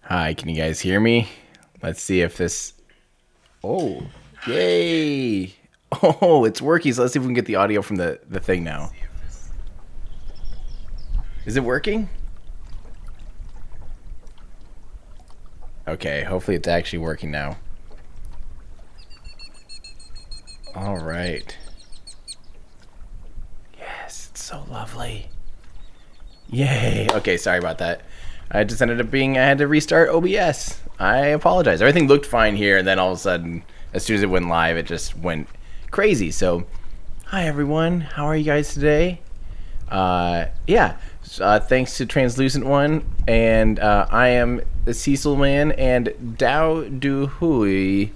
Hi, can you guys hear me? Let's see if this... Oh, yay! Oh, it's working, so let's see if we can get the audio from the thing now. Is it working? Okay, hopefully it's actually working now. Alright. Yes, it's so lovely. Yay! Okay, sorry about that. I just ended up being, I had to restart OBS. I apologize. Everything looked fine here, and then all of a sudden, as soon as it went live, it just went crazy. So, hi everyone. How are you guys today? Thanks to Translucent One, and I am the Cecil Man, and Dao Du Hui.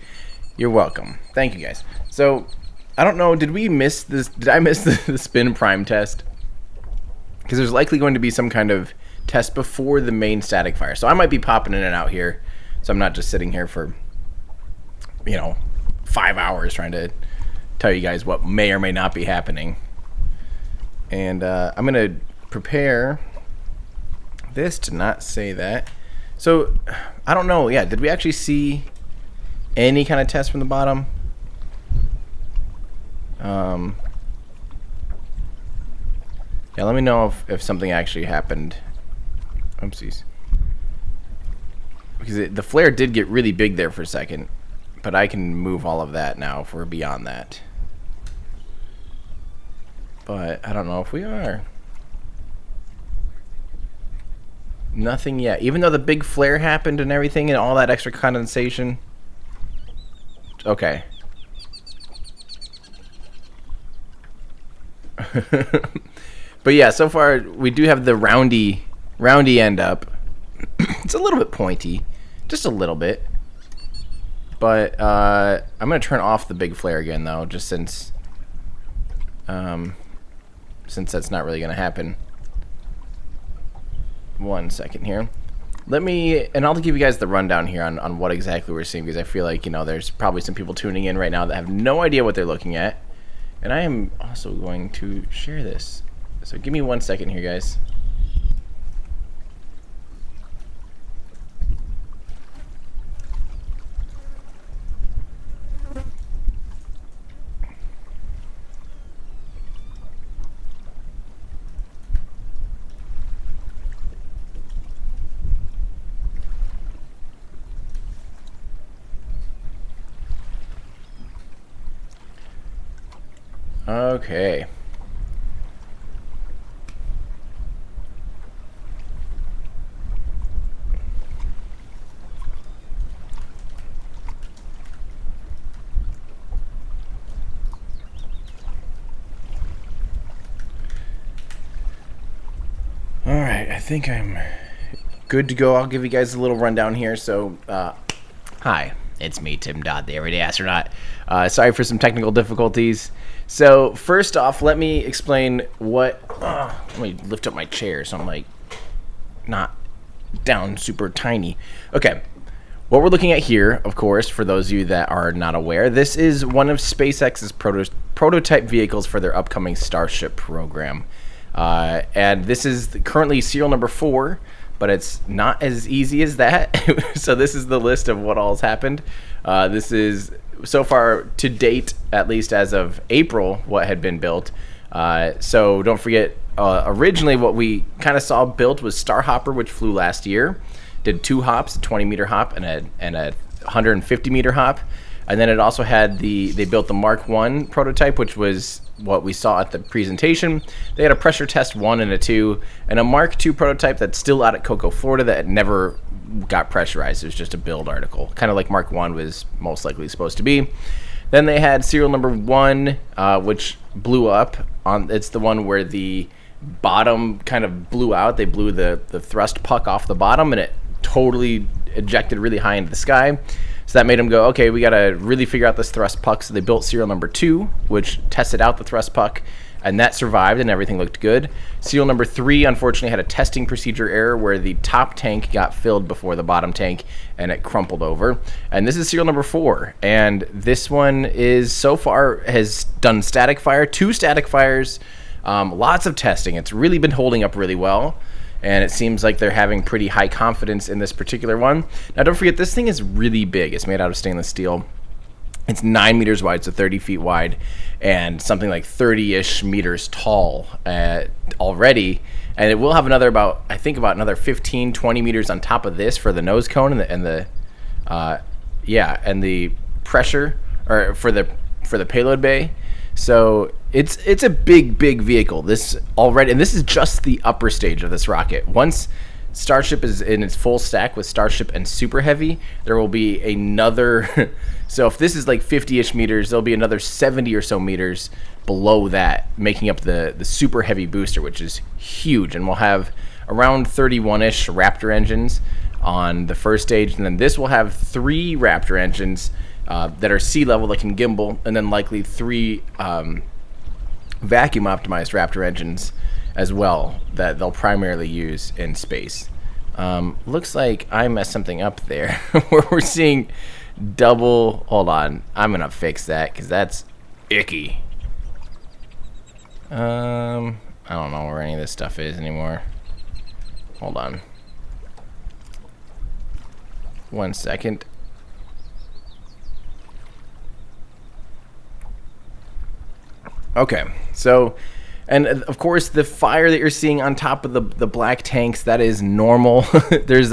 You're welcome. Thank you guys. So, I don't know, did we miss this? Did I miss the spin prime test? Because there's likely going to be some kind of test before the main static fire. So I might be popping in and out here, so I'm not just sitting here for, 5 hours trying to tell you guys what may or may not be happening. And I'm going to prepare this to not say that. So, I don't know. Yeah, did we actually see any kind of test from the bottom? Yeah, let me know if something actually happened. Oopsies. Because the flare did get really big there for a second, but I can move all of that now if we're beyond that. But I don't know if we are. Nothing yet. Even though the big flare happened and everything and all that extra condensation. Okay. But yeah, so far we do have the roundy end up. It's a little bit pointy, just a little bit. But I'm gonna turn off the big flare again though, just since that's not really gonna happen. 1 second here. And I'll give you guys the rundown here on what exactly we're seeing, because I feel like there's probably some people tuning in right now that have no idea what they're looking at. And I am also going to share this. So give me 1 second here, guys. Okay. Alright, I think I'm good to go. I'll give you guys a little rundown here. So, hi, it's me, Tim Dodd, the Everyday Astronaut. Sorry for some technical difficulties. So, first off, let me explain what... let me lift up my chair so I'm, not down super tiny. Okay, what we're looking at here, of course, for those of you that are not aware, this is one of SpaceX's prototype vehicles for their upcoming Starship program. And this is currently serial number 4, but it's not as easy as that. So this is the list of what all's happened. This is, so far to date, at least as of April, what had been built. So don't forget, originally what we kind of saw built was Starhopper, which flew last year. Did 2 hops, a 20-meter hop and a 150-meter hop. And then it also had they built the Mark 1 prototype, which was what we saw at the presentation. They had a pressure test 1 and a 2, and a Mark 2 prototype that's still out at Cocoa, Florida, that never got pressurized. It was just a build article, kind of like Mark 1 was most likely supposed to be. Then they had serial number 1, which blew up. It's the one where the bottom kind of blew out. They blew the thrust puck off the bottom, and it totally ejected really high into the sky. So that made them go, okay, we got to really figure out this thrust puck. So they built serial number 2, which tested out the thrust puck, and that survived and everything looked good. Serial number 3, unfortunately, had a testing procedure error where the top tank got filled before the bottom tank, and it crumpled over. And this is serial number 4, and this one is, so far, has done static fire, 2 static fires, lots of testing. It's really been holding up really well. and it seems like they're having pretty high confidence in this particular one. Now, don't forget, this thing is really big. It's made out of stainless steel. It's 9 meters wide, so 30 feet wide, and something like 30-ish meters tall already. And it will have another about another 15, 20 meters on top of this for the nose cone and the pressure or for the payload bay. So it's a big vehicle. This already, and this is just the upper stage of this rocket. Once Starship is in its full stack with Starship and Super Heavy, there will be another. So if this is like 50-ish meters, there'll be another 70 or so meters below that, making up the Super Heavy booster, which is huge. And we'll have around 31-ish Raptor engines on the first stage, and then this will have 3 Raptor engines that are sea level that can gimbal, and then likely 3 vacuum optimized Raptor engines as well that they'll primarily use in space. Looks like I messed something up there where we're seeing double. Hold on, I'm gonna fix that because that's icky. I don't know where any of this stuff is anymore. Hold on 1 second. Okay, so, and of course the fire that you're seeing on top of the black tanks, that is normal. There's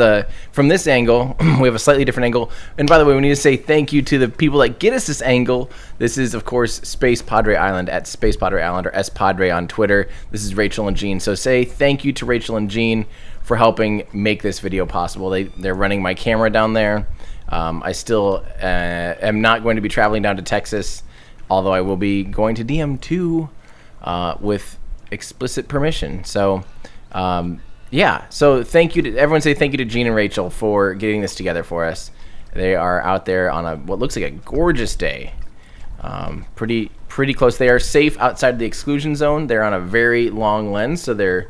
from this angle, we have a slightly different angle. And by the way, we need to say thank you to the people that get us this angle. This is, of course, Space Padre Island at Space Padre Island, or Spadre on Twitter. This is Rachel and Jean. So say thank you to Rachel and Jean for helping make this video possible. They're running my camera down there. I still am not going to be traveling down to Texas, although I will be going to DM2 with explicit permission. So, yeah. So thank you to everyone. Say thank you to Jean and Rachel for getting this together for us. They are out there on what looks like a gorgeous day. Pretty close. They are safe outside of the exclusion zone. They're on a very long lens, so they're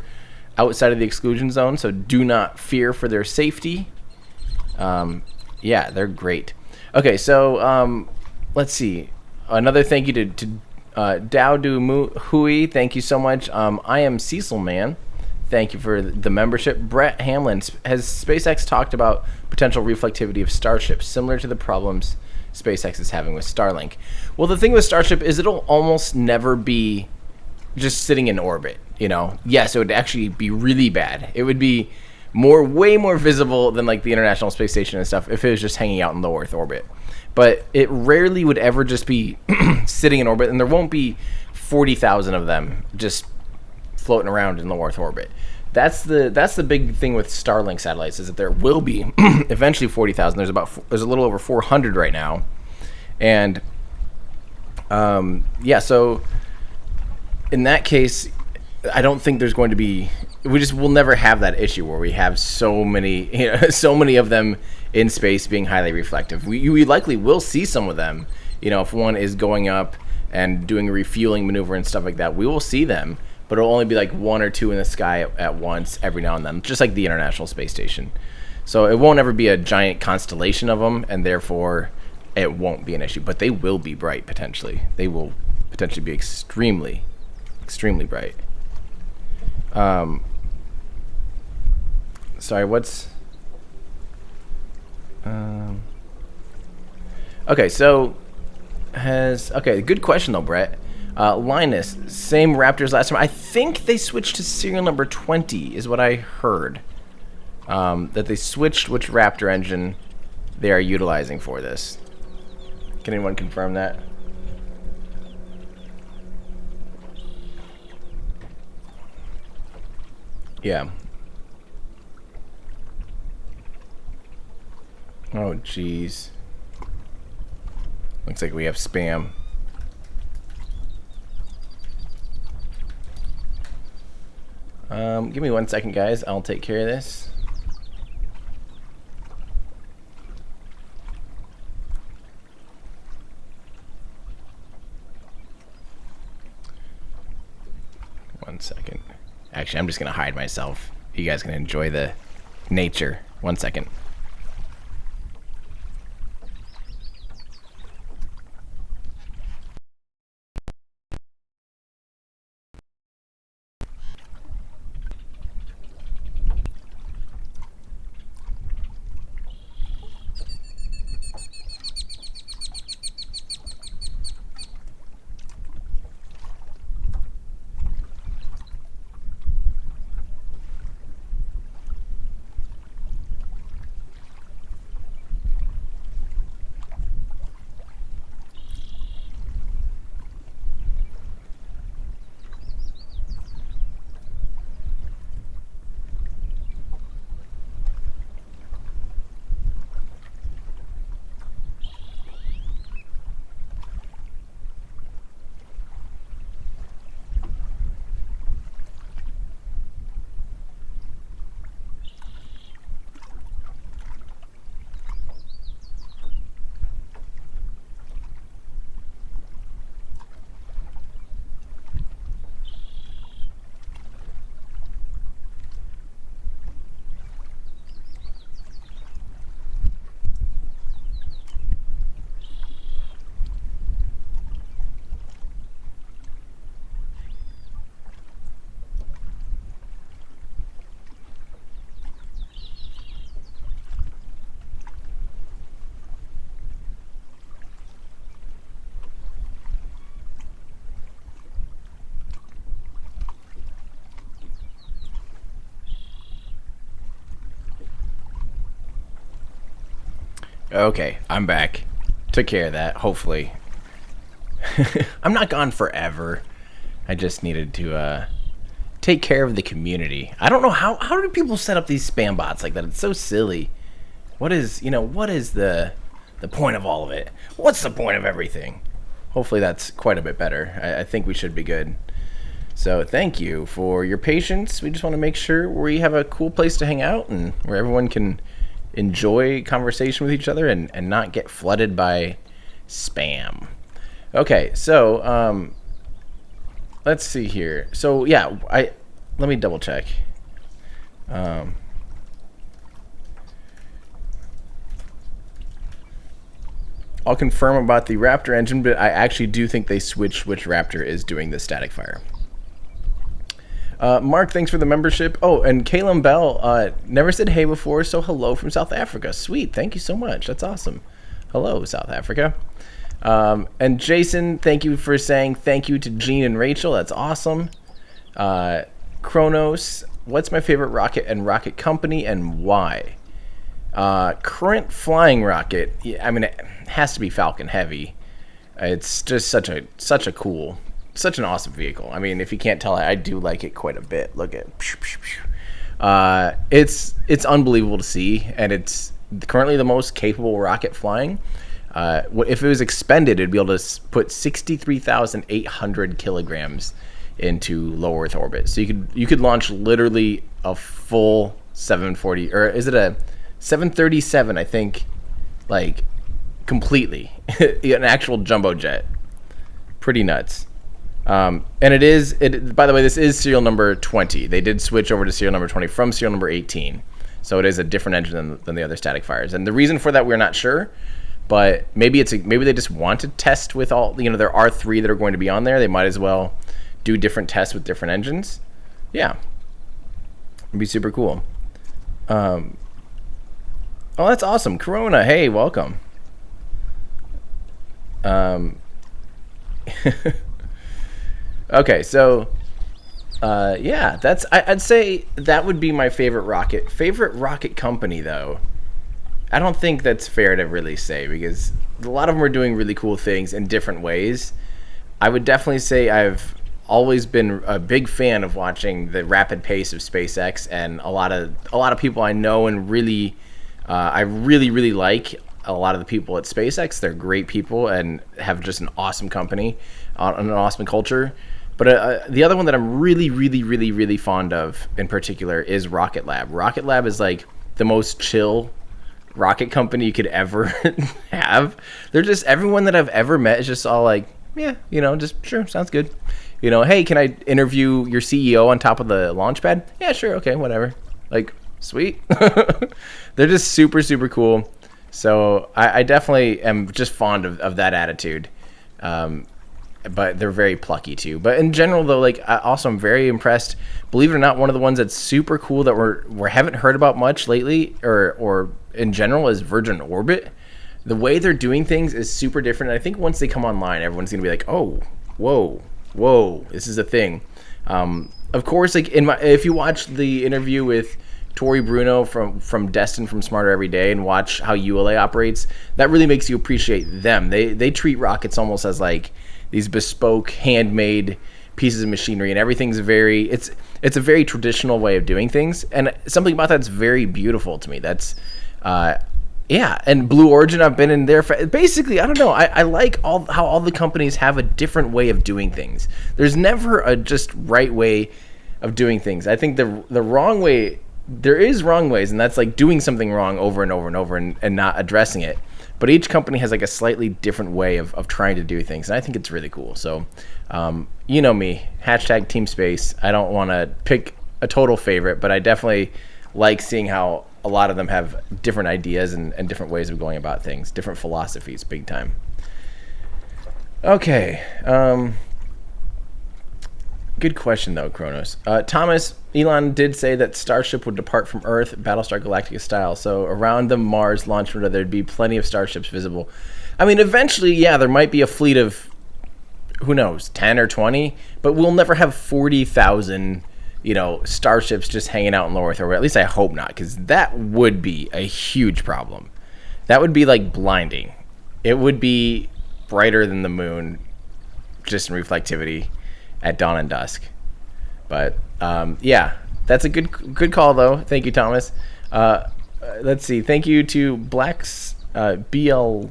outside of the exclusion zone. So do not fear for their safety. Yeah, they're great. Okay, so let's see. Another thank you to Dowdu Hui. Thank you so much. I am Cecil Man. Thank you for the membership. Brett Hamlin. Has SpaceX talked about potential reflectivity of Starship, similar to the problems SpaceX is having with Starlink? Well, the thing with Starship is it'll almost never be just sitting in orbit. You know, yes, it would actually be really bad. It would be way more visible than like the International Space Station and stuff if it was just hanging out in low Earth orbit. But it rarely would ever just be sitting in orbit, and there won't be 40,000 of them just floating around in low Earth orbit. That's the big thing with Starlink satellites, is that there will be eventually 40,000. There's a little over 400 right now, and yeah. So in that case, I don't think there's going to be. We'll never have that issue where we have so many of them in space being highly reflective. We likely will see some of them. You know, if one is going up and doing a refueling maneuver and stuff like that, we will see them, but it'll only be like 1 or 2 in the sky at once every now and then, just like the International Space Station. So it won't ever be a giant constellation of them, and therefore it won't be an issue. But they will be bright potentially. They will potentially be extremely bright. Sorry, what's okay, so good question though, Brett. Linus, same Raptors last time. I think they switched to serial number 20 is what I heard. That they switched which Raptor engine they are utilizing for this. Can anyone confirm that? Yeah. Oh, jeez. Looks like we have spam. Give me 1 second, guys. I'll take care of this. One second. Actually, I'm just going to hide myself. You guys can enjoy the nature. 1 second. Okay, I'm back. Took care of that, hopefully. I'm not gone forever. I just needed to take care of the community. I don't know how do people set up these spam bots like that? It's so silly. What is the point of all of it? What's the point of everything? Hopefully that's quite a bit better. I think we should be good. So thank you for your patience. We just want to make sure we have a cool place to hang out and where everyone can enjoy conversation with each other and not get flooded by spam. Okay, so let's see here. So yeah, let me double check. I'll confirm about the Raptor engine, but I actually do think they switched which Raptor is doing the static fire. Mark, thanks for the membership. Oh, and Caleb Bell never said hey before, so hello from South Africa. Sweet, thank you so much. That's awesome. Hello, South Africa. And Jason, thank you for saying thank you to Gene and Rachel. That's awesome. Kronos, what's my favorite rocket and rocket company and why? Current flying rocket, I mean, it has to be Falcon Heavy. It's just such an awesome vehicle. I mean, if you can't tell, I do like it quite a bit. Look at it's unbelievable to see, and it's currently the most capable rocket flying. If it was expended, it'd be able to put 63,800 kilograms into low Earth orbit. So you could launch literally a full 740, or is it a 737? I think, like, completely an actual jumbo jet. Pretty nuts. And by the way, this is serial number 20. They did switch over to serial number 20 from serial number 18. So it is a different engine than the other static fires. And the reason for that, we're not sure. But maybe they just want to test with all, there are 3 that are going to be on there. They might as well do different tests with different engines. Yeah. It'd be super cool. Oh, that's awesome. Corona, hey, welcome. Okay, so yeah, I'd say that would be my favorite rocket company, though. I don't think that's fair to really say, because a lot of them are doing really cool things in different ways. I would definitely say I've always been a big fan of watching the rapid pace of SpaceX, and a lot of people I know and really I really like a lot of the people at SpaceX. They're great people and have just an awesome company, an awesome culture. But the other one that I'm really fond of in particular is Rocket Lab. Rocket Lab is like the most chill rocket company you could ever have. They're just, everyone that I've ever met is just all like, yeah, just sure, sounds good. Hey, can I interview your CEO on top of the launch pad? Yeah, sure, okay, whatever. Like, sweet. They're just super cool. So I definitely am just fond of that attitude. But they're very plucky too. But in general, though, like, I'm very impressed. Believe it or not, one of the ones that's super cool that we haven't heard about much lately, or in general, is Virgin Orbit. The way they're doing things is super different. And I think once they come online, everyone's gonna be like, oh, whoa, this is a thing. Of course, like if you watch the interview with Tori Bruno from Destin from Smarter Every Day and watch how ULA operates, that really makes you appreciate them. They treat rockets almost as like these bespoke, handmade pieces of machinery, and everything's it's a very traditional way of doing things, and something about that's very beautiful to me. That's yeah. And Blue Origin, I've been in there for basically, I don't know, I like how all the companies have a different way of doing things. There's never a just right way of doing things. I think the wrong way, there is wrong ways, and that's like doing something wrong over and over and over and not addressing it. But each company has like a slightly different way of trying to do things, and I think it's really cool. So, you know me, #Team Space. I don't want to pick a total favorite, but I definitely like seeing how a lot of them have different ideas and different ways of going about things, different philosophies, big time. Okay. Good question, though, Kronos. Thomas, Elon did say that Starship would depart from Earth, Battlestar Galactica style. So around the Mars launch window, there'd be plenty of starships visible. I mean, eventually, yeah, there might be a fleet of, who knows, 10 or 20, but we'll never have 40,000, starships just hanging out in low Earth orbit. At least I hope not, because that would be a huge problem. That would be like blinding. It would be brighter than the moon, just in reflectivity at dawn and dusk. But yeah, that's a good call though. Thank you, Thomas. Let's see. Thank you to Black's BLXC.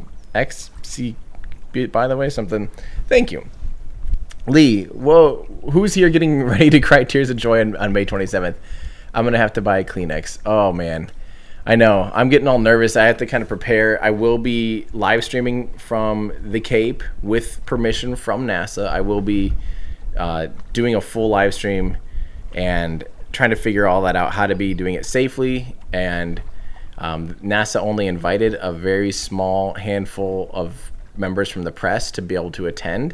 By the way, something. Thank you, Lee. Whoa, who's here getting ready to cry tears of joy on May 27th? I'm gonna have to buy a Kleenex. Oh man, I know. I'm getting all nervous. I have to kind of prepare. I will be live streaming from the Cape with permission from NASA. I will be doing a full live stream and trying to figure all that out, how to be doing it safely. And NASA only invited a very small handful of members from the press to be able to attend.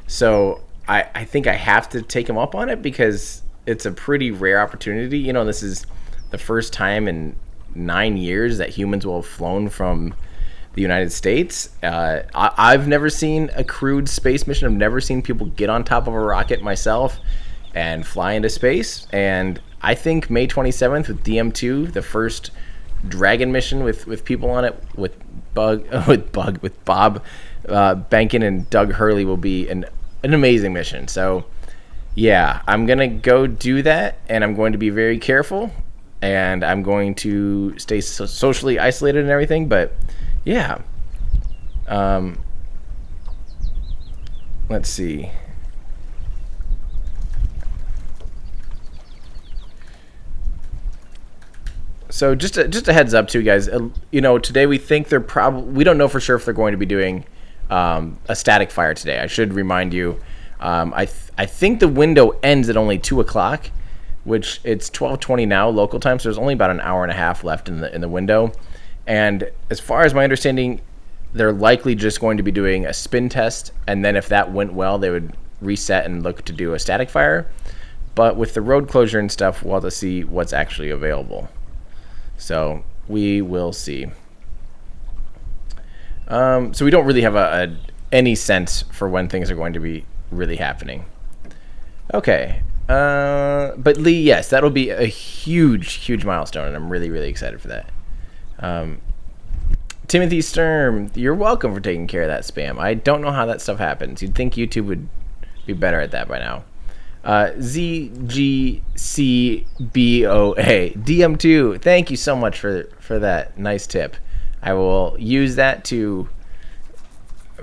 So I think I have to take them up on it because it's a pretty rare opportunity. You know, this is the first time in 9 years that humans will have flown from the United States. I've never seen a crewed space mission. I've never seen people get on top of a rocket myself and fly into space. And I think May 27th with DM2, the first Dragon mission with people on it, with Bob Bankin and Doug Hurley, will be an amazing mission. So yeah, I'm gonna go do that, and I'm going to be very careful, and I'm going to stay socially isolated and everything. But yeah, let's see. So just a heads up too, guys. You know, today we think we don't know for sure if they're going to be doing a static fire today. I should remind you. I think the window ends at only 2 o'clock, which it's 12:20 now local time. So there's only about an hour and a half left in the window. And as far as my understanding, they're likely just going to be doing a spin test, and then if that went well, they would reset and look to do a static fire. But with the road closure and stuff, we'll have to see what's actually available. So we will see. So we don't really have any sense for when things are going to be really happening. Okay. But Lee, yes, that'll be a huge milestone, and I'm really excited for that. Timothy Sturm, you're welcome for taking care of that spam. I don't know how that stuff happens. You'd think YouTube would be better at that by now. ZGCBOA, DM2, thank you so much for that nice tip. I will use that to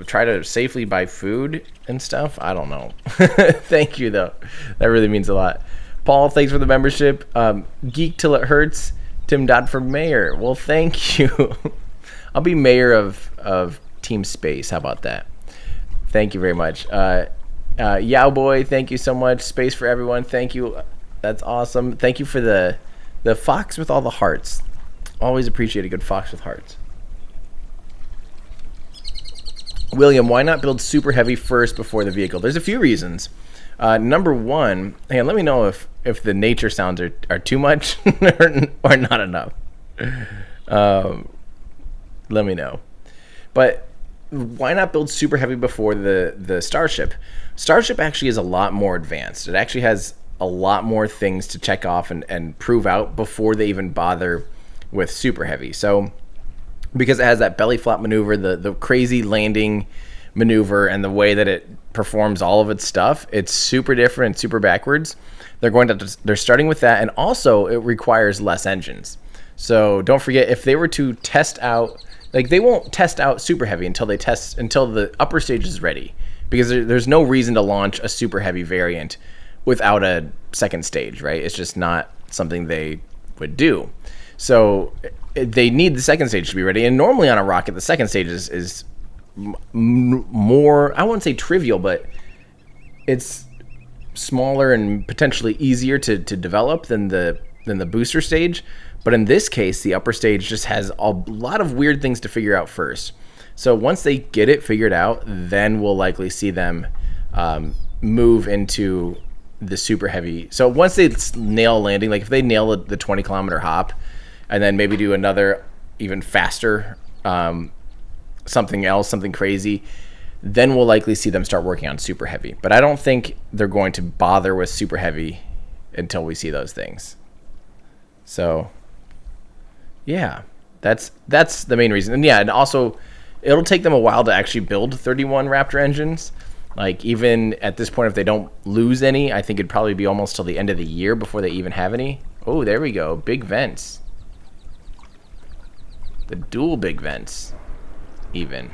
try to safely buy food and stuff. I don't know. Thank you, though. That really means a lot. Paul, thanks for the membership. Geek Till It Hurts, Tim Dodd for mayor. Well, thank you. I'll be mayor of Team Space. How about that? Thank you very much. Yow Boy, thank you so much. Space for everyone, thank you. That's awesome. Thank you for the fox with all the hearts. Always appreciate a good fox with hearts. William, why not build super heavy first before the vehicle? There's a few reasons. Number one, hey, let me know if the nature sounds are too much or not enough. Let me know. But why not build super heavy before the Starship? Starship actually is a lot more advanced. It actually has a lot more things to check off and prove out before they even bother with super heavy. So because it has that belly flop maneuver, the crazy landing maneuver, and the way that it performs all of its stuff, it's super different and super backwards. They're starting with that, and also it requires less engines. So don't forget, if they were to test out, like, they won't test out super heavy until the upper stage is ready, because there's no reason to launch a super heavy variant without a second stage, right? It's just not something they would do. So they need the second stage to be ready. And normally on a rocket, the second stage is more, I wouldn't say trivial, but it's smaller and potentially easier to develop than the booster stage. But in this case, the upper stage just has a lot of weird things to figure out first. So once they get it figured out, then we'll likely see them move into the super heavy. So once they nail landing, like if they nail the 20-kilometer hop, and then maybe do another even faster something crazy, then we'll likely see them start working on super heavy. But I don't think they're going to bother with super heavy until we see those things. So yeah, That's the main reason. And yeah, and also it'll take them a while to actually build 31 Raptor engines. Like, even at this point, if they don't lose any, I think it'd probably be almost till the end of the year before they even have any. Oh, there we go. Big vents. The dual big vents, even.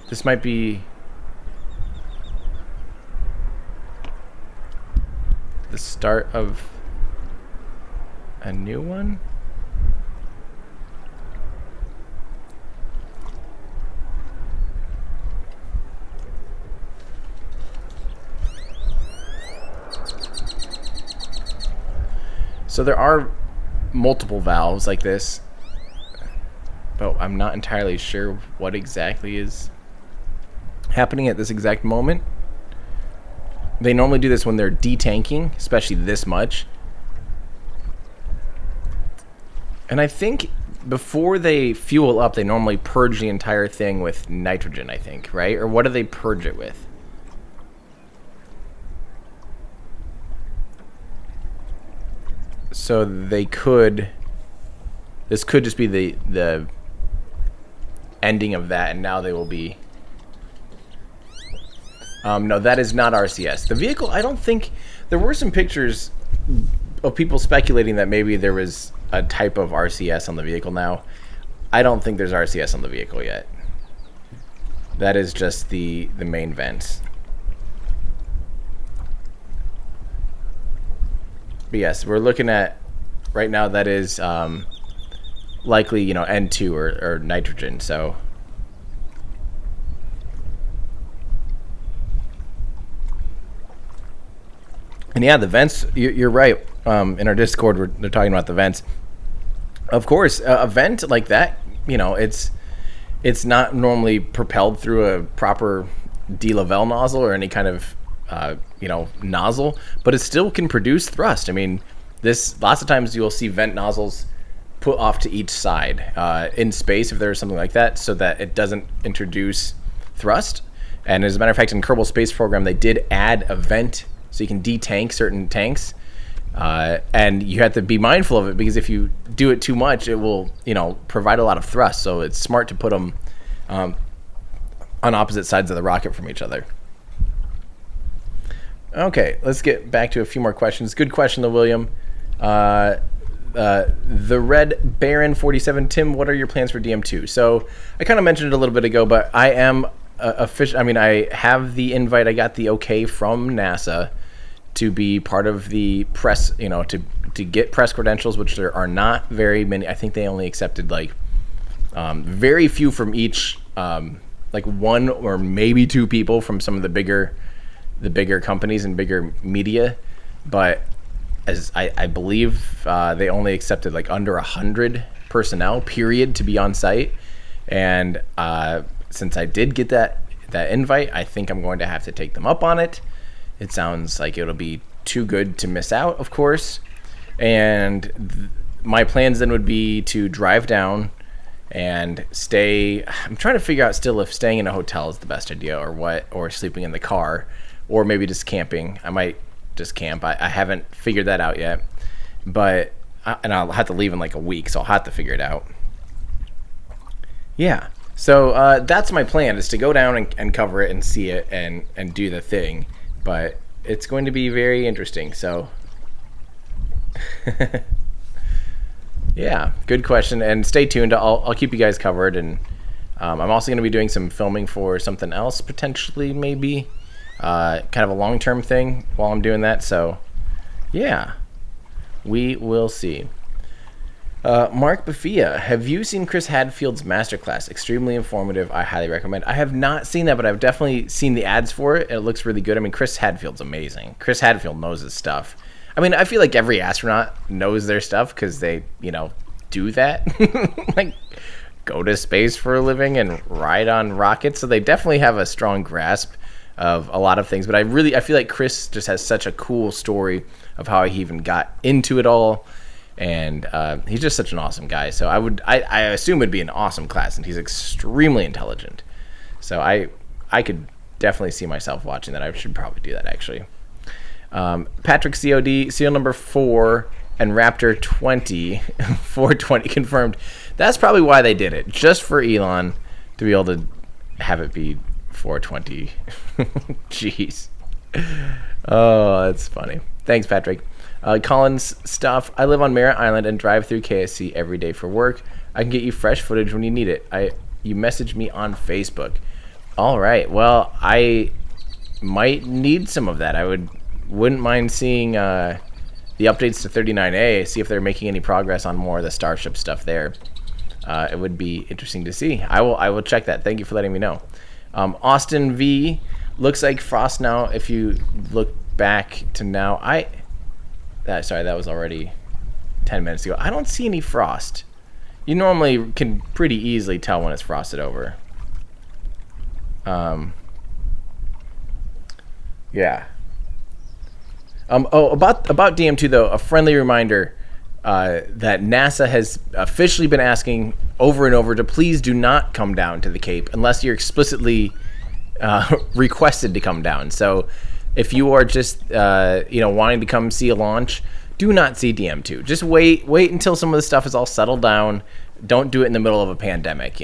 This might be the start of a new one. So there are multiple valves like this, but I'm not entirely sure what exactly is happening at this exact moment. They normally do this when they're detanking, especially this much. And I think before they fuel up, they normally purge the entire thing with nitrogen, I think, right? Or what do they purge it with? So they could... This could just be the ending of that, and now they will be... no, that is not RCS. The vehicle, I don't think... There were some pictures of people speculating that maybe there was a type of RCS on the vehicle now. I don't think there's RCS on the vehicle yet. That is just the main vents. But yes, we're looking at... Right now, that is likely, you know, N2 or nitrogen, so... And yeah, the vents, you're right. In our Discord, they're talking about the vents. Of course, a vent like that, you know, it's not normally propelled through a proper de-level nozzle or any kind of, you know, nozzle, but it still can produce thrust. I mean, lots of times you'll see vent nozzles put off to each side in space, if there's something like that, so that it doesn't introduce thrust. And as a matter of fact, in Kerbal Space Program, they did add a vent so you can de-tank certain tanks. And you have to be mindful of it, because if you do it too much, it will, you know, provide a lot of thrust. So it's smart to put them on opposite sides of the rocket from each other. Okay, let's get back to a few more questions. Good question, though, William. The Red Baron 47, Tim, what are your plans for DM2? So I kind of mentioned it a little bit ago, but I am official. I mean, I have the invite. I got the okay from NASA to be part of the press, you know, to get press credentials, which there are not very many. I think they only accepted like very few from each, like one or maybe two people from some of the bigger companies and bigger media. But as I believe they only accepted like under 100 personnel, period, to be on site. And since I did get that invite, I think I'm going to have to take them up on it. It sounds like it'll be too good to miss out, of course. And my plans then would be to drive down and stay. I'm trying to figure out still if staying in a hotel is the best idea or what, or sleeping in the car, or maybe just camping. I might just camp. I haven't figured that out yet. But, and I'll have to leave in like a week, so I'll have to figure it out. Yeah. So that's my plan, is to go down and cover it and see it and do the thing. But it's going to be very interesting, so... Yeah, good question. And stay tuned. I'll keep you guys covered. And I'm also going to be doing some filming for something else, potentially, maybe. Kind of a long-term thing while I'm doing that. So, yeah, we will see. Mark Bafia, have you seen Chris Hadfield's masterclass? Extremely informative. I highly recommend. I have not seen that, but I've definitely seen the ads for it. It looks really good. I mean, Chris Hadfield's amazing. Chris Hadfield knows his stuff. I mean, I feel like every astronaut knows their stuff because they, you know, do that. Like, go to space for a living and ride on rockets. So they definitely have a strong grasp of a lot of things. But I feel like Chris just has such a cool story of how he even got into it all. And he's just such an awesome guy. So I assume it'd be an awesome class, and he's extremely intelligent. So I could definitely see myself watching that. I should probably do that, actually. Patrick COD, seal number 4 and Raptor 20, 420 confirmed. That's probably why they did it, just for Elon to be able to have it be 420. Jeez. Oh, that's funny. Thanks, Patrick. Colin's stuff. I live on Merritt Island and drive through KSC every day for work. I can get you fresh footage when you need it. You message me on Facebook. All right. Well, I might need some of that. Wouldn't mind seeing the updates to 39A. See if they're making any progress on more of the Starship stuff there. It would be interesting to see. I will check that. Thank you for letting me know. Austin V looks like frost now. If you look back to now, sorry, that was already 10 minutes ago. I don't see any frost. You normally can pretty easily tell when it's frosted over. Yeah. About DM2 though, a friendly reminder that NASA has officially been asking over and over to please do not come down to the Cape unless you're explicitly requested to come down. So if you are just wanting to come see a launch, do not see DM2. Just wait until some of the stuff is all settled down. Don't do it in the middle of a pandemic.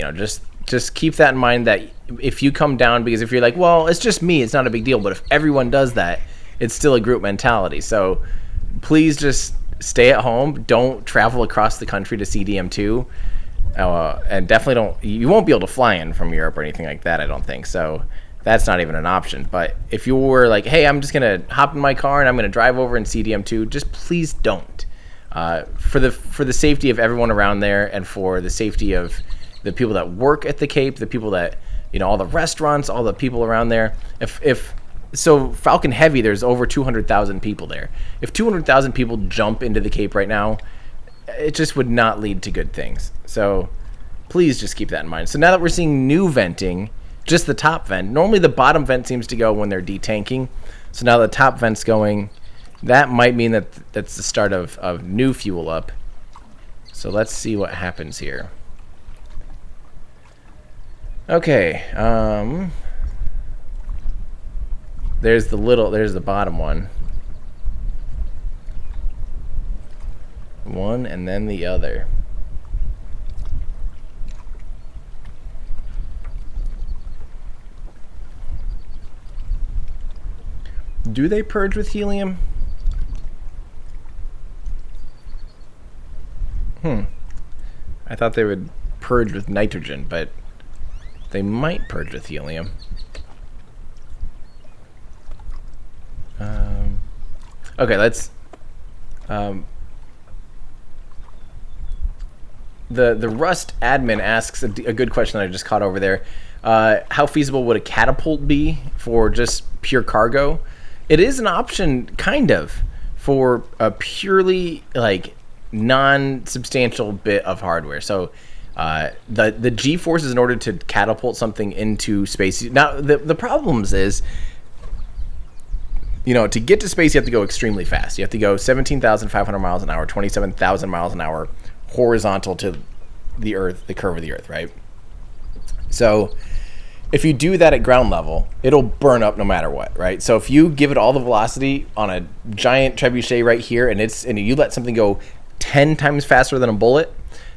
Just keep that in mind that if you come down, because if you're like, well, it's just me, it's not a big deal. But if everyone does that, it's still a group mentality. So please just stay at home. Don't travel across the country to see DM2. And definitely you won't be able to fly in from Europe or anything like that, I don't think. So that's not even an option. But if you were like, hey, I'm just going to hop in my car and I'm going to drive over and see DM2, just please don't. For the safety of everyone around there and for the safety of the people that work at the Cape, the people that, all the restaurants, all the people around there. So Falcon Heavy, there's over 200,000 people there. If 200,000 people jump into the Cape right now, it just would not lead to good things. So please just keep that in mind. So now that we're seeing new venting, just the top vent. Normally the bottom vent seems to go when they're detanking. So now the top vent's going. That might mean that's the start of new fuel up. So let's see what happens here. Okay. There's the bottom one. One and then the other. Do they purge with helium? I thought they would purge with nitrogen, but they might purge with helium. Okay, let's. The Rust admin asks a good question that I just caught over there. How feasible would a catapult be for just pure cargo? It is an option, kind of, for a purely non-substantial bit of hardware. So the G-forces in order to catapult something into space. Now the problems is, to get to space you have to go extremely fast. You have to go 17,500 miles an hour, 27,000 miles an hour horizontal to the Earth, the curve of the Earth, right? So if you do that at ground level, it'll burn up no matter what, right? So if you give it all the velocity on a giant trebuchet right here and you let something go 10 times faster than a bullet,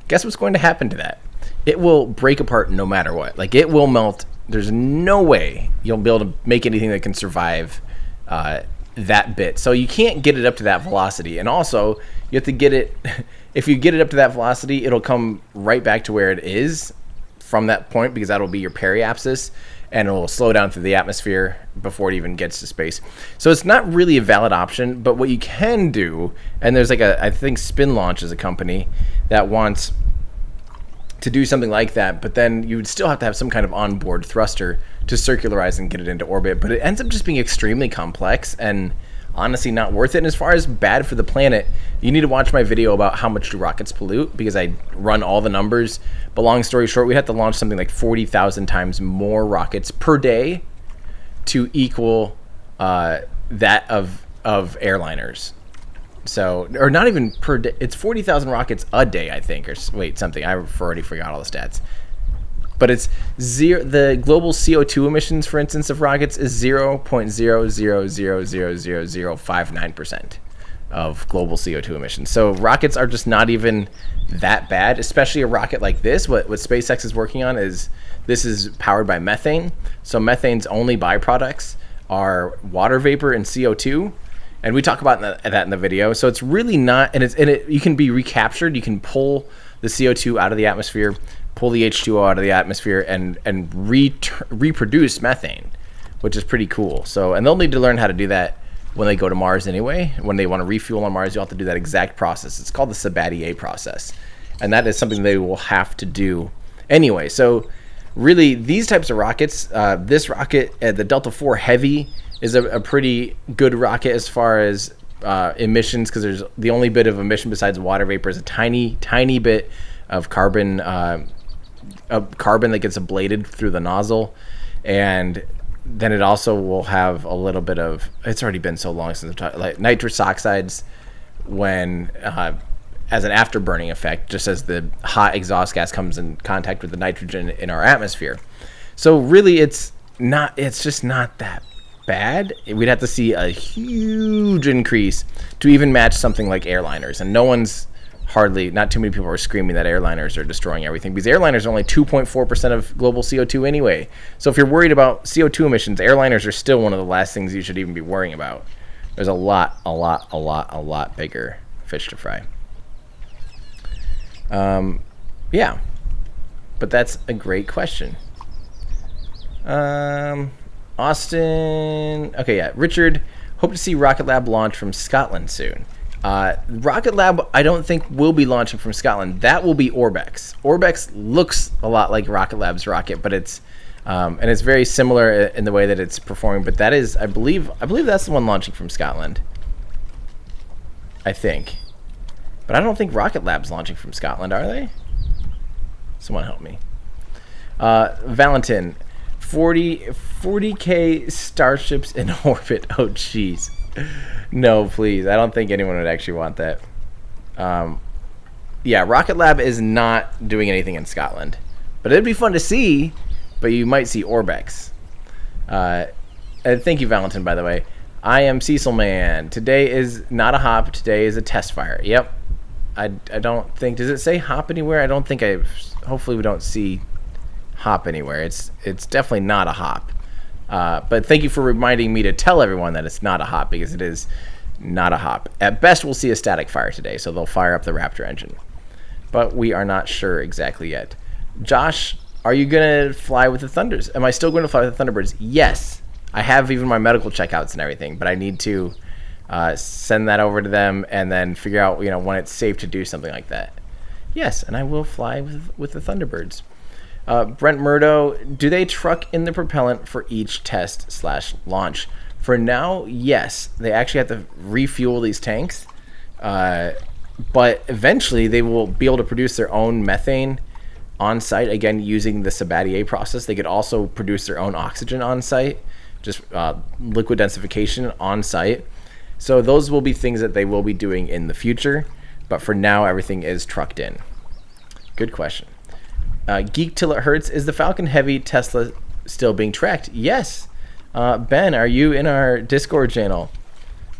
guess what's going to happen to that? It will break apart no matter what. It will melt. There's no way you'll be able to make anything that can survive that bit. So you can't get it up to that velocity. And also, you have to get it, if you get it up to that velocity, it'll come right back to where it is from that point, because that'll be your periapsis, and it'll slow down through the atmosphere before it even gets to space. So it's not really a valid option, but what you can do, and there's I think Spin Launch is a company that wants to do something like that, but then you would still have to have some kind of onboard thruster to circularize and get it into orbit. But it ends up just being extremely complex and honestly not worth it. And as far as bad for the planet, you need to watch my video about how much do rockets pollute, because I run all the numbers. But long story short, we have to launch something like 40,000 times more rockets per day to equal that of airliners. So, or not even per day, it's 40,000 rockets a day, I think, or wait, something, I've already forgot all the stats. But it's the global CO2 emissions, for instance, of rockets is 0.0000059%. of global CO2 emissions. So rockets are just not even that bad, especially a rocket like this. What SpaceX is working on is this is powered by methane. So methane's only byproducts are water vapor and CO2. And we talk about that in the video. So it's really not, and you can be recaptured. You can pull the CO2 out of the atmosphere, pull the H2O out of the atmosphere, and reproduce methane, which is pretty cool. So, and they'll need to learn how to do that when they go to Mars anyway. When they want to refuel on Mars, you'll have to do that exact process. It's called the Spadre process. And that is something they will have to do anyway. So really, these types of rockets, this rocket, the Delta IV Heavy, is a pretty good rocket as far as emissions, because there's the only bit of emission besides water vapor is a tiny bit of carbon that gets ablated through the nozzle. And then it also will have a little bit of, it's already been so long since I've talked, like nitrous oxides when as an afterburning effect, just as the hot exhaust gas comes in contact with the nitrogen in our atmosphere. So really it's just not that bad. We'd have to see a huge increase to even match something like airliners, and not too many people are screaming that airliners are destroying everything, because airliners are only 2.4% of global CO2 anyway. So if you're worried about CO2 emissions, airliners are still one of the last things you should even be worrying about. There's a lot bigger fish to fry. Yeah, but that's a great question. Austin, okay, yeah, Richard, hope to see Rocket Lab launch from Scotland soon. Rocket Lab, I don't think will be launching from Scotland. That will be Orbex. Orbex looks a lot like Rocket Lab's rocket, but it's and it's very similar in the way that it's performing. But that is, I believe that's the one launching from Scotland. I think, but I don't think Rocket Lab's launching from Scotland, are they? Someone help me. Valentin, 40K starships in orbit. Oh, jeez. No, please. I don't think anyone would actually want that. Yeah, Rocket Lab is not doing anything in Scotland. But it'd be fun to see, but you might see Orbex. Thank you, Valentin, by the way. I am Cecil Man. Today is not a hop. Today is a test fire. Yep. I don't think... Does it say hop anywhere? I don't think I've... Hopefully we don't see hop anywhere. It's definitely not a hop. But thank you for reminding me to tell everyone that it's not a hop, because it is not a hop. At best, we'll see a static fire today, so they'll fire up the Raptor engine. But we are not sure exactly yet. Josh, are you going to fly with the Thunders? Am I still going to fly with the Thunderbirds? Yes. I have even my medical checkouts and everything, but I need to send that over to them and then figure out, when it's safe to do something like that. Yes, and I will fly with the Thunderbirds. Brent Murdo, do they truck in the propellant for each test/launch? For now, yes. They actually have to refuel these tanks. But eventually, they will be able to produce their own methane on site, again, using the Spadre process. They could also produce their own oxygen on site, just liquid densification on site. So those will be things that they will be doing in the future. But for now, everything is trucked in. Good question. Geek Till It Hurts, is the Falcon Heavy Tesla still being tracked? Yes. Ben, are you in our Discord channel?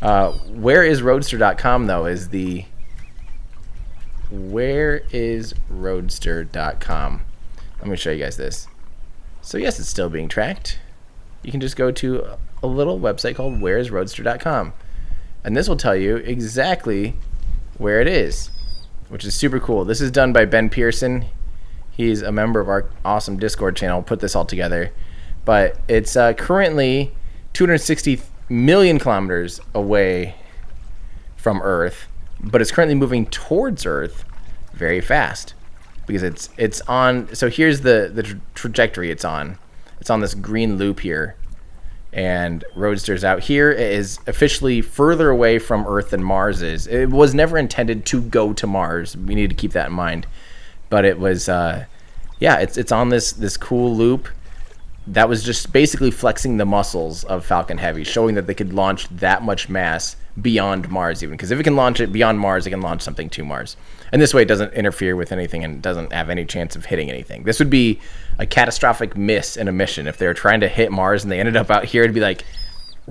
Whereisroadster.com, though, is the... Whereisroadster.com. Let me show you guys this. So, yes, it's still being tracked. You can just go to a little website called whereisroadster.com. And this will tell you exactly where it is, which is super cool. This is done by Ben Pearson. He's a member of our awesome Discord channel. We'll put this all together. But it's currently 260 million kilometers away from Earth, but it's currently moving towards Earth very fast, because it's on. So here's the trajectory it's on. It's on this green loop here, and Roadster's out here. It is officially further away from Earth than Mars is. It was never intended to go to Mars. We need to keep that in mind. But it was, it's on this cool loop that was just basically flexing the muscles of Falcon Heavy, showing that they could launch that much mass beyond Mars even. Because if it can launch it beyond Mars, it can launch something to Mars. And this way it doesn't interfere with anything and doesn't have any chance of hitting anything. This would be a catastrophic miss in a mission. If they were trying to hit Mars and they ended up out here, it'd be like,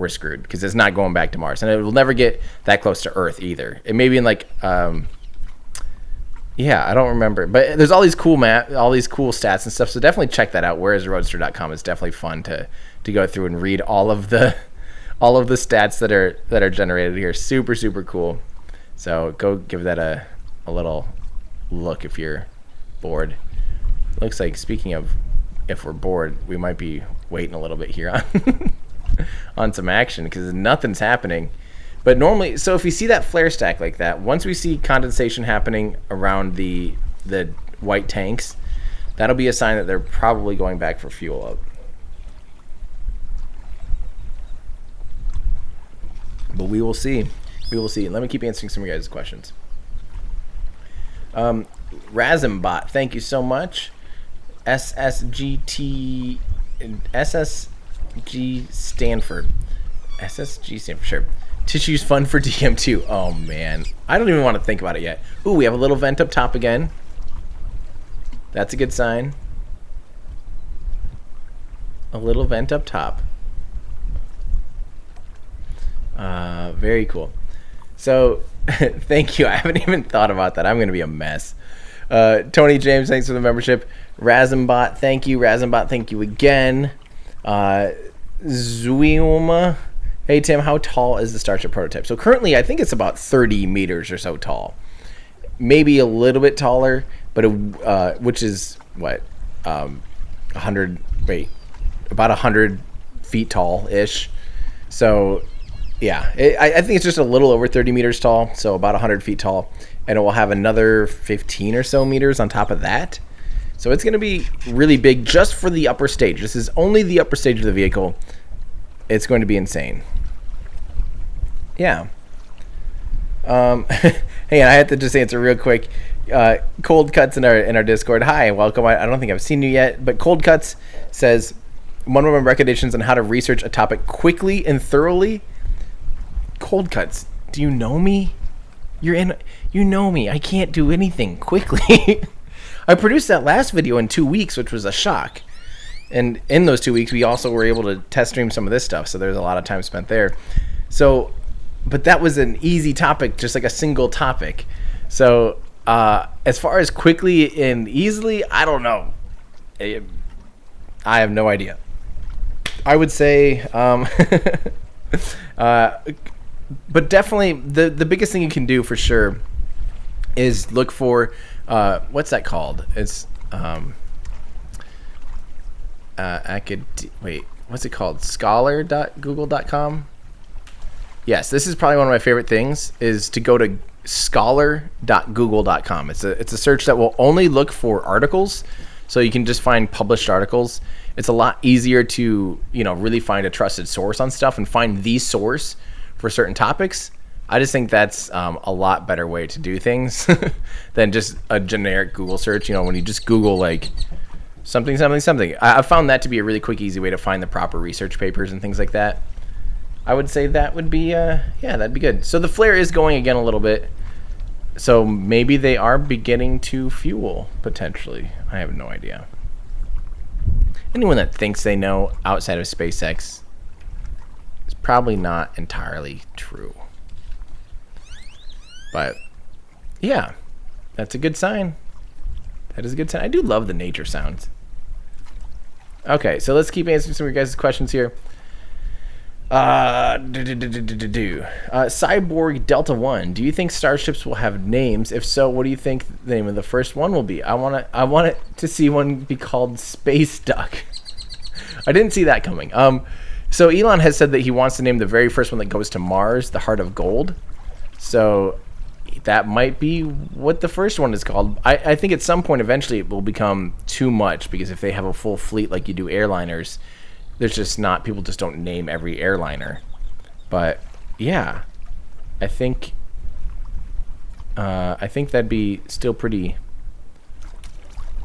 we're screwed because it's not going back to Mars, and it will never get that close to Earth either. It may be in like, yeah, I don't remember, but there's all these cool all these cool stats and stuff. So definitely check that out. Whereisroadster.com is definitely fun to go through and read all of the stats that are generated here. Super, super cool. So go give that a little look if you're bored. Looks like, speaking of if we're bored, we might be waiting a little bit here on on some action because nothing's happening. But normally, so if you see that flare stack like that, once we see condensation happening around the white tanks, that'll be a sign that they're probably going back for fuel up. But we will see. We will see. Let me keep answering some of your guys' questions. Razimbot, thank you so much. SSG Stanford. SSG Stanford, sure. Tissue's fun for DM2. Oh, man. I don't even want to think about it yet. Ooh, we have a little vent up top again. That's a good sign. A little vent up top. Very cool. So, thank you. I haven't even thought about that. I'm going to be a mess. Tony James, thanks for the membership. Razimbot, thank you. Razimbot, thank you again. Zuiuma, hey Tim, how tall is the Starship prototype? So currently, I think it's about 30 meters or so tall. Maybe a little bit taller, but which is what, 100? Wait, about 100 feet tall-ish. So yeah, I think it's just a little over 30 meters tall, so about 100 feet tall, and it will have another 15 or so meters on top of that. So it's going to be really big just for the upper stage. This is only the upper stage of the vehicle. It's going to be insane. Yeah. Hey, I have to just answer real quick. Cold Cuts in our Discord. Hi, welcome. I don't think I've seen you yet, but Cold Cuts says, one of my recommendations on how to research a topic quickly and thoroughly. Cold Cuts, do you know me? You know me. I can't do anything quickly. I produced that last video in 2 weeks, which was a shock. And in those 2 weeks, we also were able to test stream some of this stuff. So there's a lot of time spent there. So, but that was an easy topic, just like a single topic. So as far as quickly and easily, I don't know. I have no idea. I would say, but definitely the biggest thing you can do for sure is look for, what's that called? It's, wait, what's it called? Scholar.google.com? Yes, this is probably one of my favorite things, is to go to scholar.google.com. It's a search that will only look for articles, so you can just find published articles. It's a lot easier to, really find a trusted source on stuff and find the source for certain topics. I just think that's a lot better way to do things than just a generic Google search. When you just Google like something. I found that to be a really quick, easy way to find the proper research papers and things like that. I would say that would be, that'd be good. So the flare is going again a little bit. So maybe they are beginning to fuel, potentially. I have no idea. Anyone that thinks they know outside of SpaceX is probably not entirely true. But, yeah, that's a good sign. That is a good sign. I do love the nature sounds. Okay, so let's keep answering some of your guys' questions here. Cyborg Delta 1, do you think starships will have names? If so, what do you think the name of the first one will be? I want it to see one be called Space Duck. I didn't see that coming. So Elon has said that he wants to name the very first one that goes to Mars the Heart of Gold. So that might be what the first one is called. I think at some point eventually it will become too much, because if they have a full fleet like you do airliners, there's just not, people just don't name every airliner. But yeah, I think that'd be still pretty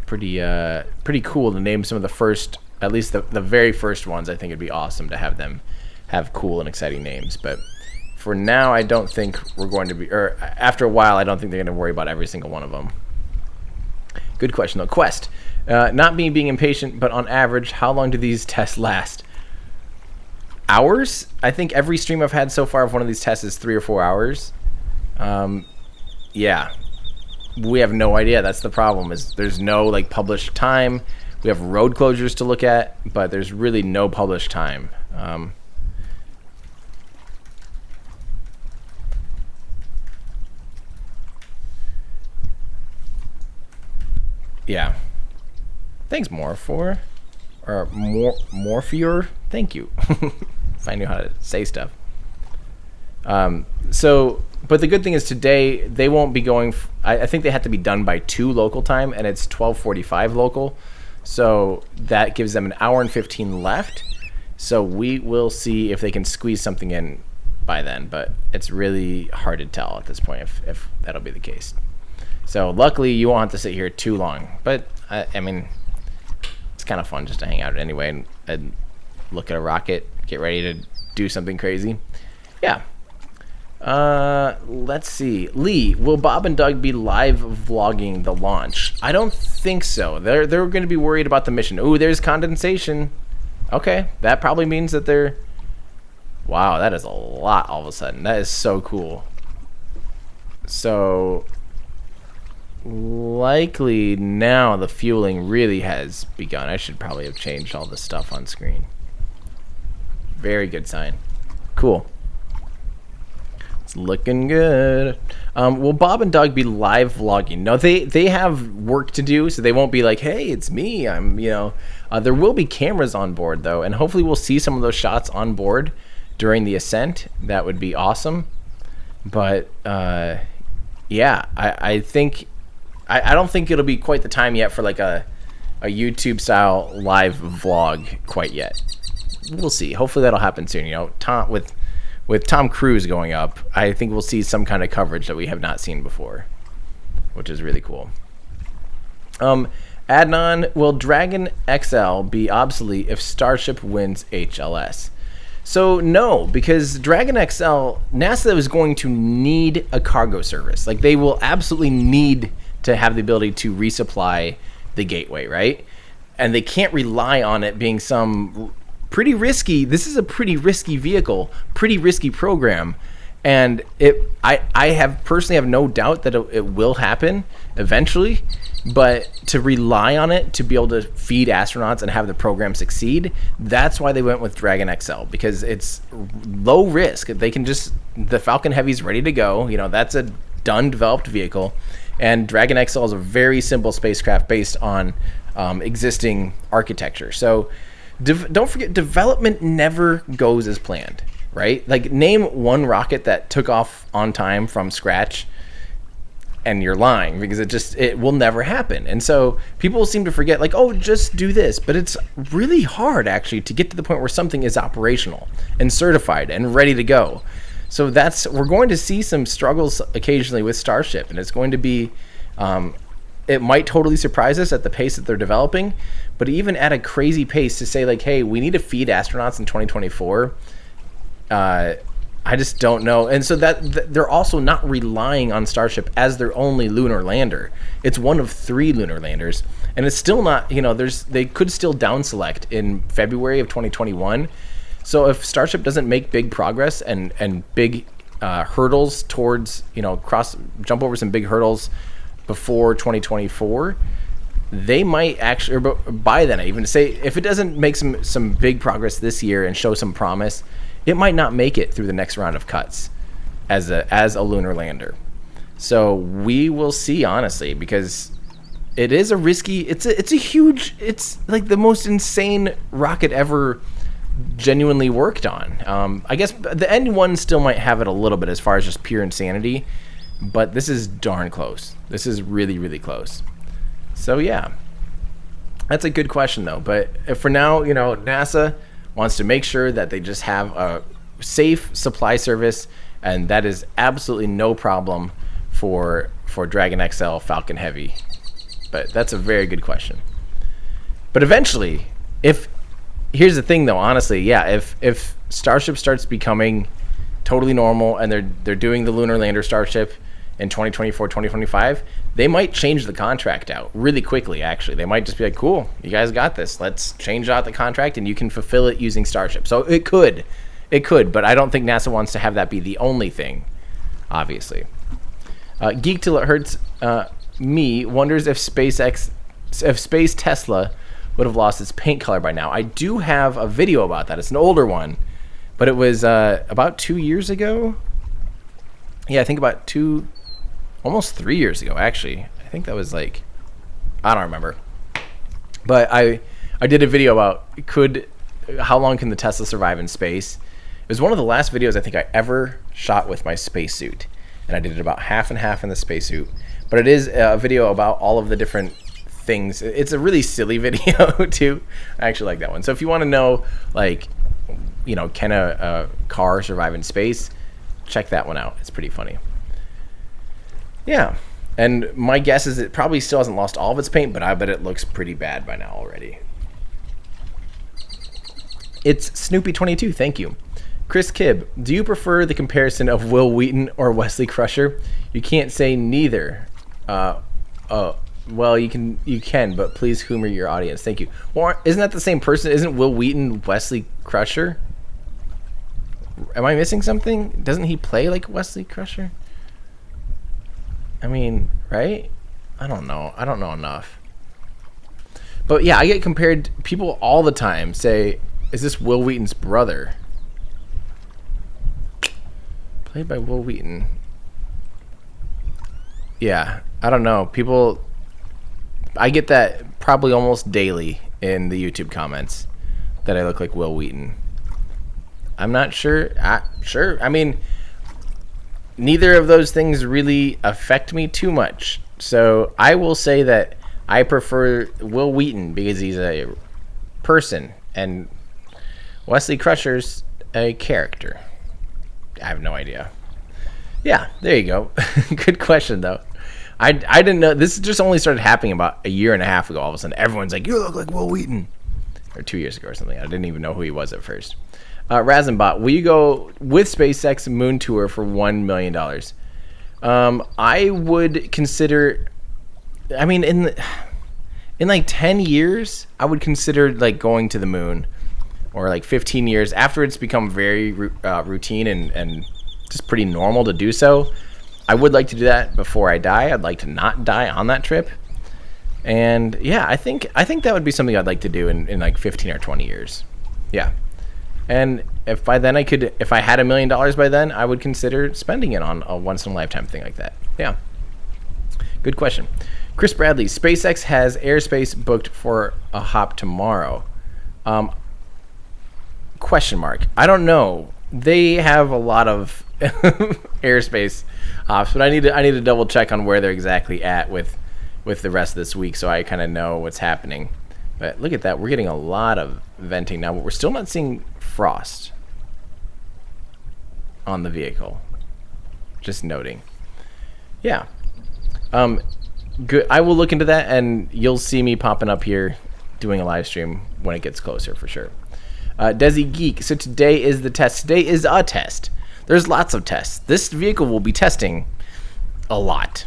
cool to name some of the first, at least the very first ones. I think it'd be awesome to have them have cool and exciting names. But for now, I don't think we're going to be, or after a while, I don't think they're going to worry about every single one of them. Good question though. Quest. Not me being impatient, but on average, how long do these tests last? hours. I think every stream I've had so far of one of these tests is 3 or 4 hours. Yeah, we have no idea. That's the problem, is there's no like published time. We have road closures to look at, but there's really no published time. Yeah. Thanks, Morpher. Or Morphier. Thank you. If I knew how to say stuff. But the good thing is today they won't be going. I think they have to be done by 2 local time, and it's 12:45 local. So that gives them an hour and 15 left. So we will see if they can squeeze something in by then. But it's really hard to tell at this point if that'll be the case. So luckily you won't have to sit here too long. But I mean, it's kind of fun just to hang out anyway and look at a rocket, get ready to do something crazy. Yeah. Let's see. Lee, will Bob and Doug be live vlogging the launch? I don't think so. They're going to be worried about the mission. Ooh, there's condensation. Okay, that probably means that they're... Wow, that is a lot all of a sudden. That is so cool. So... likely now the fueling really has begun. I should probably have changed all the stuff on screen. Very good sign. Cool. It's looking good. Will Bob and Doug be live vlogging? No, they have work to do, so they won't be like, hey, it's me. There will be cameras on board though, and hopefully we'll see some of those shots on board during the ascent. That would be awesome. But yeah, I think I don't think it'll be quite the time yet for like a YouTube style live vlog quite yet. We'll see. Hopefully that'll happen soon. With Tom Cruise going up, I think we'll see some kind of coverage that we have not seen before, which is really cool. Adnan, will Dragon XL be obsolete if Starship wins HLS? So no, because Dragon XL, NASA is going to need a cargo service. Like they will absolutely need to have the ability to resupply the gateway, right? And they can't rely on it being some pretty risky. This is a pretty risky vehicle, pretty risky program, and I have personally have no doubt that it will happen eventually. But to rely on it to be able to feed astronauts and have the program succeed, that's why they went with Dragon XL, because it's low risk. They can just, the Falcon Heavy's ready to go. That's a done developed vehicle. And Dragon XL is a very simple spacecraft based on existing architecture. So don't forget, development never goes as planned, right? Like name one rocket that took off on time from scratch, and you're lying, because it will never happen. And so people seem to forget, like, oh, just do this. But it's really hard actually to get to the point where something is operational and certified and ready to go. So we're going to see some struggles occasionally with Starship, and it's going to be, it might totally surprise us at the pace that they're developing, but even at a crazy pace to say like, hey, we need to feed astronauts in 2024, I just don't know. And so that they're also not relying on Starship as their only lunar lander. It's one of 3 lunar landers, and it's still not, they could still down select in February of 2021. So if Starship doesn't make big progress and big hurdles towards, jump over some big hurdles before 2024, they might actually, or by then, I even say, if it doesn't make some big progress this year and show some promise, it might not make it through the next round of cuts as a lunar lander. So we will see, honestly, because it is a risky, it's a huge, it's like the most insane rocket ever genuinely worked on. I guess the N1 still might have it a little bit as far as just pure insanity, but this is darn close. This is really, really close. So yeah, that's a good question though. But for now, NASA wants to make sure that they just have a safe supply service, and that is absolutely no problem for Dragon XL Falcon Heavy. But that's a very good question. But eventually, here's the thing though, honestly, yeah, if Starship starts becoming totally normal and they're doing the lunar lander Starship in 2024, 2025, they might change the contract out really quickly, actually. They might just be like, cool, you guys got this. Let's change out the contract and you can fulfill it using Starship. So it could, but I don't think NASA wants to have that be the only thing, obviously. Geek Till It Hurts Me wonders if Space Tesla would have lost its paint color by now. I do have a video about that. It's an older one, but it was about 2 years ago. Yeah, I think about almost 3 years ago, actually. I think that was like, I don't remember. But I did a video about how long can the Tesla survive in space. It was one of the last videos I think I ever shot with my spacesuit. And I did it about half and half in the spacesuit. But it is a video about all of the different things. It's a really silly video too. I actually like that one. So if you want to know, like, you know, can a car survive in space, check that one out. It's pretty funny. Yeah. And my guess is it probably still hasn't lost all of its paint, but I bet it looks pretty bad by now already. It's Snoopy22. Thank you. Chris Kibb, do you prefer the comparison of Will Wheaton or Wesley Crusher? You can't say neither. Well, you can, but please humor your audience. Thank you. Well, isn't that the same person? Isn't Will Wheaton Wesley Crusher? Am I missing something? Doesn't he play like Wesley Crusher? I mean, right? I don't know. I don't know enough. But yeah, I get compared. People all the time say, is this Will Wheaton's brother? Played by Will Wheaton. Yeah, I don't know. I get that probably almost daily in the YouTube comments that I look like Will Wheaton. I'm not sure. Sure. I mean, neither of those things really affect me too much. So I will say that I prefer Will Wheaton because he's a person and Wesley Crusher's a character. I have no idea. Yeah, there you go. Good question, though. I didn't know. This just only started happening about a year and a half ago. All of a sudden, everyone's like, you look like Will Wheaton. Or 2 years ago or something. I didn't even know who he was at first. Razenbot, will you go with SpaceX moon tour for $1 million? I would consider... I mean, in like 10 years, I would consider like going to the moon. Or like 15 years. After it's become very routine and just pretty normal to do so. I would like to do that before I die. I'd like to not die on that trip. And yeah, I think that would be something I'd like to do in like 15 or 20 years. Yeah. And if by then if I had $1 million by then, I would consider spending it on a once in a lifetime thing like that. Yeah. Good question. Chris Bradley, SpaceX has airspace booked for a hop tomorrow. Question mark. I don't know. They have a lot of airspace hops, but I need to double check on where they're exactly at with the rest of this week, so I kind of know what's happening. But look at that. We're getting a lot of venting now, but we're still not seeing frost on the vehicle. Just noting. Yeah. Good. I will look into that, and you'll see me popping up here doing a live stream when it gets closer for sure. Desi Geek. So today is the test. Today is a test. There's lots of tests. This vehicle will be testing a lot.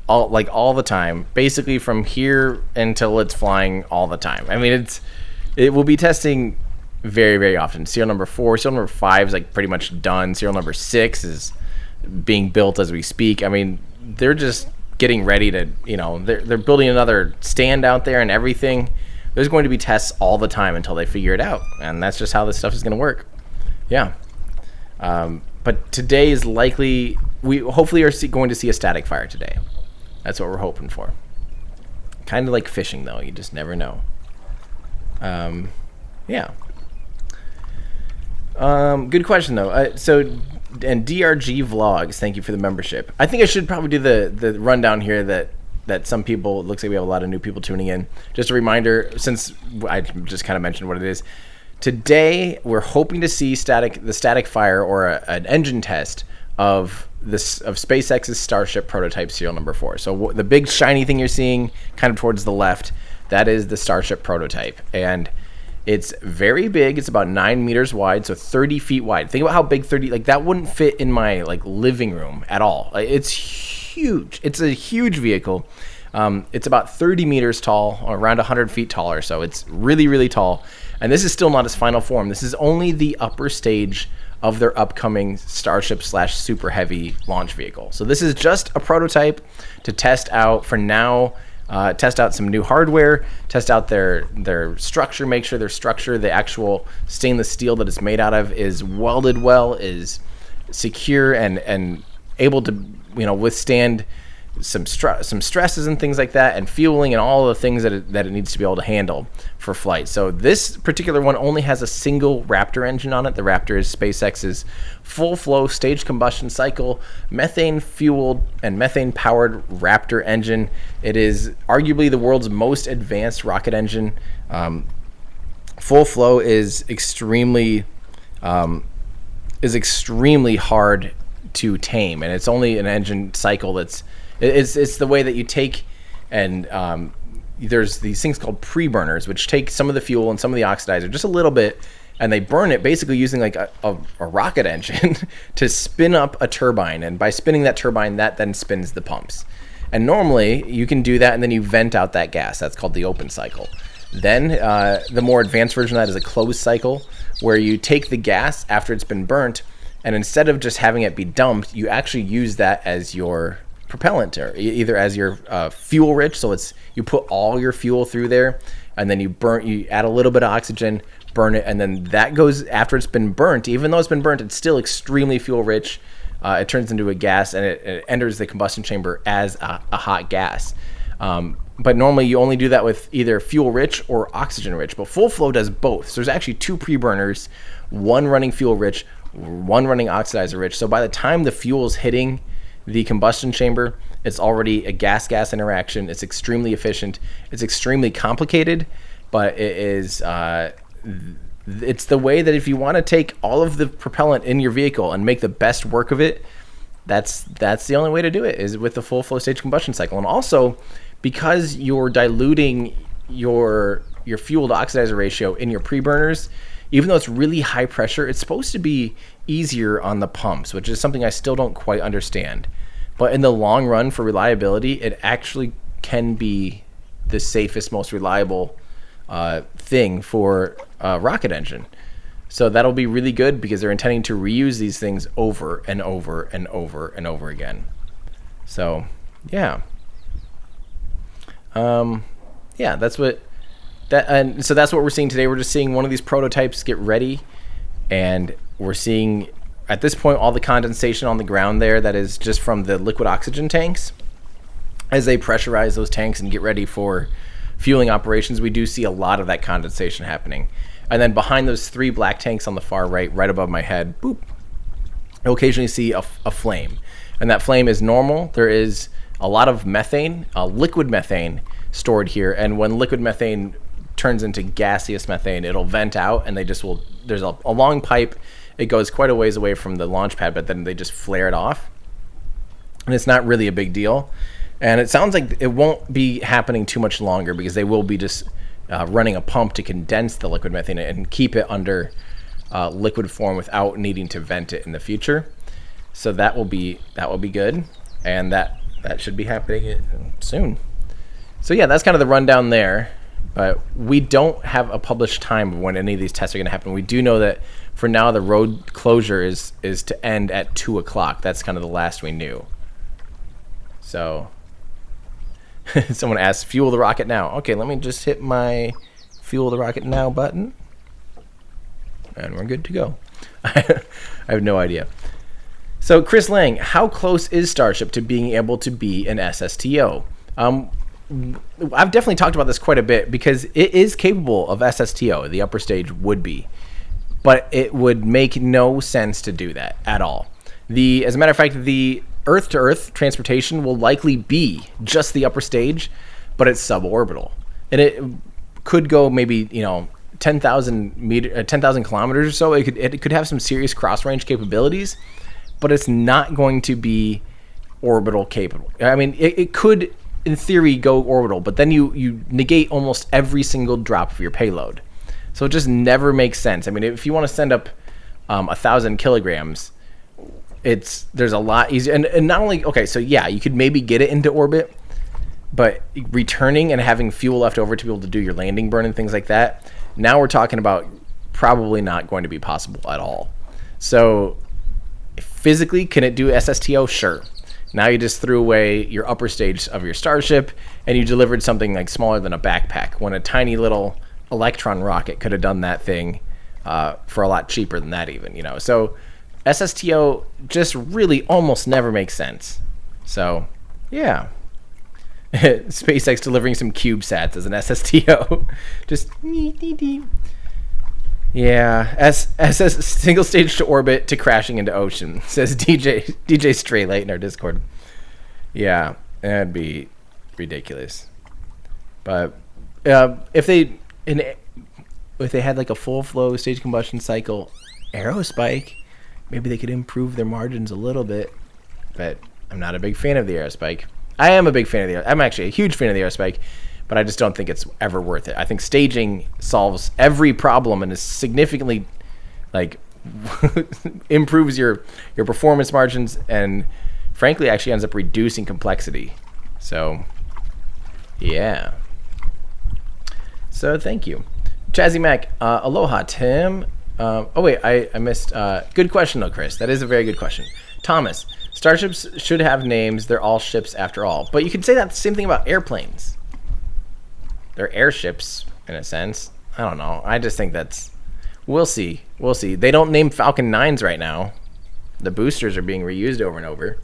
All the time. Basically from here until it's flying all the time. I mean, it will be testing very, very often. Serial number 4, serial number 5 is like pretty much done. Serial number 6 is being built as we speak. I mean, they're just getting ready to, they're building another stand out there and everything. There's going to be tests all the time until they figure it out. And that's just how this stuff is going to work. Yeah. But today is likely, we hopefully are going to see a static fire today. That's what we're hoping for. Kind of like fishing, though. You just never know. Yeah. Good question, though. And DRG Vlogs, thank you for the membership. I think I should probably do the rundown here that some people, it looks like we have a lot of new people tuning in. Just a reminder, since I just kind of mentioned what it is. Today, we're hoping to see the static fire or an engine test of SpaceX's Starship prototype serial number 4. So the big shiny thing you're seeing kind of towards the left, that is the Starship prototype. And it's very big. It's about 9 meters wide, so 30 feet wide. Think about how big that wouldn't fit in my living room at all. It's huge. It's a huge vehicle. It's about 30 meters tall, or around 100 feet taller, so it's really, really tall. And this is still not its final form. This is only the upper stage of their upcoming Starship / Super Heavy launch vehicle. So this is just a prototype to test out for now. Test out some new hardware, test out their structure, make sure their structure, the actual stainless steel that it's made out of, is welded well, is secure and able to withstand some stresses and things like that, and fueling and all the things that it needs to be able to handle for flight. So this particular one only has a single Raptor engine on it. The Raptor is SpaceX's full flow staged combustion cycle methane fueled and methane powered Raptor engine. It is arguably the world's most advanced rocket engine. Full flow is extremely hard to tame, and it's only an engine cycle it's the way that you take and there's these things called pre-burners, which take some of the fuel and some of the oxidizer, just a little bit, and they burn it basically using like a rocket engine to spin up a turbine. And by spinning that turbine, that then spins the pumps. And normally you can do that and then you vent out that gas. That's called the open cycle. Then the more advanced version of that is a closed cycle, where you take the gas after it's been burnt, and instead of just having it be dumped, you actually use that as your propellant, or either as your fuel rich. So you put all your fuel through there, and then you add a little bit of oxygen, burn it, and then that goes after it's been burnt. Even though it's been burnt, it's still extremely fuel rich. It turns into a gas, and it enters the combustion chamber as a hot gas. But normally you only do that with either fuel rich or oxygen rich, but full flow does both. So there's actually two pre-burners, one running fuel rich, one running oxidizer rich. So by the time the fuel's hitting the combustion chamber, it's already a gas-gas interaction. It's extremely efficient. It's extremely complicated, but it is it's the way that if you want to take all of the propellant in your vehicle and make the best work of it, that's the only way to do it, is with the full flow stage combustion cycle. And also, because you're diluting your fuel to oxidizer ratio in your pre-burners, even though it's really high pressure, it's supposed to be easier on the pumps, which is something I still don't quite understand. But in the long run, for reliability, it actually can be the safest, most reliable thing for a rocket engine. So that'll be really good, because they're intending to reuse these things over and over and over and over again. So, yeah. That's what we're seeing today. We're just seeing one of these prototypes get ready, and we're seeing at this point all the condensation on the ground there that is just from the liquid oxygen tanks. As they pressurize those tanks and get ready for fueling operations, we do see a lot of that condensation happening. And then behind those three black tanks on the far right above my head, boop, you'll occasionally see a flame. And that flame is normal. There is a lot of methane, liquid methane, stored here. And when liquid methane turns into gaseous methane, it'll vent out, and there's a long pipe. It goes quite a ways away from the launch pad, but then they just flare it off. And it's not really a big deal. And it sounds like it won't be happening too much longer, because they will be just running a pump to condense the liquid methane and keep it under liquid form without needing to vent it in the future. So that will be good, and that should be happening soon. So yeah, that's kind of the rundown there. But we don't have a published time of when any of these tests are going to happen. We do know that for now the road closure is to end at 2 o'clock. That's kind of the last we knew. So someone asked, fuel the rocket now. Okay, let me just hit my fuel the rocket now button, and we're good to go. I have no idea. So Chris Lang, how close is Starship to being able to be an SSTO? I've definitely talked about this quite a bit, because it is capable of SSTO. The upper stage would be, but it would make no sense to do that at all. As a matter of fact, the Earth-to-Earth transportation will likely be just the upper stage, but it's suborbital, and it could go maybe 10,000 kilometers or so. It could have some serious cross-range capabilities, but it's not going to be orbital capable. I mean, it could, in theory, go orbital, but then you negate almost every single drop of your payload. So it just never makes sense. I mean, if you want to send up 1,000 kilograms, there's a lot easier, and not only, okay, so yeah, you could maybe get it into orbit, but returning and having fuel left over to be able to do your landing burn and things like that, now we're talking about probably not going to be possible at all. So physically, can it do SSTO? Sure. Now you just threw away your upper stage of your Starship and you delivered something like smaller than a backpack, when a tiny little Electron rocket could have done that thing for a lot cheaper than that even, you know. So SSTO just really almost never makes sense. So yeah. SpaceX delivering some CubeSats as an SSTO. Just yeah, SS single stage to orbit to crashing into ocean, says DJ Straylite in our Discord. Yeah, that'd be ridiculous. But if they had like a full flow stage combustion cycle aerospike, maybe they could improve their margins a little bit. But I'm not a big fan of the aerospike. I am a big fan of the I'm actually a huge fan of the aerospike, but I just don't think it's ever worth it. I think staging solves every problem and is significantly like improves your performance margins, and frankly actually ends up reducing complexity. So yeah. So thank you. Chazzy Mac, aloha Tim. Oh wait, I missed good question though, Chris. That is a very good question. Thomas, starships should have names. They're all ships after all. But you could say that the same thing about airplanes. They're airships in a sense. I don't know. I just think that's... We'll see. We'll see. They don't name Falcon 9s right now. The boosters are being reused over and over.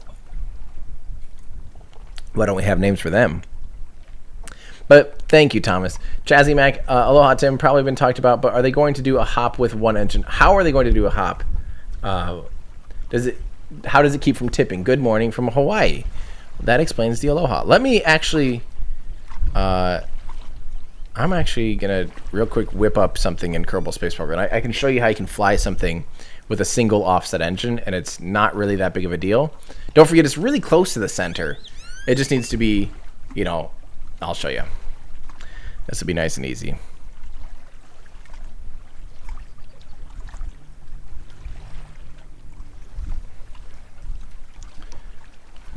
Why don't we have names for them? But thank you, Thomas. Chazzy Mac, aloha Tim, probably been talked about, but are they going to do a hop with one engine? How are they going to do a hop? How does it keep from tipping? Good morning from Hawaii. That explains the aloha. Let me actually... I'm actually going to real quick whip up something in Kerbal Space Program. I can show you how you can fly something with a single offset engine, and it's not really that big of a deal. Don't forget, it's really close to the center. It just needs to be, you know, I'll show you. This will be nice and easy.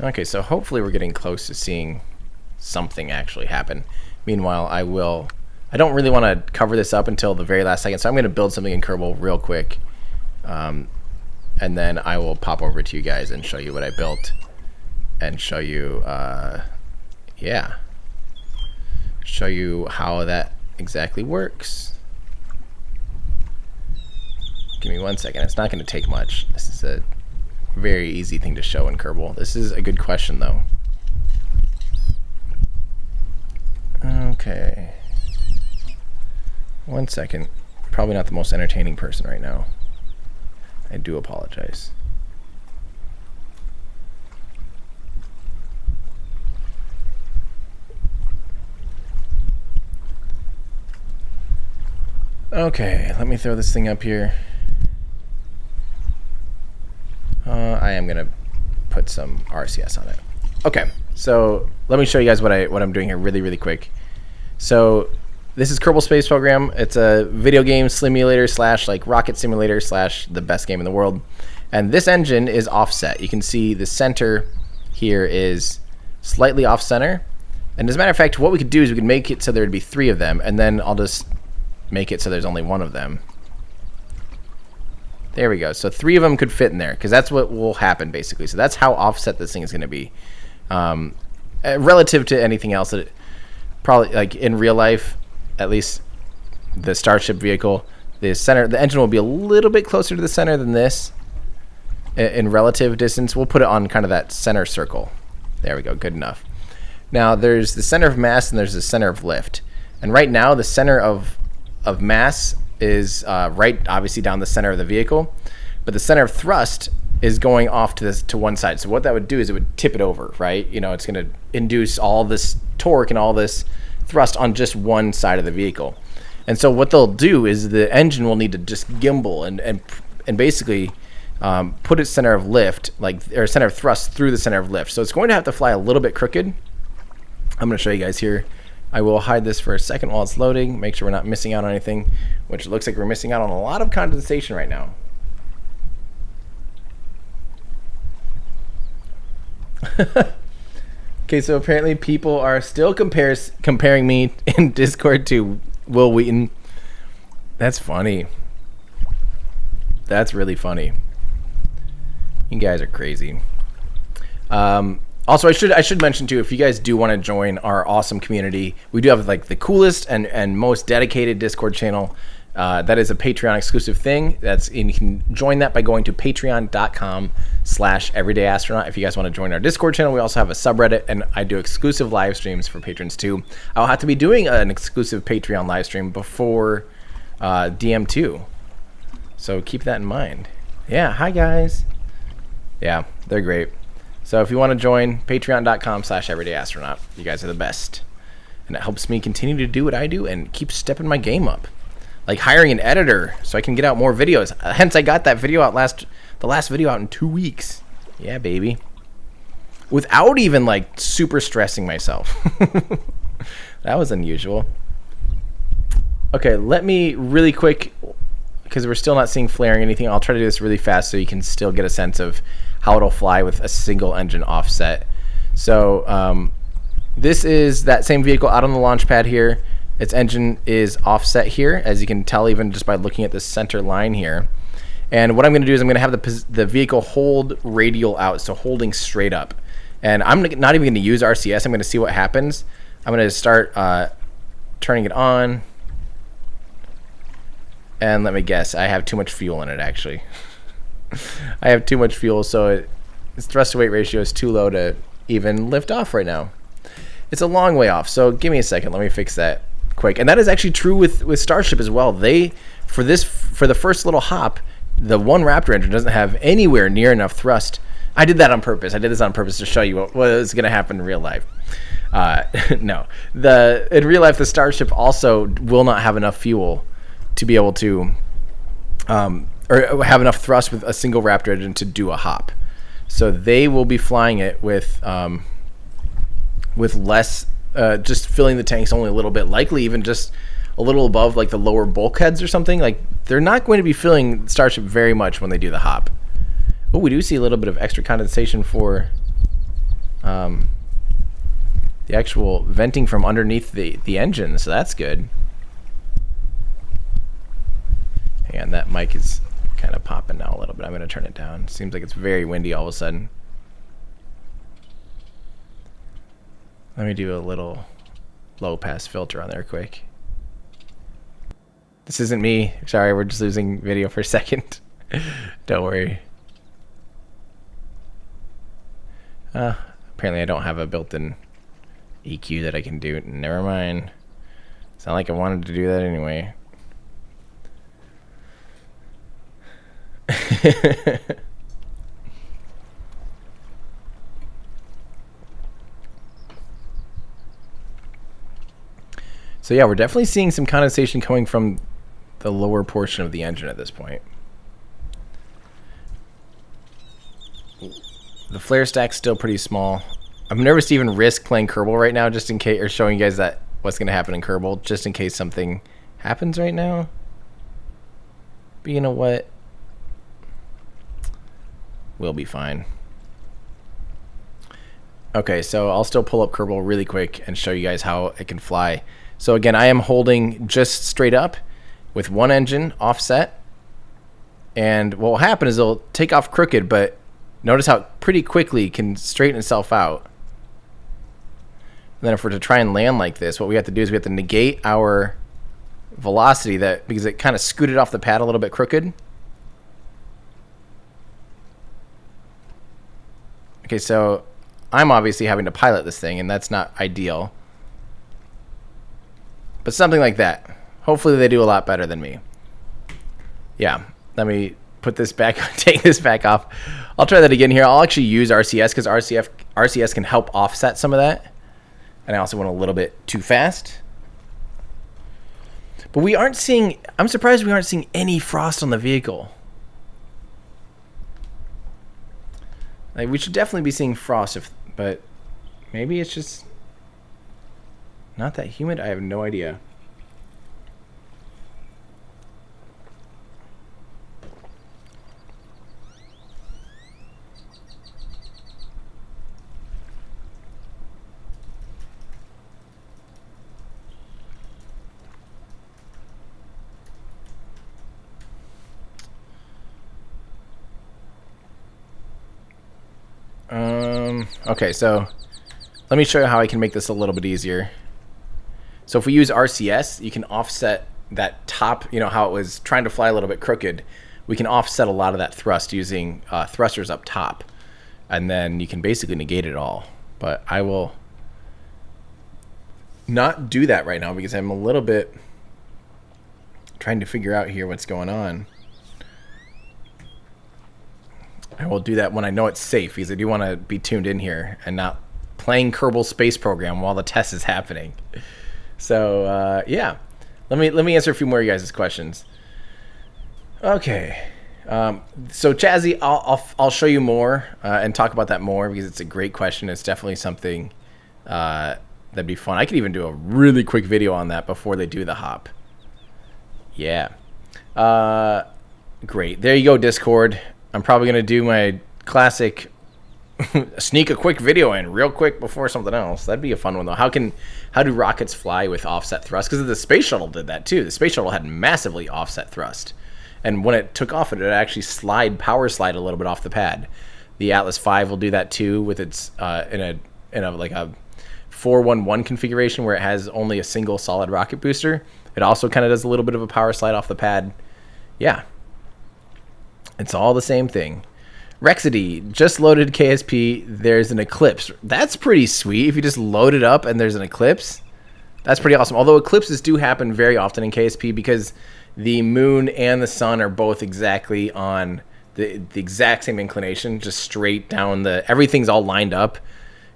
Okay, so hopefully we're getting close to seeing something actually happen. Meanwhile, I don't really want to cover this up until the very last second, so I'm going to build something in Kerbal real quick. And then I will pop over to you guys and show you what I built. And show you, yeah. Show you how that exactly works. Give me 1 second. It's not going to take much. This is a very easy thing to show in Kerbal. This is a good question, though. Okay. 1 second. Probably not the most entertaining person right now. I do apologize. Okay, let me throw this thing up here. I am gonna put some RCS on it. Okay, so let me show you guys what I'm doing here really quick. So this is Kerbal Space Program. It's a video game simulator slash like rocket simulator slash the best game in the world. And this engine is offset. You can see the center here is slightly off center. And as a matter of fact, what we could do is we could make it so there'd be 3 of them, and then I'll just make it so there's only 1 of them. There we go. So 3 of them could fit in there, because that's what will happen basically. So that's how offset this thing is going to be. Relative to anything else that probably, like in real life, at least the Starship vehicle, the engine will be a little bit closer to the center than this in relative distance. We'll put it on kind of that center circle. There we go. Good enough. Now there's the center of mass and there's the center of lift. And right now the center of mass is right obviously down the center of the vehicle, but the center of thrust is going off to one side. So what that would do is it would tip it over, right? You know, it's going to induce all this torque and all this thrust on just one side of the vehicle. And so what they'll do is the engine will need to just gimbal and basically put its center of lift, or center of thrust through the center of lift. So it's going to have to fly a little bit crooked. I'm going to show you guys here. I will hide this for a second while it's loading, make sure we're not missing out on anything, which looks like we're missing out on a lot of condensation right now. Okay, so apparently people are still comparing me in Discord to Will Wheaton. That's funny. That's really funny. You guys are crazy. Also, I should mention too, if you guys do want to join our awesome community, we do have like the coolest and most dedicated Discord channel. That is a Patreon exclusive thing. And you can join that by going to patreon.com/everydayastronaut. If you guys want to join our Discord channel, we also have a subreddit, and I do exclusive live streams for patrons too. I'll have to be doing an exclusive Patreon live stream before DM2, so keep that in mind. Yeah, hi guys. Yeah, they're great. So if you want to join, patreon.com/everydayastronaut. You guys are the best. And it helps me continue to do what I do and keep stepping my game up. Like hiring an editor so I can get out more videos. Hence, I got that video out the last video out in 2 weeks. Yeah, baby. Without even like super stressing myself. That was unusual. Okay, let me really quick, because we're still not seeing flaring or anything. I'll try to do this really fast so you can still get a sense of how it'll fly with a single engine offset. So this is that same vehicle out on the launch pad here. Its engine is offset here, as you can tell even just by looking at the center line here. And what I'm going to do is I'm going to have the vehicle hold radial out, so holding straight up. And I'm not even going to use RCS. I'm going to see what happens. I'm going to start turning it on. And let me guess, I have too much fuel in it, actually. I have too much fuel, so its thrust to weight ratio is too low to even lift off right now. It's a long way off, so give me a second. Let me fix that quick. And that is actually true with Starship as well. For the first little hop, the one Raptor engine doesn't have anywhere near enough thrust. I did that on purpose. I did this on purpose to show you what was going to happen in real life. No, in real life, the Starship also will not have enough fuel to be able to, or have enough thrust with a single Raptor engine to do a hop. So they will be flying it with less, just filling the tanks only a little bit, likely even just a little above like the lower bulkheads or something. Like they're not going to be filling Starship very much when they do the hop. Oh, we do see a little bit of extra condensation for the actual venting from underneath the engine, so that's good. Hang on, that mic is kind of popping now a little bit. I'm going to turn it down. Seems like it's very windy all of a sudden. Let me do a little low pass filter on there quick. This isn't me. Sorry, we're just losing video for a second. Don't worry. Apparently I don't have a built-in EQ that I can do. Never mind. It's not like I wanted to do that anyway. So yeah, we're definitely seeing some condensation coming from the lower portion of the engine at this point. The flare stack's still pretty small. I'm nervous to even risk playing Kerbal right now, just in case, or showing you guys that what's going to happen in Kerbal, just in case something happens right now. But you know what? We'll be fine. Okay, so I'll still pull up Kerbal really quick and show you guys how it can fly. So again, I am holding just straight up with one engine offset. And what will happen is it'll take off crooked, but notice how pretty quickly it can straighten itself out. And then if we're to try and land like this, what we have to do is we have to negate our velocity because it kind of scooted off the pad a little bit crooked. Okay, so I'm obviously having to pilot this thing, and that's not ideal. But something like that. Hopefully they do a lot better than me. Yeah, let me put this back, take this back off. I'll try that again here. I'll actually use RCS because RCS can help offset some of that. And I also went a little bit too fast. But we aren't seeing, I'm surprised we aren't seeing any frost on the vehicle. Like, we should definitely be seeing frost, but maybe it's just not that humid. I have no idea. Okay, so let me show you how I can make this a little bit easier. So if we use RCS, you can offset that top, you know, how it was trying to fly a little bit crooked. We can offset a lot of that thrust using thrusters up top. And then you can basically negate it all. But I will not do that right now because I'm a little bit trying to figure out here what's going on. I will do that when I know it's safe because I do want to be tuned in here and not playing Kerbal Space Program while the test is happening. So yeah, let me answer a few more of you guys' questions. Okay, so Chazzy, I'll show you more and talk about that more because it's a great question. It's definitely something that'd be fun. I could even do a really quick video on that before they do the hop. Yeah, great. There you go, Discord. I'm probably gonna do my classic sneak a quick video in real quick before something else. That'd be a fun one though. How do rockets fly with offset thrust? Because the space shuttle did that too. The space shuttle had massively offset thrust, and when it took off, it would actually power slide a little bit off the pad. The Atlas V will do that too with its in a like a 411 configuration where it has only a single solid rocket booster. It also kind of does a little bit of a power slide off the pad. Yeah, it's all the same thing. Rexity, just loaded KSP, there's an eclipse. That's pretty sweet. If you just load it up and there's an eclipse, that's pretty awesome. Although eclipses do happen very often in KSP because the moon and the sun are both exactly on the exact same inclination, just straight down everything's all lined up,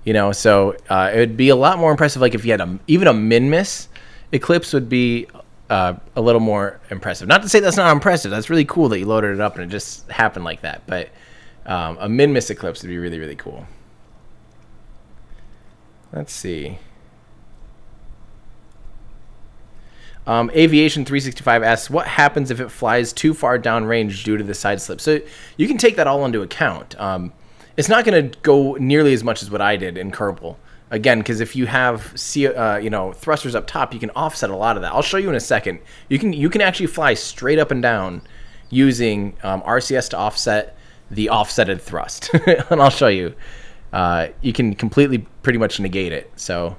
you know. So it would be a lot more impressive. Like if you had even a min-miss eclipse would be a little more impressive. Not to say that's not impressive. That's really cool that you loaded it up and it just happened like that. But a min-miss eclipse would be really, really cool. Let's see. Aviation 365 asks, what happens if it flies too far downrange due to the side slip? So you can take that all into account. It's not going to go nearly as much as what I did in Kerbal. Again, because if you have thrusters up top, you can offset a lot of that. I'll show you in a second. You can actually fly straight up and down using RCS to offset the offsetted thrust. And I'll show you. You can completely pretty much negate it. So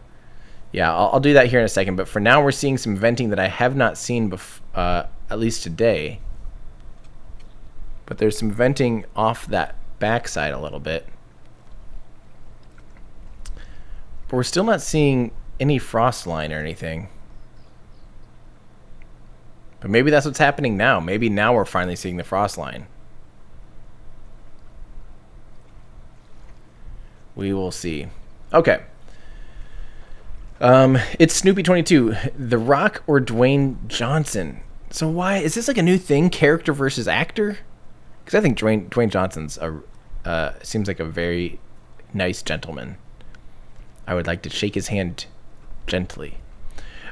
yeah, I'll do that here in a second. But for now, we're seeing some venting that I have not seen at least today. But there's some venting off that backside a little bit. But we're still not seeing any frost line or anything. But maybe that's what's happening now. Maybe now we're finally seeing the frost line. We will see. Okay. It's Snoopy22. The Rock or Dwayne Johnson? So why is this like a new thing? Character versus actor? Because I think Dwayne Johnson's seems like a very nice gentleman. I would like to shake his hand gently.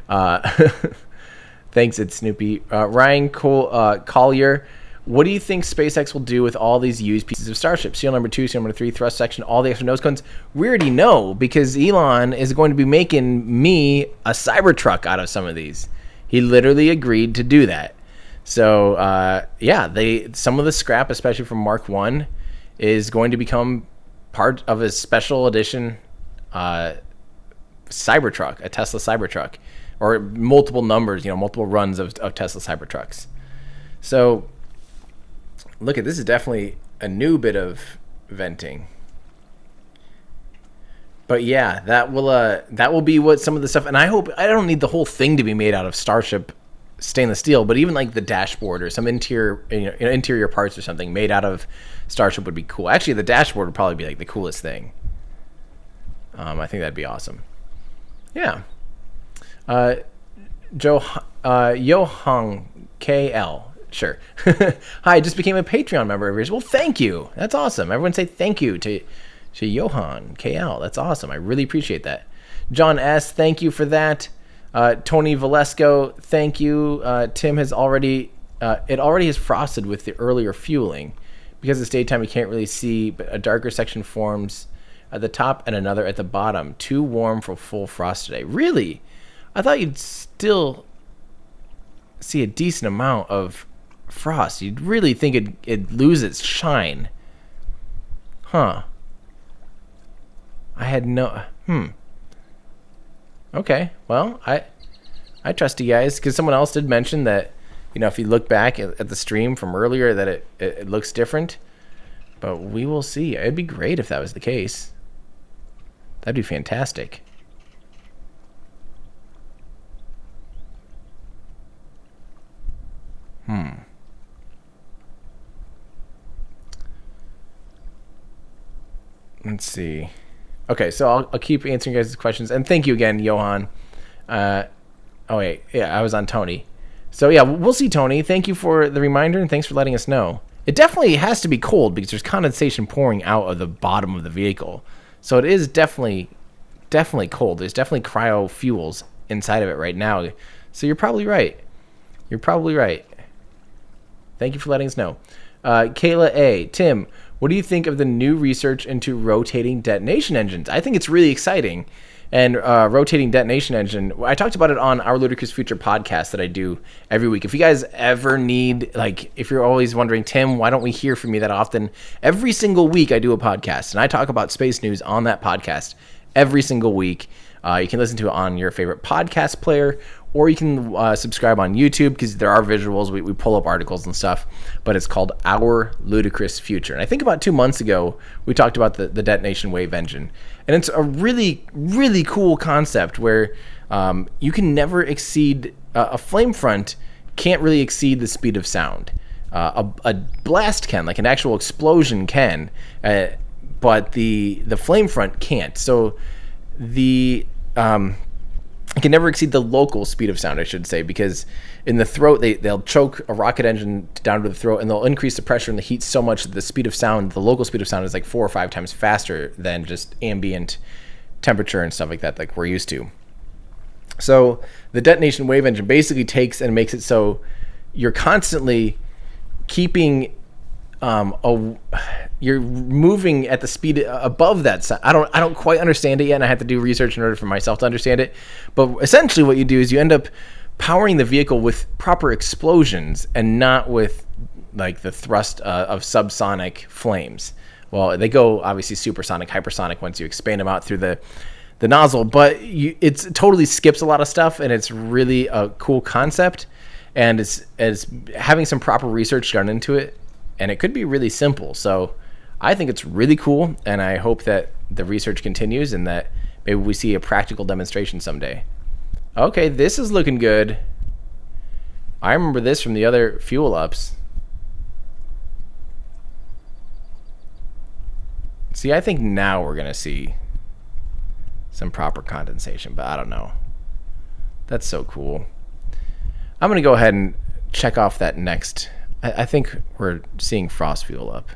Thanks, it's Snoopy. Ryan Collier. What do you think SpaceX will do with all these used pieces of Starship? Seal number 2, seal number 3, thrust section, all the extra nose cones? We already know because Elon is going to be making me a Cybertruck out of some of these. He literally agreed to do that. So, yeah, some of the scrap, especially from Mark 1, is going to become part of a special edition Cybertruck, a Tesla Cybertruck, or multiple numbers, multiple runs of Tesla Cybertrucks. So, look at this is definitely a new bit of venting. But yeah, that will be what some of the stuff, and I don't need the whole thing to be made out of Starship stainless steel, but even like the dashboard or some interior parts or something made out of Starship would be cool. Actually, the dashboard would probably be like the coolest thing. I think that'd be awesome. Yeah. Yohang KL. Sure. Hi, I just became a Patreon member of yours. Well, thank you. That's awesome. Everyone say thank you to Johan KL. That's awesome. I really appreciate that. John S., thank you for that. Tony Valesco, thank you. Tim has already has frosted with the earlier fueling. Because it's daytime, you can't really see, but a darker section forms at the top and another at the bottom. Too warm for full frost today. Really? I thought you'd still see a decent amount of frost. You'd really think it'd lose its shine. Huh. I had no. Okay, well, I trust you guys because someone else did mention that, if you look back at the stream from earlier, that it looks different. But we will see. It'd be great if that was the case. That'd be fantastic. Let's see. Okay, so I'll keep answering you guys' questions. And thank you again, Johan. Oh, wait. Yeah, I was on Tony. So, yeah, we'll see, Tony. Thank you for the reminder, and thanks for letting us know. It definitely has to be cold because there's condensation pouring out of the bottom of the vehicle. So it is definitely cold. There's definitely cryo fuels inside of it right now. So you're probably right. You're probably right. Thank you for letting us know. Kayla A. Tim, what do you think of the new research into rotating detonation engines? I think it's really exciting. And rotating detonation engine, I talked about it on our Ludicrous Future podcast that I do every week. If you guys ever need, if you're always wondering, Tim, why don't we hear from you that often? Every single week I do a podcast, and I talk about space news on that podcast every single week. You can listen to it on your favorite podcast player, or you can subscribe on YouTube because there are visuals. We pull up articles and stuff, but it's called Our Ludicrous Future. And I think about 2 months ago, we talked about the detonation wave engine. And it's a really, really cool concept where you can never exceed, a flame front can't really exceed the speed of sound. A blast can, like an actual explosion can, but the flame front can't. So it can never exceed the local speed of sound, I should say, because in the throat, they'll choke a rocket engine down to the throat, and they'll increase the pressure and the heat so much that the speed of sound, the local speed of sound, is like 4 or 5 times faster than just ambient temperature and stuff like that, like we're used to. So the detonation wave engine basically takes and makes it so you're constantly keeping you're moving at the speed above that. I don't quite understand it yet, and I have to do research in order for myself to understand it. But essentially what you do is you end up powering the vehicle with proper explosions and not with like the thrust of subsonic flames. Well, they go obviously supersonic, hypersonic once you expand them out through the nozzle, but it totally skips a lot of stuff, and it's really a cool concept, and it's having some proper research done into it. And it could be really simple. So I think it's really cool, and I hope that the research continues and that maybe we see a practical demonstration someday. Okay, this is looking good. I remember this from the other fuel ups. See, I think now we're going to see some proper condensation, but I don't know. That's so cool. I'm going to go ahead and check off that next. I think we're seeing frost fuel up,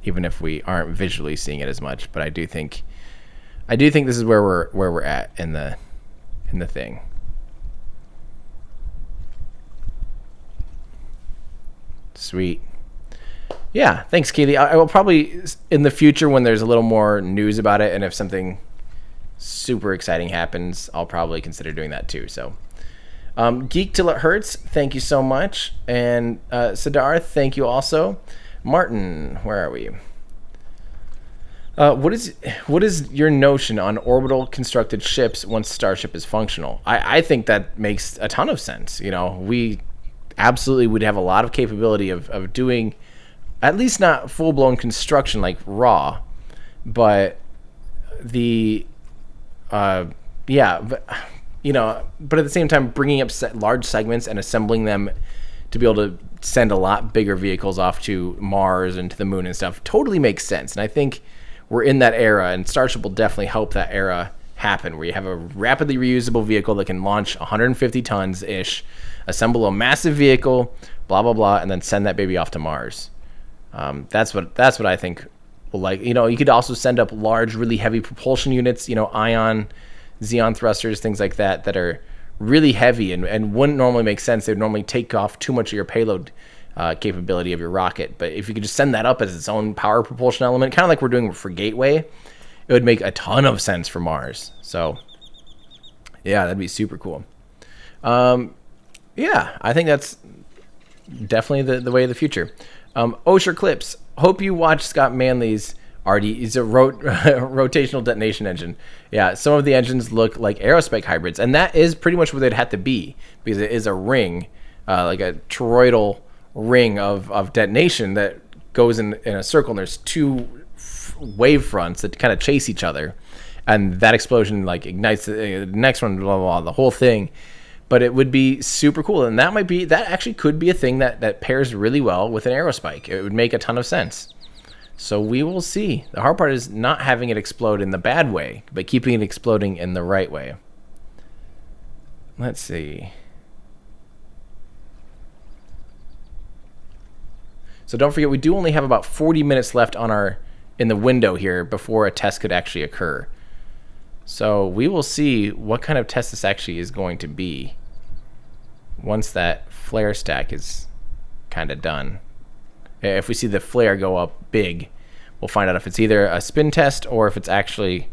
even if we aren't visually seeing it as much. But I do think this is where we're at in the thing. Sweet. Yeah, thanks, Keely. I will probably in the future, when there's a little more news about it, and if something super exciting happens, I'll probably consider doing that too. So. Geek Till It Hurts, thank you so much. And Siddharth, thank you also. Martin, where are we? What is your notion on orbital constructed ships once Starship is functional? I think that makes a ton of sense. We absolutely would have a lot of capability of doing at least not full-blown construction like raw, but but at the same time, bringing up large segments and assembling them to be able to send a lot bigger vehicles off to Mars and to the moon and stuff totally makes sense. And I think we're in that era, and Starship will definitely help that era happen, where you have a rapidly reusable vehicle that can launch 150 tons-ish, assemble a massive vehicle, blah, blah, blah, and then send that baby off to Mars. That's what I think will like. You could also send up large, really heavy propulsion units, ion, xeon thrusters, things like that are really heavy and wouldn't normally make sense. They would normally take off too much of your payload capability of your rocket. But if you could just send that up as its own power propulsion element, kind of like we're doing for Gateway, it would make a ton of sense for Mars. So, yeah, that'd be super cool. Yeah, I think that's definitely the way of the future. Osher Clips, hope you watched Scott Manley's It's a rotational detonation engine. Yeah, some of the engines look like aerospike hybrids, and that is pretty much what they'd have to be, because it is a ring, like a toroidal ring of detonation that goes in a circle, and there's two wave fronts that kind of chase each other, and that explosion like ignites the next one, blah, blah, blah, the whole thing. But it would be super cool, and that actually could be a thing that pairs really well with an aerospike. It would make a ton of sense. So we will see. The hard part is not having it explode in the bad way, but keeping it exploding in the right way. Let's see. So don't forget, we do only have about 40 minutes left in the window here before a test could actually occur. So we will see what kind of test this actually is going to be once that flare stack is kind of done. If we see the flare go up big, we'll find out if it's either a spin test or if it's actually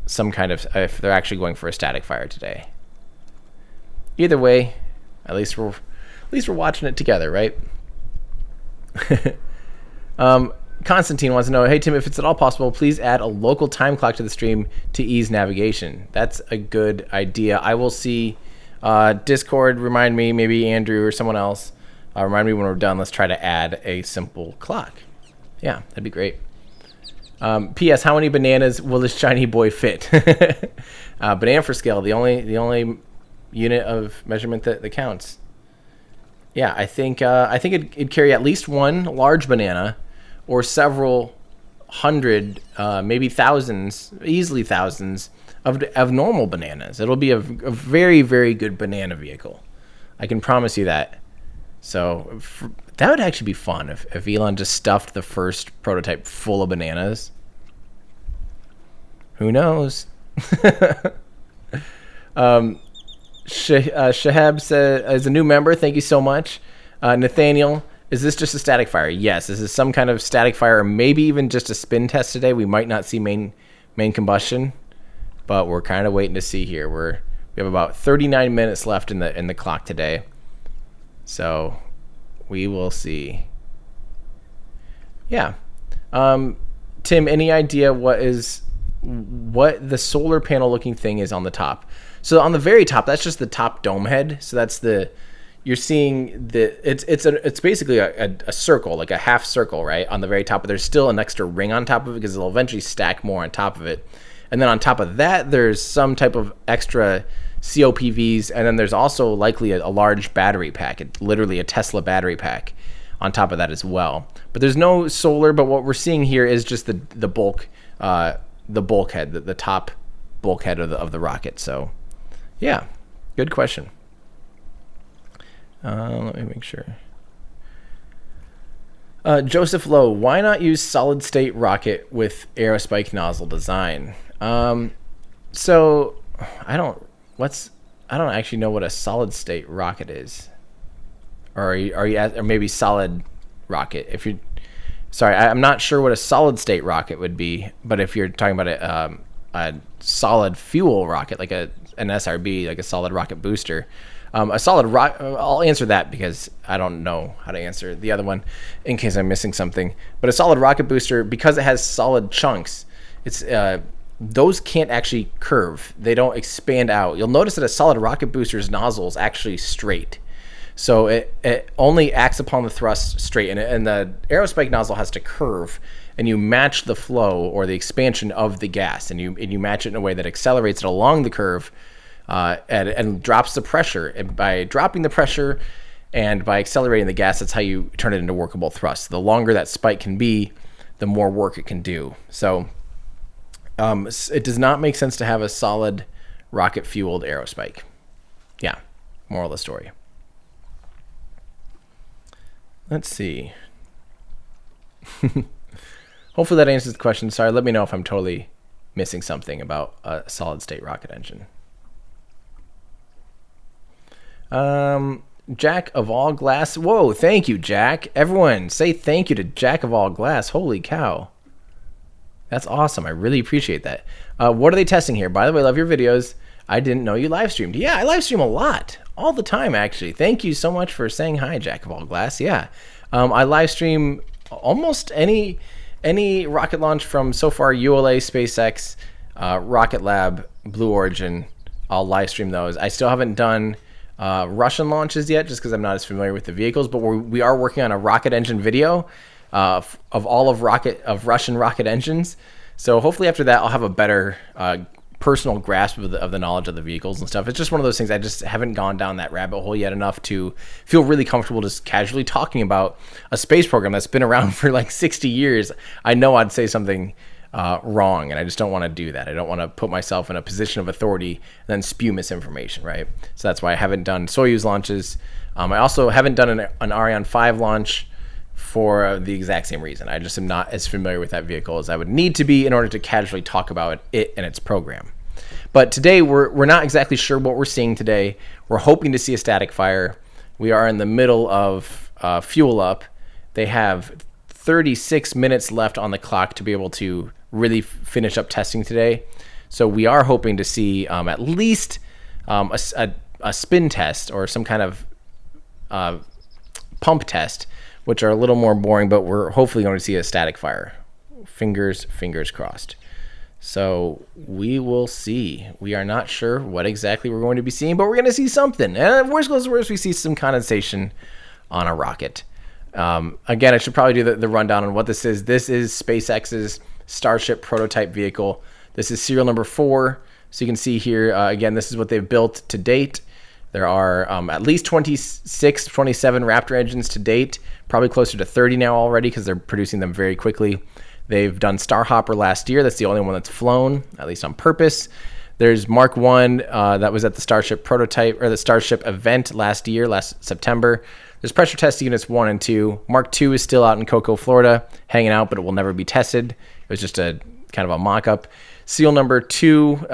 some kind of, if they're actually going for a static fire today. Either way, at least we're watching it together, right? Constantine wants to know, hey Tim, if it's at all possible, please add a local time clock to the stream to ease navigation. That's a good idea. I will see Discord, remind me, maybe Andrew or someone else. Remind me when we're done. Let's try to add a simple clock. Yeah, that'd be great. P.S. How many bananas will this shiny boy fit? Banana for scale, the only unit of measurement that counts. Yeah, I think it'd carry at least one large banana, or several hundred, maybe thousands, easily thousands of normal bananas. It'll be a very, very good banana vehicle. I can promise you that. So that would actually be fun if Elon just stuffed the first prototype full of bananas. Who knows? Shahab says, is a new member. Thank you so much. Nathaniel, is this just a static fire? Yes, this is some kind of static fire, or maybe even just a spin test today. We might not see main combustion, but we're kind of waiting to see here. We have about 39 minutes left in the clock today. So we will see. Yeah. Tim, any idea what the solar panel looking thing is on the top? So on the very top, that's just the top dome head. So that's you're seeing it's basically a circle, like a half circle, right? On the very top, but there's still an extra ring on top of it because it'll eventually stack more on top of it. And then on top of that, there's some type of extra COPVs, and then there's also likely a large battery pack, literally a Tesla battery pack on top of that as well. But there's no solar, but what we're seeing here is just the bulkhead, the top bulkhead of the rocket. So yeah, good question. Let me make sure. Joseph Lowe, why not use solid state rocket with aerospike nozzle design? So I don't actually know what a solid state rocket is, or or maybe solid rocket. If you're, sorry, I'm not sure what a solid state rocket would be. But if you're talking about a solid fuel rocket, like an SRB, like a solid rocket booster, a solid rocket. I'll answer that because I don't know how to answer the other one in case I'm missing something. But a solid rocket booster, because it has solid chunks, it's those can't actually curve. They don't expand out. You'll notice that a solid rocket booster's nozzle is actually straight. So it only acts upon the thrust straight. And the aerospike nozzle has to curve. And you match the flow or the expansion of the gas. And you match it in a way that accelerates it along the curve and drops the pressure. And by dropping the pressure and by accelerating the gas, that's how you turn it into workable thrust. The longer that spike can be, the more work it can do. So it does not make sense to have a solid rocket-fueled aerospike. Yeah, moral of the story. Let's see. Hopefully that answers the question. Sorry, let me know if I'm totally missing something about a solid-state rocket engine. Jack of All Glass. Whoa, thank you, Jack. Everyone, say thank you to Jack of All Glass. Holy cow. That's awesome. I really appreciate that. What are they testing here? By the way, I love your videos. I didn't know you live streamed. Yeah, I live stream a lot. All the time, actually. Thank you so much for saying hi, Jack of All Glass. Yeah. I live stream almost any any rocket launch from so far ULA, SpaceX, Rocket Lab, Blue Origin, I'll live stream those. I still haven't done Russian launches yet, just because I'm not as familiar with the vehicles, but we are working on a rocket engine video of all of Russian rocket engines. So hopefully after that, I'll have a better personal grasp of the knowledge of the vehicles and stuff. It's just one of those things I just haven't gone down that rabbit hole yet enough to feel really comfortable just casually talking about a space program that's been around for like 60 years. I know I'd say something wrong, and I just don't want to do that. I don't want to put myself in a position of authority and then spew misinformation, right? So that's why I haven't done Soyuz launches. I also haven't done an Ariane 5 launch for the exact same reason. I just am not as familiar with that vehicle as I would need to be in order to casually talk about it and its program. But today, we're not exactly sure what we're seeing today. We're hoping to see a static fire. We are in the middle of fuel up. They have 36 minutes left on the clock to be able to really finish up testing today. So we are hoping to see at least a spin test or some kind of pump test, which are a little more boring, but we're hopefully going to see a static fire. Fingers crossed. So we will see. We are not sure what exactly we're going to be seeing, but we're going to see something. And worst goes to worst, we see some condensation on a rocket. Again, I should probably do the rundown on what this is. This is SpaceX's Starship prototype vehicle. This is serial number 4. So you can see here, again, this is what they've built to date. There are at least 26, 27 Raptor engines to date, probably closer to 30 now already because they're producing them very quickly. They've done Starhopper last year. That's the only one that's flown, at least on purpose. There's Mark 1 that was at the Starship prototype or the Starship event last September. There's pressure test units 1 and 2. Mark 2 is still out in Cocoa, Florida, hanging out, but it will never be tested. It was just a kind of a mock-up. Seal number 2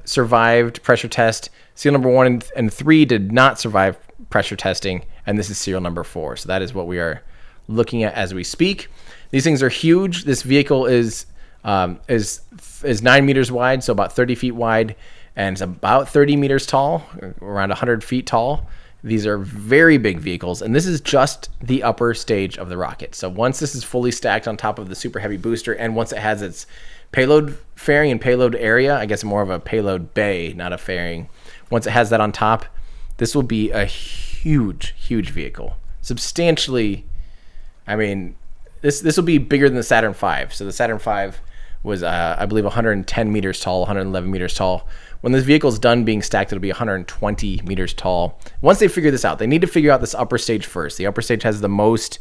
survived pressure test. Seal number 1 and 3 did not survive pressure testing, and this is serial number 4. So that is what we are looking at as we speak. These things are huge. This vehicle is 9 meters wide, so about 30 feet wide, and it's about 30 meters tall, around 100 feet tall. These are very big vehicles, and this is just the upper stage of the rocket. So once this is fully stacked on top of the Super Heavy booster, and once it has its payload fairing and payload area, I guess more of a payload bay, not a fairing. Once it has that on top, this will be a huge, huge vehicle. Substantially, I mean, this will be bigger than the Saturn V. So the Saturn V was, I believe, 110 meters tall, 111 meters tall. When this vehicle is done being stacked, it'll be 120 meters tall. Once they figure this out, they need to figure out this upper stage first. The upper stage has the most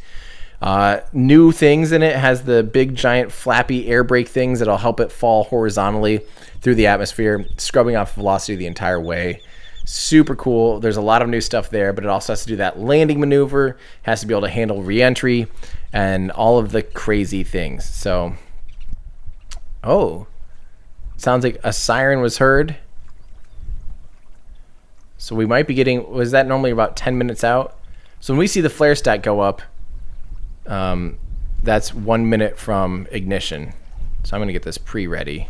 new things in it. It has the big, giant, flappy air brake things that'll help it fall horizontally through the atmosphere, scrubbing off velocity the entire way. Super cool. There's a lot of new stuff there, but it also has to do that landing maneuver, has to be able to handle re-entry, and all of the crazy things. So, sounds like a siren was heard. So we might be getting, was that normally about 10 minutes out? So when we see the flare stat go up, that's 1 minute from ignition. So I'm going to get this pre-ready.